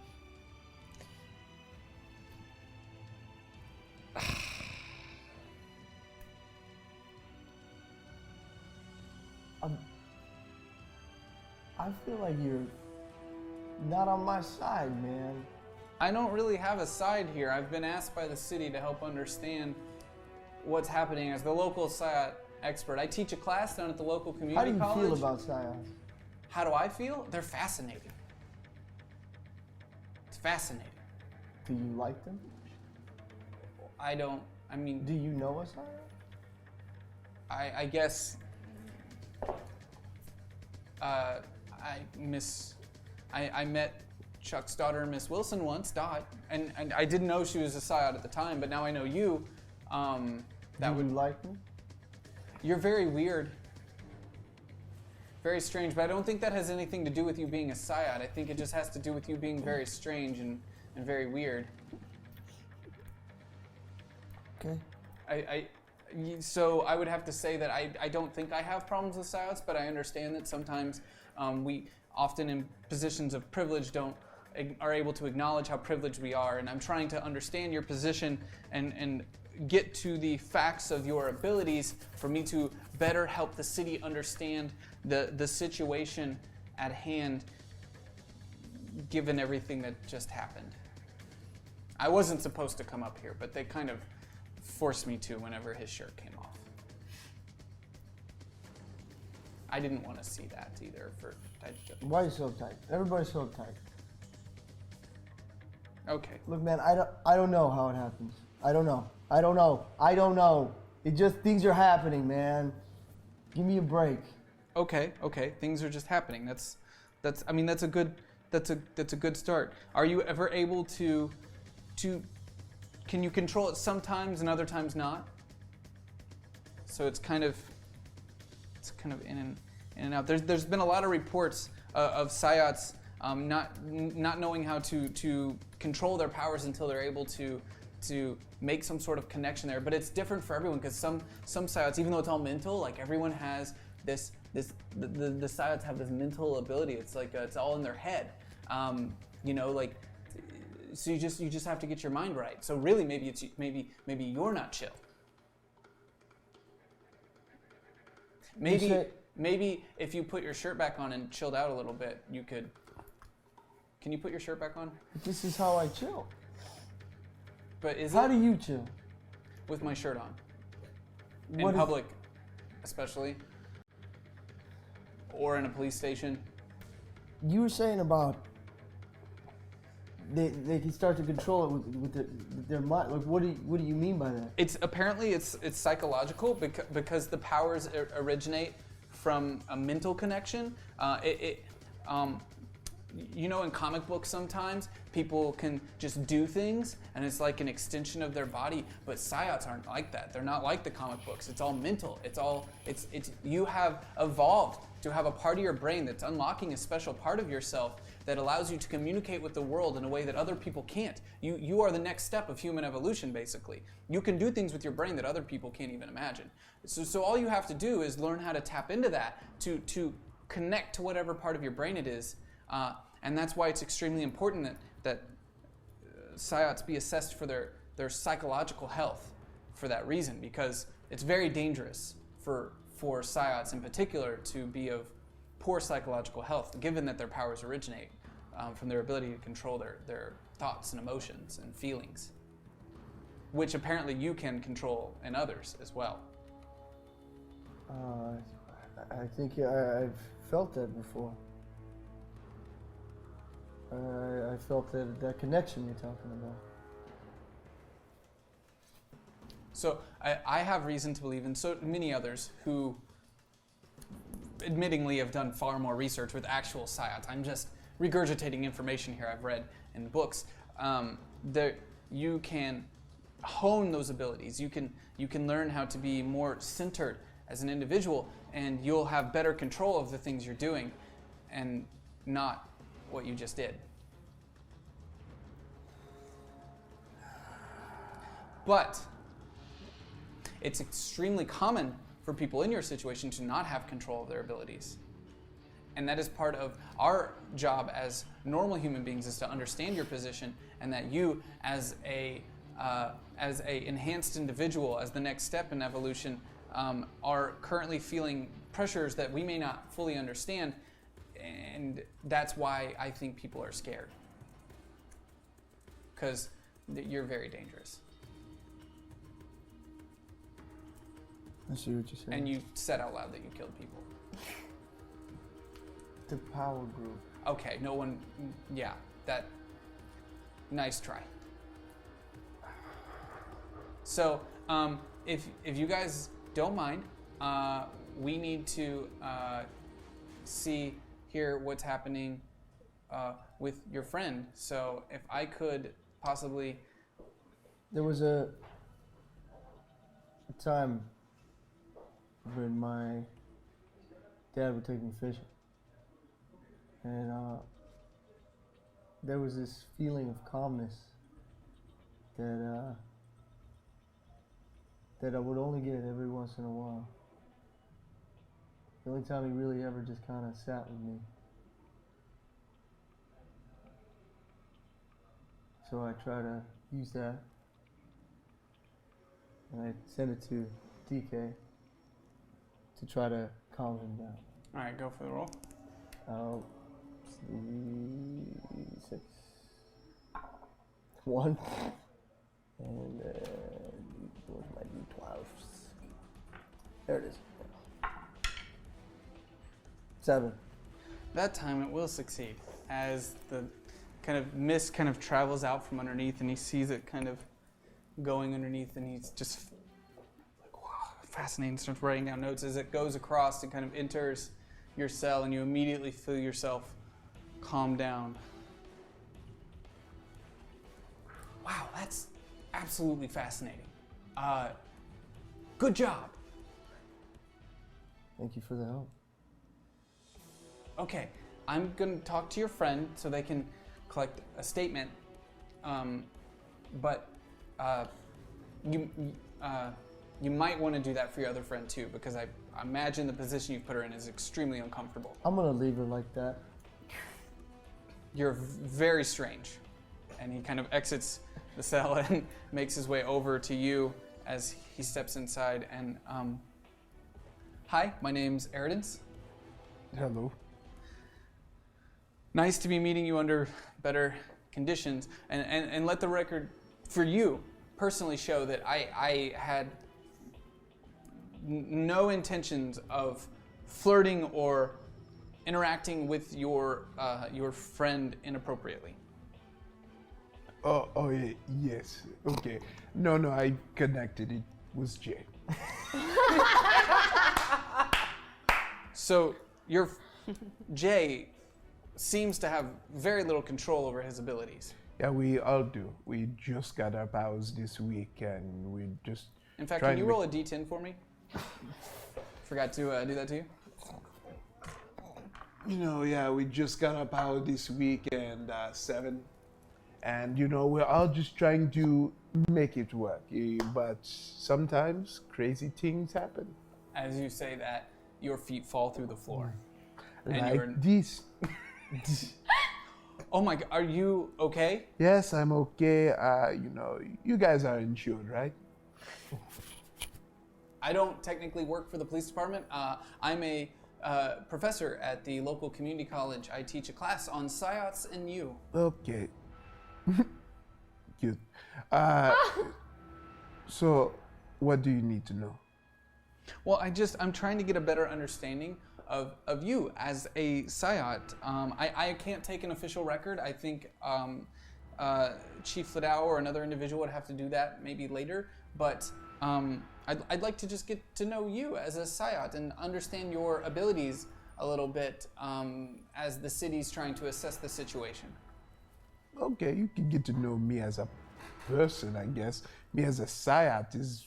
I feel like you're not on my side, man. I don't really have a side here. I've been asked by the city to help understand what's happening as the local SciOt expert. I teach a class down at the local community How do you college. feel about Science? How do I feel? They're fascinating. It's fascinating. Do you like them? I mean, Do you know a Science? I guess I met Chuck's daughter, Miss Wilson, once, Dot, and I didn't know she was a SciOt at the time, but now I know you. Do you like me? You're very weird. Very strange, but I don't think that has anything to do with you being a SciOt. I think it just has to do with you being very strange and very weird. Okay. So I would have to say that I don't think I have problems with SciOts, but I understand that sometimes we often in positions of privilege are able to acknowledge how privileged we are, and I'm trying to understand your position and get to the facts of your abilities for me to better help the city understand the situation at hand, given everything that just happened. I wasn't supposed to come up here, but they kind of forced me to whenever his shirt came off. I didn't want to see that either. Why are you so tight? Everybody's so tight. Okay. Look, man, I don't know how it happens. I don't know. It just, things are happening, man. Give me a break. Okay. Things are just happening. That's a good start. Are you ever able to can you control it sometimes and other times not? So it's kind of in and out. There's been a lot of reports of SciOts not knowing how to control their powers until they're able to make some sort of connection there. But it's different for everyone, because some SciOts, even though it's all mental, like everyone has the SciOts have this mental ability. It's like it's all in their head. So you just have to get your mind right. So really, maybe you're not chill. Maybe if you put your shirt back on and chilled out a little bit, you could. Can you put your shirt back on? This is how I chill. But How do you chill? with my shirt on? In What is- public, especially, or in a police station. You were saying about they can start to control it with their mind. Like, what do you mean by that? It's apparently it's psychological because the powers originate from a mental connection. In comic books sometimes people can just do things and it's like an extension of their body, but SciOts aren't like that. They're not like the comic books. It's all mental. It's you have evolved to have a part of your brain that's unlocking a special part of yourself that allows you to communicate with the world in a way that other people can't. You are the next step of human evolution, basically. You can do things with your brain that other people can't even imagine. So all you have to do is learn how to tap into that to connect to whatever part of your brain it is. And that's why it's extremely important that SciOts be assessed for their psychological health for that reason, because it's very dangerous for psiots in particular to be of poor psychological health, given that their powers originate from their ability to control their thoughts and emotions and feelings, which apparently you can control in others as well. I think I've felt that before. I felt that connection you're talking about. So I have reason to believe, and so many others who admittingly have done far more research with actual psiots. I'm just regurgitating information here I've read in books. That you can hone those abilities. You can learn how to be more centered as an individual, and you'll have better control of the things you're doing and not what you just did. But it's extremely common for people in your situation to not have control of their abilities. And that is part of our job as normal human beings, is to understand your position, and that you as a enhanced individual, as the next step in evolution, are currently feeling pressures that we may not fully understand, and that's why I think people are scared, because you're very dangerous. I see what you're saying. And you said out loud that you killed people. The power group. Okay, no one, yeah, that, nice try. So, if you guys don't mind, we need to hear what's happening with your friend. So if I could possibly... There was a time when my dad would take me fishing, and there was this feeling of calmness that I would only get every once in a while. The only time he really ever just kind of sat with me. So I try to use that, and I send it to DK to try to calm him down. All right, go for the roll. 6, 1, and where's my D12s? There it is. 7. That time it will succeed, as the kind of mist kind of travels out from underneath, and he sees it kind of going underneath, and he's just like, wow, fascinating, starts writing down notes. As it goes across, it kind of enters your cell, and you immediately feel yourself calm down. Wow, that's absolutely fascinating. Good job. Thank you for the help. Okay, I'm going to talk to your friend so they can collect a statement. But you might want to do that for your other friend too, because I imagine the position you've put her in is extremely uncomfortable. I'm gonna leave her like that. You're very strange. And he kind of exits the cell and makes his way over to you as he steps inside. And hi, my name's Eridance. Hello. Nice to be meeting you under better conditions, and let the record for you personally show that I had no intentions of flirting or interacting with your friend inappropriately. Oh, yes. Okay. No, I connected. It was Jay. So your Jay seems to have very little control over his abilities. Yeah, we all do. We just got our powers this week, and we just. In fact, can you roll a D10 for me? Forgot to do that to you. Yeah, we just got our power this week, and 7. And we're all just trying to make it work. But sometimes crazy things happen. As you say that, your feet fall through the floor. Like this. Oh my God, are you okay? Yes, I'm okay. You guys are insured, right? I don't technically work for the police department. I'm a professor at the local community college. I teach a class on psyops and you. Okay. Cute. So, what do you need to know? Well, I'm trying to get a better understanding of you as a psyot. I can't take an official record. I think Chief Fladau or another individual would have to do that maybe later. But I'd like to just get to know you as a psyot and understand your abilities a little bit as the city's trying to assess the situation. Okay, you can get to know me as a person, I guess. Me as a psyot is,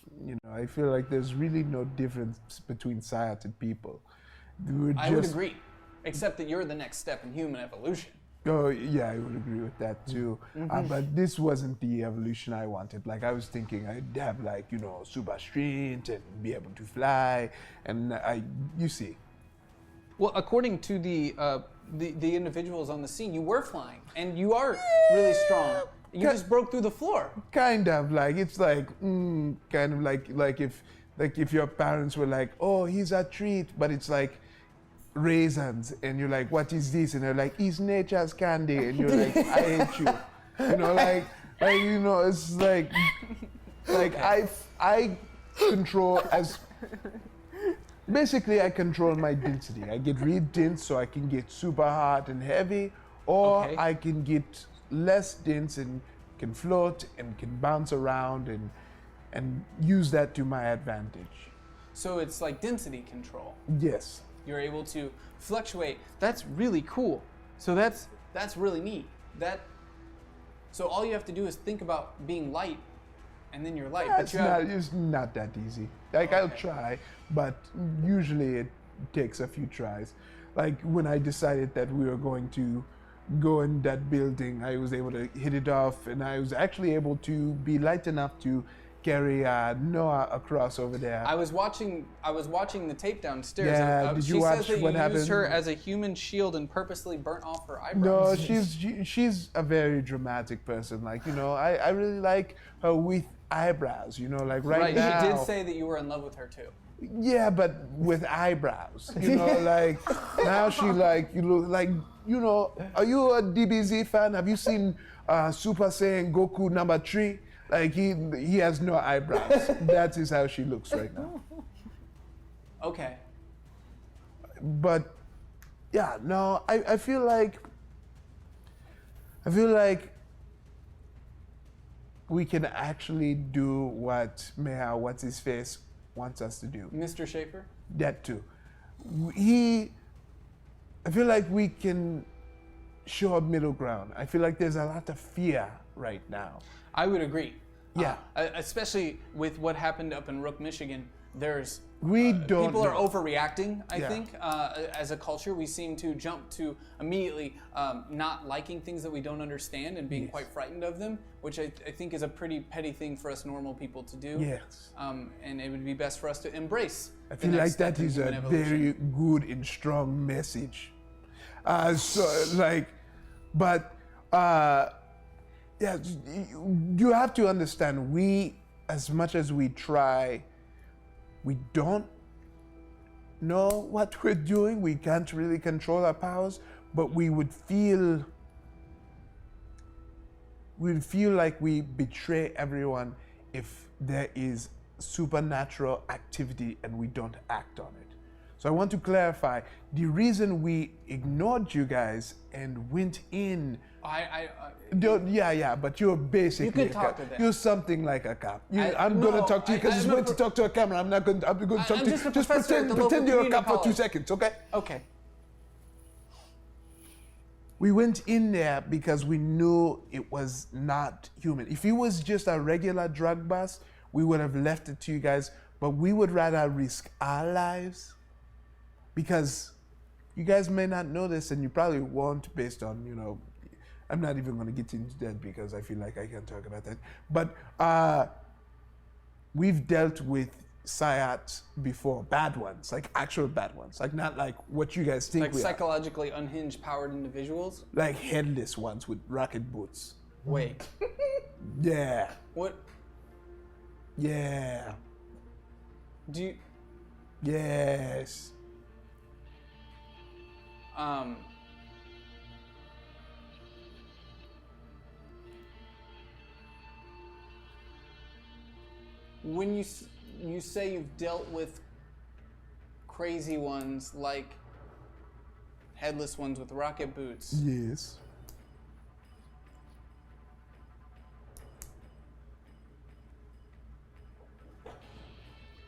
I feel like there's really no difference between psyot and people. I would agree, except that you're the next step in human evolution. Oh, yeah, I would agree with that too. But this wasn't the evolution I wanted. Like, I was thinking I'd have, like, super strength and be able to fly. And you see. Well, according to the individuals on the scene, you were flying, and you are really strong. You just broke through the floor. Kind of, like, it's like, kind of like if your parents were like, oh, he's a treat, but it's like, raisins, and you're like, what is this? And they're like, it's nature's candy, and you're like, I hate you. It's like I control basically I control my density. I get real dense so I can get super hot and heavy, or I can get less dense and can float and can bounce around and use that to my advantage. So it's like density control. Yes. You're able to fluctuate. That's really cool. So that's really neat. So all you have to do is think about being light, and then you're light. It's not that easy. Like, I'll try, but usually it takes a few tries. Like, when I decided that we were going to go in that building, I was able to hit it off, and I was actually able to be light enough to carry Noah across over there. I was watching the tape downstairs. Yeah, did you watch what happened? She says that you used her as a human shield and purposely burnt off her eyebrows. No, she's a very dramatic person. Like, I really like her with eyebrows. Like right now. She did say that you were in love with her too. Yeah, but with eyebrows. Like now she like, you look like, are you a DBZ fan? Have you seen Super Saiyan Goku number 3? Like, he has no eyebrows. That is how she looks right now. Okay. But yeah, no, I feel like we can actually do what Mayor what's his face wants us to do. Mr. Schaefer? That too. I feel like we can show a middle ground. I feel like there's a lot of fear right now. I would agree. Yeah. Especially with what happened up in Rook, Michigan. There's people are overreacting, I think. As a culture, we seem to jump to immediately not liking things that we don't understand and being quite frightened of them, which I think is a pretty petty thing for us normal people to do. Yes. And it would be best for us to embrace. I feel like that is a very good and strong message. Yeah, you have to understand, we, as much as we try, we don't know what we're doing. We can't really control our powers, but we would feel like we betray everyone if there is supernatural activity and we don't act on it. So I want to clarify, the reason we ignored you guys and went in. But you're basically. You can talk to them. You're something like a cop. I'm going to talk to you because it's going to talk to a camera. I'm going to talk to you. Just pretend you're a cop for 2 seconds, okay? Okay. We went in there because we knew it was not human. If it was just a regular drug bust, we would have left it to you guys. But we would rather risk our lives because you guys may not know this, and you probably won't, based on, I'm not even going to get into that because I feel like I can't talk about that. But we've dealt with psyops before, bad ones, like actual bad ones, like not like what you guys think like we psychologically unhinged, powered individuals? Like headless ones with rocket boots. Wait. Yeah. What? Yeah. Do you? Yes. When you say you've dealt with crazy ones like headless ones with rocket boots, Yes.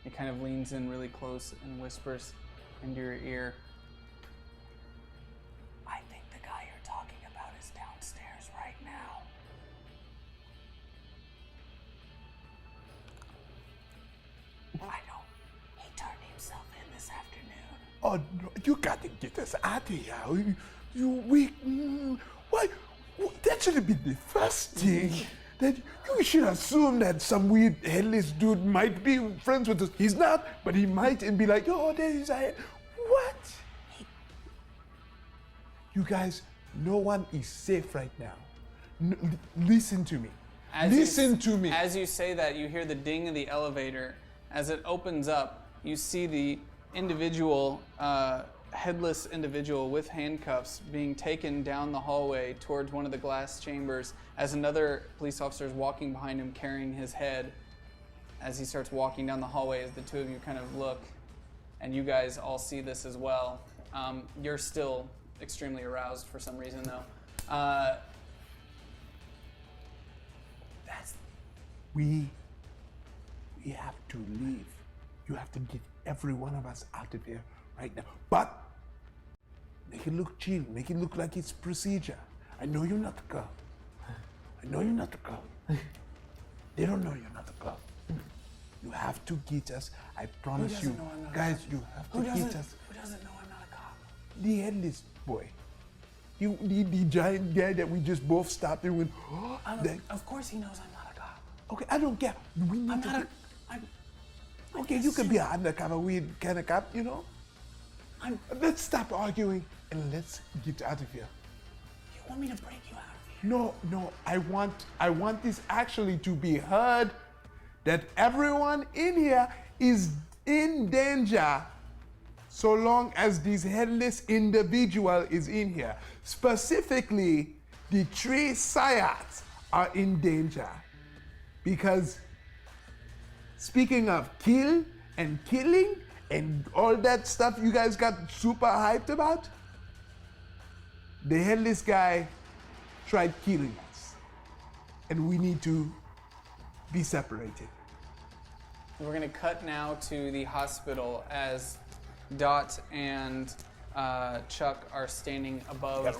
he kind of leans in really close and whispers into your ear. I think the guy you're talking about is downstairs right now. I know. He turned himself in this afternoon. Oh, no, you got to get us out of here. Why? That should have been the first thing. That you should assume that some weird headless dude might be friends with us. He's not, but he might, and be like, oh, there is a. What? You guys, no one is safe right now. Listen to me. Listen to me. As you say that, you hear the ding of the elevator. As it opens up, you see the individual, headless individual with handcuffs being taken down the hallway towards one of the glass chambers as another police officer is walking behind him carrying his head as he starts walking down the hallway. As the two of you kind of look, and you guys all see this as well. You're still extremely aroused for some reason, though. We have to leave. You have to get every one of us out of here right now. But make it look chill. Make it look like it's procedure. I know you're not the girl. I know you're not the girl. They don't know you're not the girl. You have to get us. I promise you. Guys, you have to get us. Who doesn't know I'm not a cop? The headless boy. The giant guy that we just both stopped and went, oh, Of course he knows I'm not a cop. okay, I don't care. We need okay, you could be an undercover weird kind of cop, you know? Let's stop arguing and let's get out of here. You want me to break you out of here? No, I want this actually to be heard that everyone in here is in danger so long as this headless individual is in here. Specifically, the three Syads are in danger. Because speaking of kill and killing and all that stuff you guys got super hyped about, the headless guy tried killing us. And we need to be separated. We're gonna cut now to the hospital as Dot and Chuck are standing above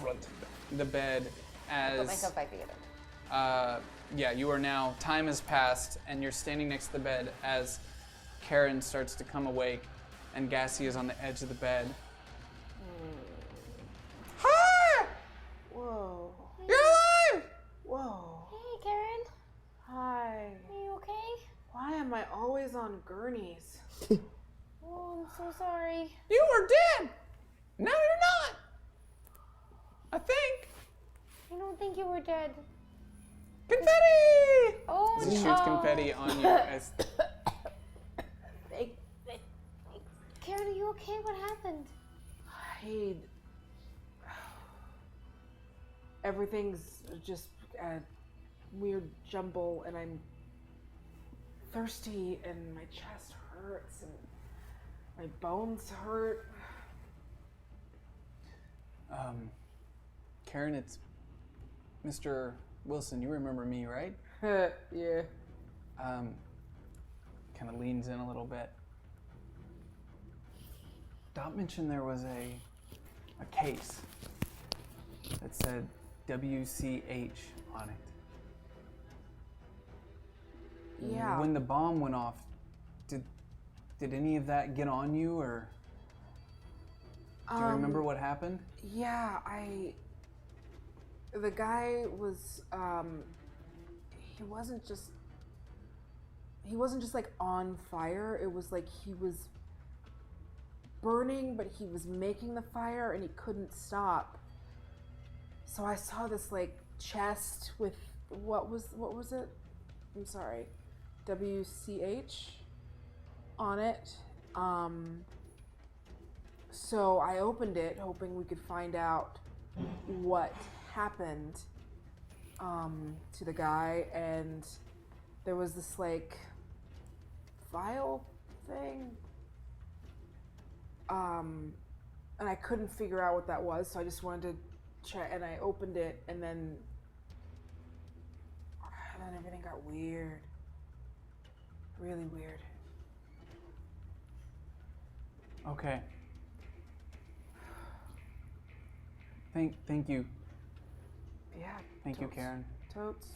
the bed as... Put myself back together. Yeah, you are now, time has passed, and you're standing next to the bed as Karen starts to come awake, and Gassy is on the edge of the bed. Hi! Whoa. You're alive! Whoa. Hey, Karen. Hi. Are you okay? Why am I always on gurneys? Oh, I'm so sorry. You were dead! Now you're not! I think. I don't think you were dead. Confetti! Oh, He no. shoots confetti on you as... Karen, are you okay? What happened? Hey. Everything's just a weird jumble, and I'm thirsty, and my chest hurts, and my bones hurt. Karen, it's Mr. Wilson. You remember me, right? Yeah. Kind of leans in a little bit. Dot mentioned there was a case that said WCH on it. Yeah. When the bomb went off, did any of that get on you, or do you remember what happened? Yeah, the guy was, he wasn't just like on fire. It was like he was burning, but he was making the fire and he couldn't stop. So I saw this like chest with, what was it? I'm sorry. WCH on it. So I opened it hoping we could find out what happened to the guy, and there was this like file thing. And I couldn't figure out what that was, so I just wanted to try, and I opened it, and then everything got weird. Really weird. Okay. Thank you. Yeah. Thank you, Karen. Totes,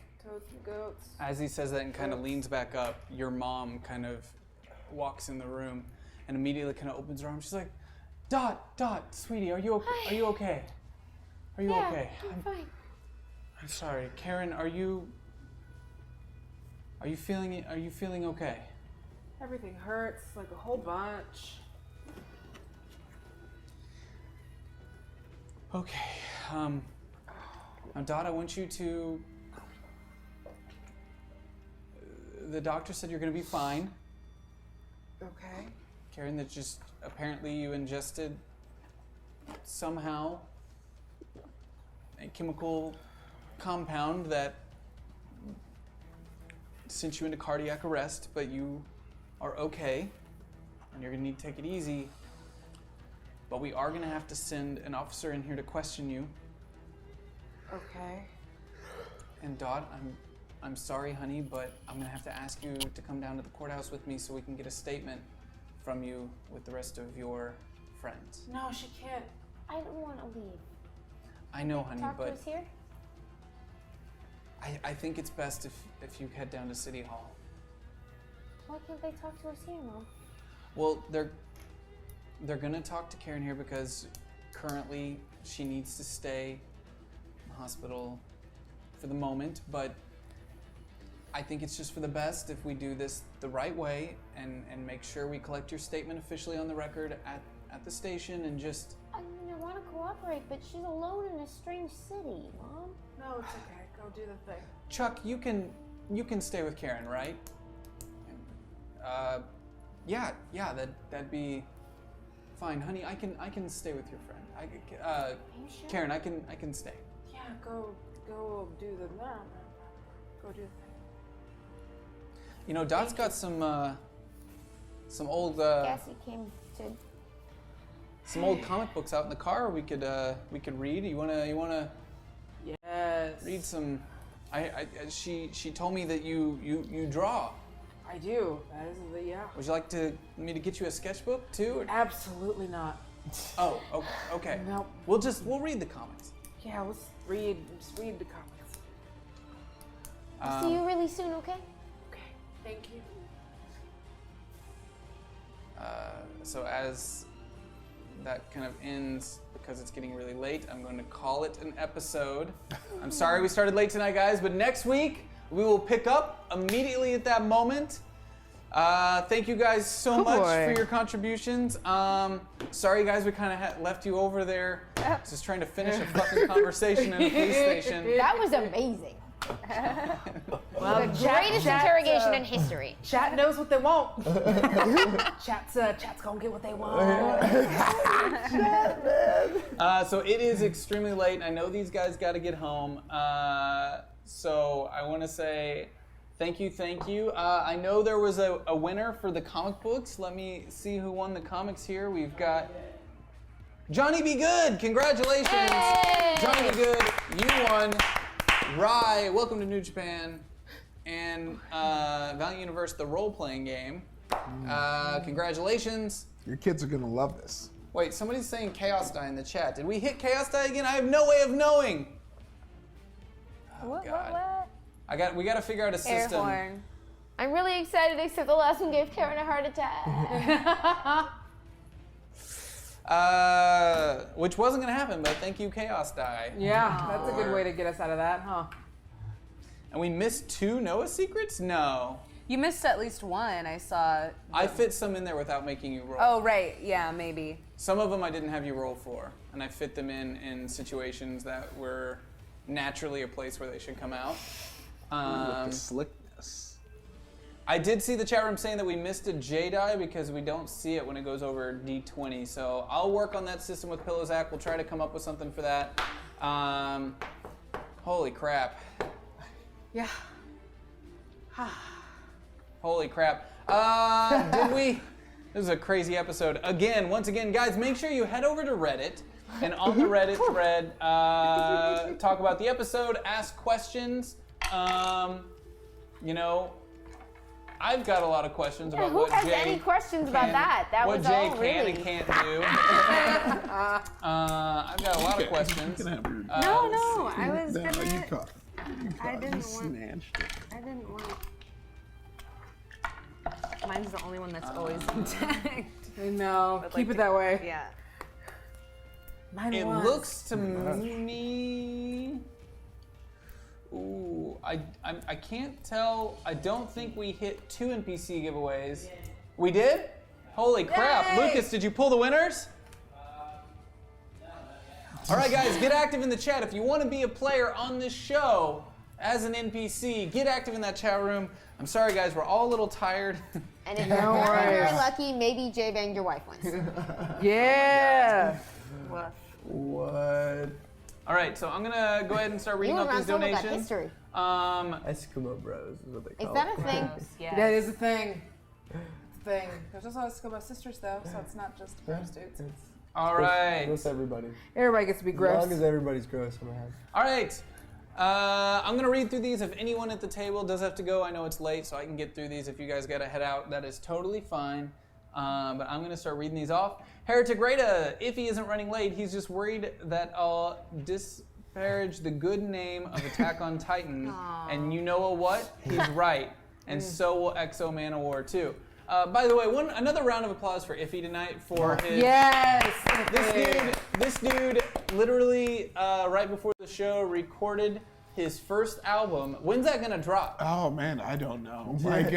goats. As he says that and kind of leans back up, your mom kind of walks in the room and immediately kind of opens her arms. She's like, Dot, sweetie, are you okay? Are you okay? I'm fine. I'm sorry, Karen. Are you feeling okay? Everything hurts like a whole bunch. Okay. Now, Dot, I want you to. The doctor said you're gonna be fine. Okay. Karen, that just apparently you ingested somehow a chemical compound that sent you into cardiac arrest, but you are okay, and you're gonna need to take it easy. But we are gonna have to send an officer in here to question you. Okay. And Dot, I'm sorry, honey, but I'm gonna have to ask you to come down to the courthouse with me so we can get a statement from you with the rest of your friends. No, she can't. I don't want to leave. I know, honey, Talk to but us here? I think it's best if you head down to City Hall. Why can't they talk to us here, Mom? Well, they're gonna talk to Karen here because currently she needs to stay in the hospital for the moment, but I think it's just for the best if we do this the right way and make sure we collect your statement officially on the record at the station and just... I mean, I want to cooperate, but she's alone in a strange city, Mom. No, it's okay. Go do the thing. Chuck, you can stay with Karen, right? Yeah, that'd be fine, honey. I can stay with your friend. Are you sure? Karen, I can stay. Yeah, go do the go do the thing. You know, Dot's got some old Guess he came to. some old comic books out in the car we could read. You wanna Yes. read some? She told me that you draw. I do. That is the yeah. Would you like me to get you a sketchbook too? Or- Absolutely not. Oh, okay. Nope. We'll read the comics. Yeah, let's read the comics. I'll see you really soon, okay? Okay. Thank you. So as that kind of ends, because it's getting really late, I'm going to call it an episode. I'm sorry we started late tonight, guys, but next week we will pick up immediately at that moment. Thank you guys so much for your contributions. Sorry, guys, we kind of left you over there just trying to finish a fucking conversation in a police station. That was amazing. Well, The greatest interrogation in history. Chat knows what they want. Chat's gonna get what they want. So it is extremely late. I know these guys got to get home. So I want to say thank you. I know there was a winner for the comic books. Let me see who won the comics here. We've got Johnny Be Good. Congratulations. Hey! Johnny Be Good, you won. Rai, welcome to New Japan. And Valiant Universe, the role-playing game. Congratulations. Your kids are gonna love this. Wait, somebody's saying Chaos Die in the chat. Did we hit Chaos Die again? I have no way of knowing. Oh, What? God. We got to figure out a Air system. horn. I'm really excited, except the last one gave Karen a heart attack. Which wasn't gonna happen, but thank you, Chaos Die. Yeah, that's a good way to get us out of that, huh? And we missed 2 Noah secrets? No. You missed at least one. I saw. I fit some in there without making you roll. Oh right, yeah, maybe. Some of them I didn't have you roll for, and I fit them in situations that were naturally a place where they should come out. With the slickness. I did see the chat room saying that we missed a J die because we don't see it when it goes over D20. So I'll work on that system with Pillow Zach. We'll try to come up with something for that. Holy crap. Yeah. Holy crap. Did we? This is a crazy episode. Once again, guys, make sure you head over to Reddit. And on the Reddit thread, talk about the episode, ask questions. You know, I've got a lot of questions about Who what has Jay any questions about that? That what was Jay all can really. and can't do. I've got a lot of questions. You can have your No, I was No, gonna. you caught. I didn't want. Snatched it. I didn't want. Mine's the only one that's always intact. I know. But, Keep like, it that way. Yeah. Mine It was. looks to me. Ooh, I can't tell. I don't think we hit 2 NPC giveaways. We did? Holy crap. Yay! Lucas, did you pull the winners? All right, guys, get active in the chat. If you want to be a player on this show as an NPC, get active in that chat room. I'm sorry, guys, we're all a little tired. And if you're very lucky, maybe Jay banged your wife once. Yeah. What? All right, so I'm going to go ahead and start You reading and out Ron these Solo got donations. history. Eskimo Bros is what they Is call that it. a thing? Yeah. That is a thing. Thing. There's also Eskimo sisters though, so it's not just gross dudes. All right. Gross everybody. Everybody gets to be As gross. long as everybody's gross in my head. All right. I'm going to read through these. If anyone at the table does have to go, I know it's late, so I can get through these. If you guys got to head out, that is totally fine. But I'm going to start reading these off. Heretic Rada, if he isn't running late, he's just worried that I'll disparage the good name of Attack on Titan. And you know what? He's right. And so will Exo Manowar too. By the way, another round of applause for Iffy tonight for his. Yes. This dude, literally right before the show recorded his first album. When's that gonna drop? Oh man, I don't know. I'm got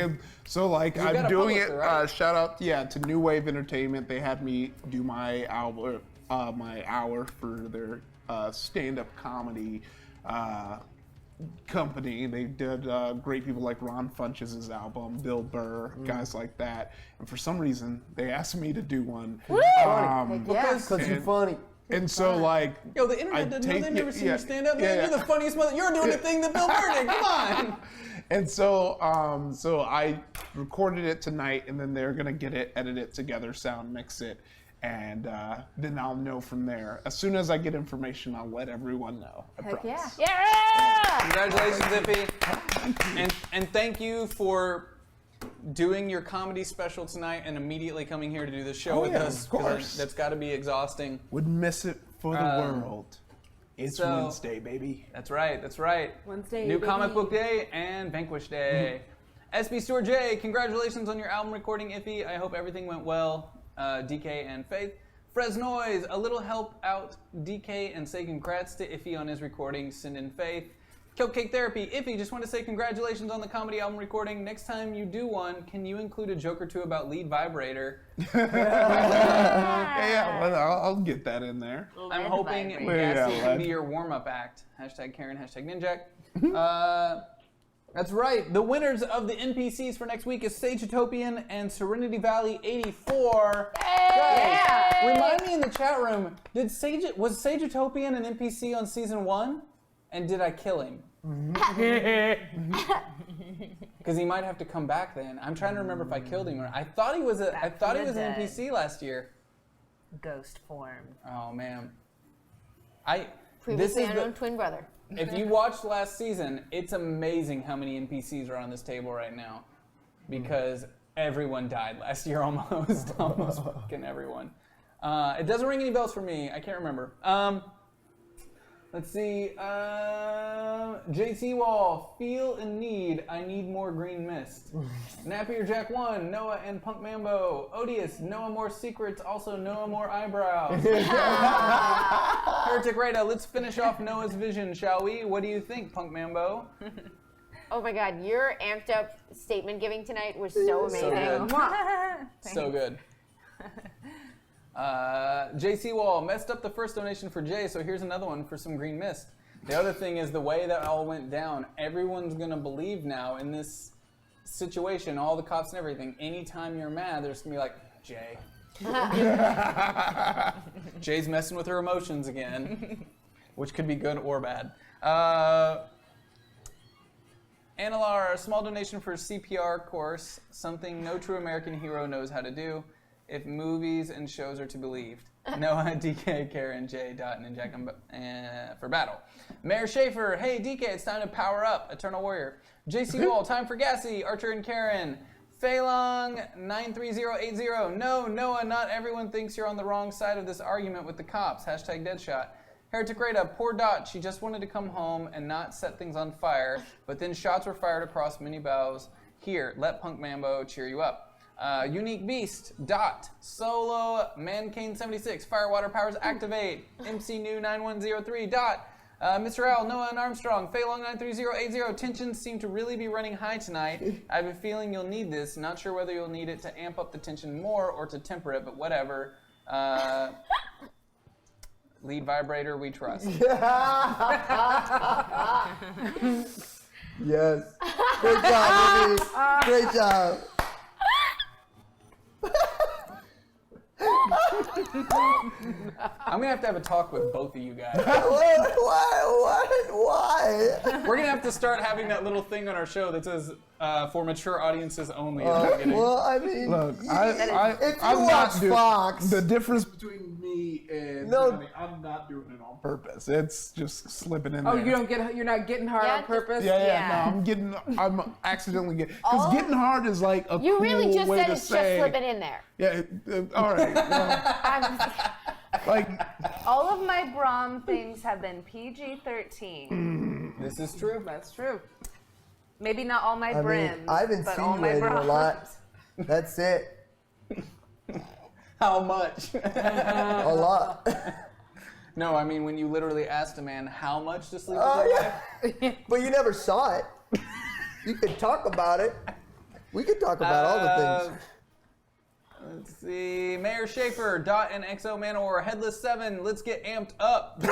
doing a it. publisher, right? Shout out, to New Wave Entertainment. They had me do my album, my hour for their stand-up comedy company. They did great people like Ron Funches' album, Bill Burr, guys like that. And for some reason, they asked me to do one. Because you're funny. And so like, Yo, the internet doesn't know. They've never seen you stand up. Man, you're the funniest mother. You're doing the thing that Bill Burr did. Come on. And so I recorded it tonight, and then they're gonna get it, edit it together, sound mix it, and then I'll know from there. As soon as I get information, I'll let everyone know. I promise. Yeah! Congratulations, Iffy. And thank you for doing your comedy special tonight and immediately coming here to do this show with us. Of course. That's got to be exhausting. Would miss it for the world. It's so- Wednesday, baby. That's right. Wednesday, New baby. Comic Book Day and Vanquished Day. SB Store J, congratulations on your album recording, Iffy. I hope everything went well. DK and Faith. Fresnoise, a little help out DK and say congrats to Iffy on his recording. Send in Faith. Cupcake Therapy, Iffy, just want to say congratulations on the comedy album recording. Next time you do one, can you include a joke or two about lead vibrator? Well, I'll get that in there. I'm hoping Yeah, Gassy can lad. be your warm-up act. Hashtag Karen, hashtag Ninjak. That's right. The winners of the NPCs for next week is Sagetopian and Serenity Valley 84. Guys, remind me in the chat room, was Sagetopian an NPC on season 1? And did I kill him? Because he might have to come back then. I'm trying to remember if I killed him or I thought he was an NPC last year. Ghost form. Oh man. Previously unknown twin brother. If you watched last season, it's amazing how many NPCs are on this table right now. Because everyone died last year almost. Almost fucking everyone. It doesn't ring any bells for me. I can't remember. Let's see. JT Wall, feel in need. I need more green mist. Napier Jack 1, Noah and Punk Mambo. Odious, Noah more secrets, also Noah more eyebrows. Heretic Rada, let's finish off Noah's vision, shall we? What do you think, Punk Mambo? Oh my god, your amped up statement giving tonight was so amazing. So good. So good. JC Wall messed up the first donation for Jay, so here's another one for some green mist. The other thing is the way that all went down. Everyone's gonna believe now in this situation, all the cops and everything, anytime you're mad, there's gonna be like, Jay. Jay's messing with her emotions again, which could be good or bad. Analar, a small donation for CPR course, something no true American hero knows how to do, if movies and shows are to be believed. Noah, DK, Karen, J, Dot, and Jack for battle. Mayor Schaefer, hey DK, it's time to power up. Eternal Warrior. JC Wall, time for Gassy. Archer and Karen. Feilong 93080. No, Noah, not everyone thinks you're on the wrong side of this argument with the cops. Hashtag Deadshot. Heretic Rada, poor Dot. She just wanted to come home and not set things on fire, but then shots were fired across many bows. Here, let Punk Mambo cheer you up. Unique Beast, Dot, Solo, Mancane76, Firewater Powers Activate, MC New 9103, Dot, Mr. L, Noah and Armstrong, Feilong 93080, tensions seem to really be running high tonight. I have a feeling you'll need this, not sure whether you'll need it to amp up the tension more or to temper it, but whatever. Lead vibrator, we trust. Yes. Great job, Ruby. Great job. I'm gonna have to have a talk with both of you guys. Why? We're gonna have to start having that little thing on our show that says for mature audiences only. Well, I mean, Look, if I'm you not watch doing Fox, the difference between me and No. Johnny, I'm not doing it on purpose. It's just slipping in Oh, there. you're not getting hard Yeah, on purpose? Yeah, no, I'm accidentally getting, because getting hard is like a You cool really just way said to it's just say, slipping in there. yeah, all right, well, like, All of my Braum things have been PG-13. This is true. That's true. Maybe not all my I mean, brims, I've but all my insinuated a Braums. lot. That's it. How much? A lot. No, I mean when you literally asked a man how much to sleep with Oh, your yeah. wife. But you never saw it. You could talk about it. We could talk about all the things. Let's see. Mayor Schaefer, Dot and XO Manowar, Headless 7, let's get amped up.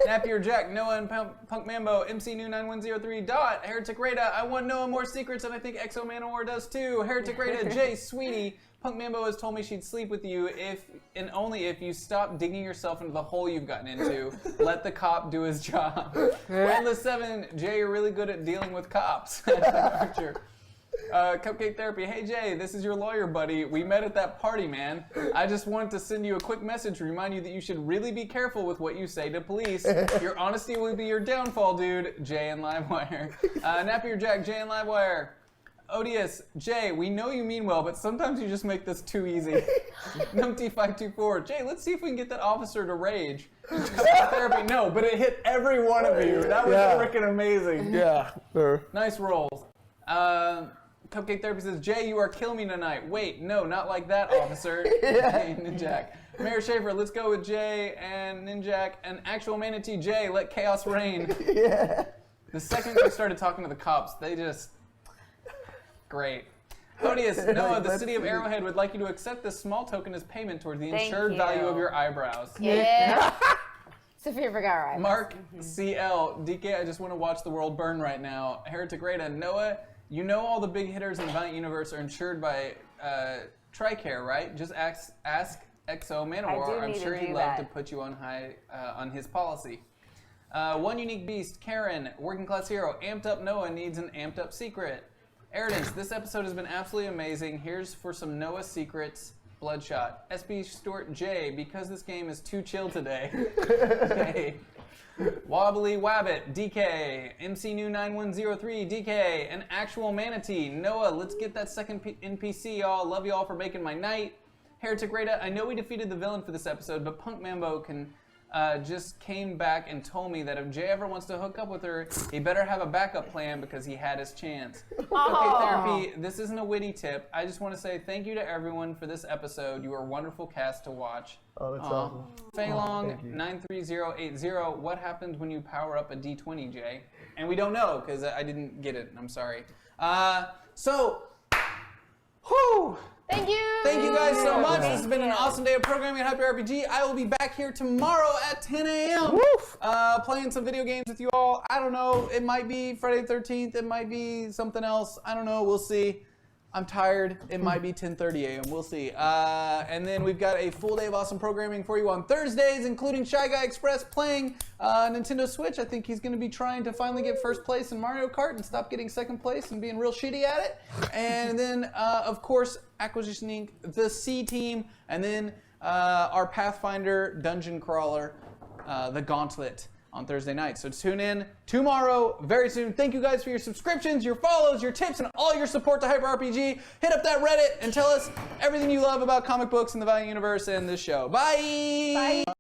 Napier Jack, Noah and Punk Mambo, MC New 9103, Dot, Heretic Rada, I want Noah more secrets and I think XO Manowar does too. Heretic Rada, Jay, Sweetie, Punk Mambo has told me she'd sleep with you if and only if you stop digging yourself into the hole you've gotten into. Let the cop do his job. Headless 7, Jay, you're really good at dealing with cops. Archer. Cupcake Therapy, hey Jay, this is your lawyer buddy. We met at that party, man. I just wanted to send you a quick message to remind you that you should really be careful with what you say to police. Your honesty will be your downfall, dude. Jay and Livewire. Napier Jack, Jay and Livewire. Odious, Jay, we know you mean well, but sometimes you just make this too easy. Numpty524, Jay, let's see if we can get that officer to rage. Cupcake Therapy, no, but it hit every one of you. That was freaking amazing. yeah, sure. Nice rolls. Cupcake Therapy says, Jay, you are killing me tonight. Wait, no, not like that, officer. Jay and Ninjak. Mayor Schaefer, let's go with Jay and Ninjak. And actual manatee Jay, let chaos reign. Yeah. The second we started talking to the cops, they just... Great. Odious, Noah, the city of Arrowhead would like you to accept this small token as payment towards the Thank insured you. value of your eyebrows. Yeah. Sophia Vergara. Mark CL, DK, I just want to watch the world burn right now. Heretic Rada, Noah, you know all the big hitters in the Valiant universe are insured by TRICARE, right? Just ask XO Manowar. I'm need sure to he'd do love that. to put you on high on his policy. One Unique Beast, Karen, Working Class Hero, Amped Up Noah needs an amped up secret. Eridance, this episode has been absolutely amazing. Here's for some Noah secrets. Bloodshot. SB Stewart J, because this game is too chill today. J. Wobbly Wabbit, DK. MC New 9103, DK. An actual manatee. Noah, let's get that second NPC, y'all. Love y'all for making my night. Heretic Rada, I know we defeated the villain for this episode, but Punk Mambo just came back and told me that if Jay ever wants to hook up with her, he better have a backup plan because he had his chance. Okay, Therapy, this isn't a witty tip. I just want to say thank you to everyone for this episode. You are a wonderful cast to watch. Oh, that's awesome. Feilong 93080, what happens when you power up a D20, Jay? And we don't know because I didn't get it. I'm sorry. Thank you. Thank you guys so much. This has been an awesome day of programming at Hyper RPG. I will be back here tomorrow at 10 a.m. Playing some video games with you all. I don't know. It might be Friday the 13th. It might be something else. I don't know. We'll see. I'm tired. It might be 10:30 a.m. We'll see. And then we've got a full day of awesome programming for you on Thursdays, including Shy Guy Express playing Nintendo Switch. I think he's going to be trying to finally get first place in Mario Kart and stop getting second place and being real shitty at it. And then, of course, Acquisition Inc., the C Team, and then our Pathfinder Dungeon Crawler, the Gauntlet, on Thursday night. So tune in tomorrow, very soon. Thank you guys for your subscriptions, your follows, your tips, and all your support to Hyper RPG. Hit up that Reddit and tell us everything you love about comic books and the Valiant universe and this show. Bye! Bye.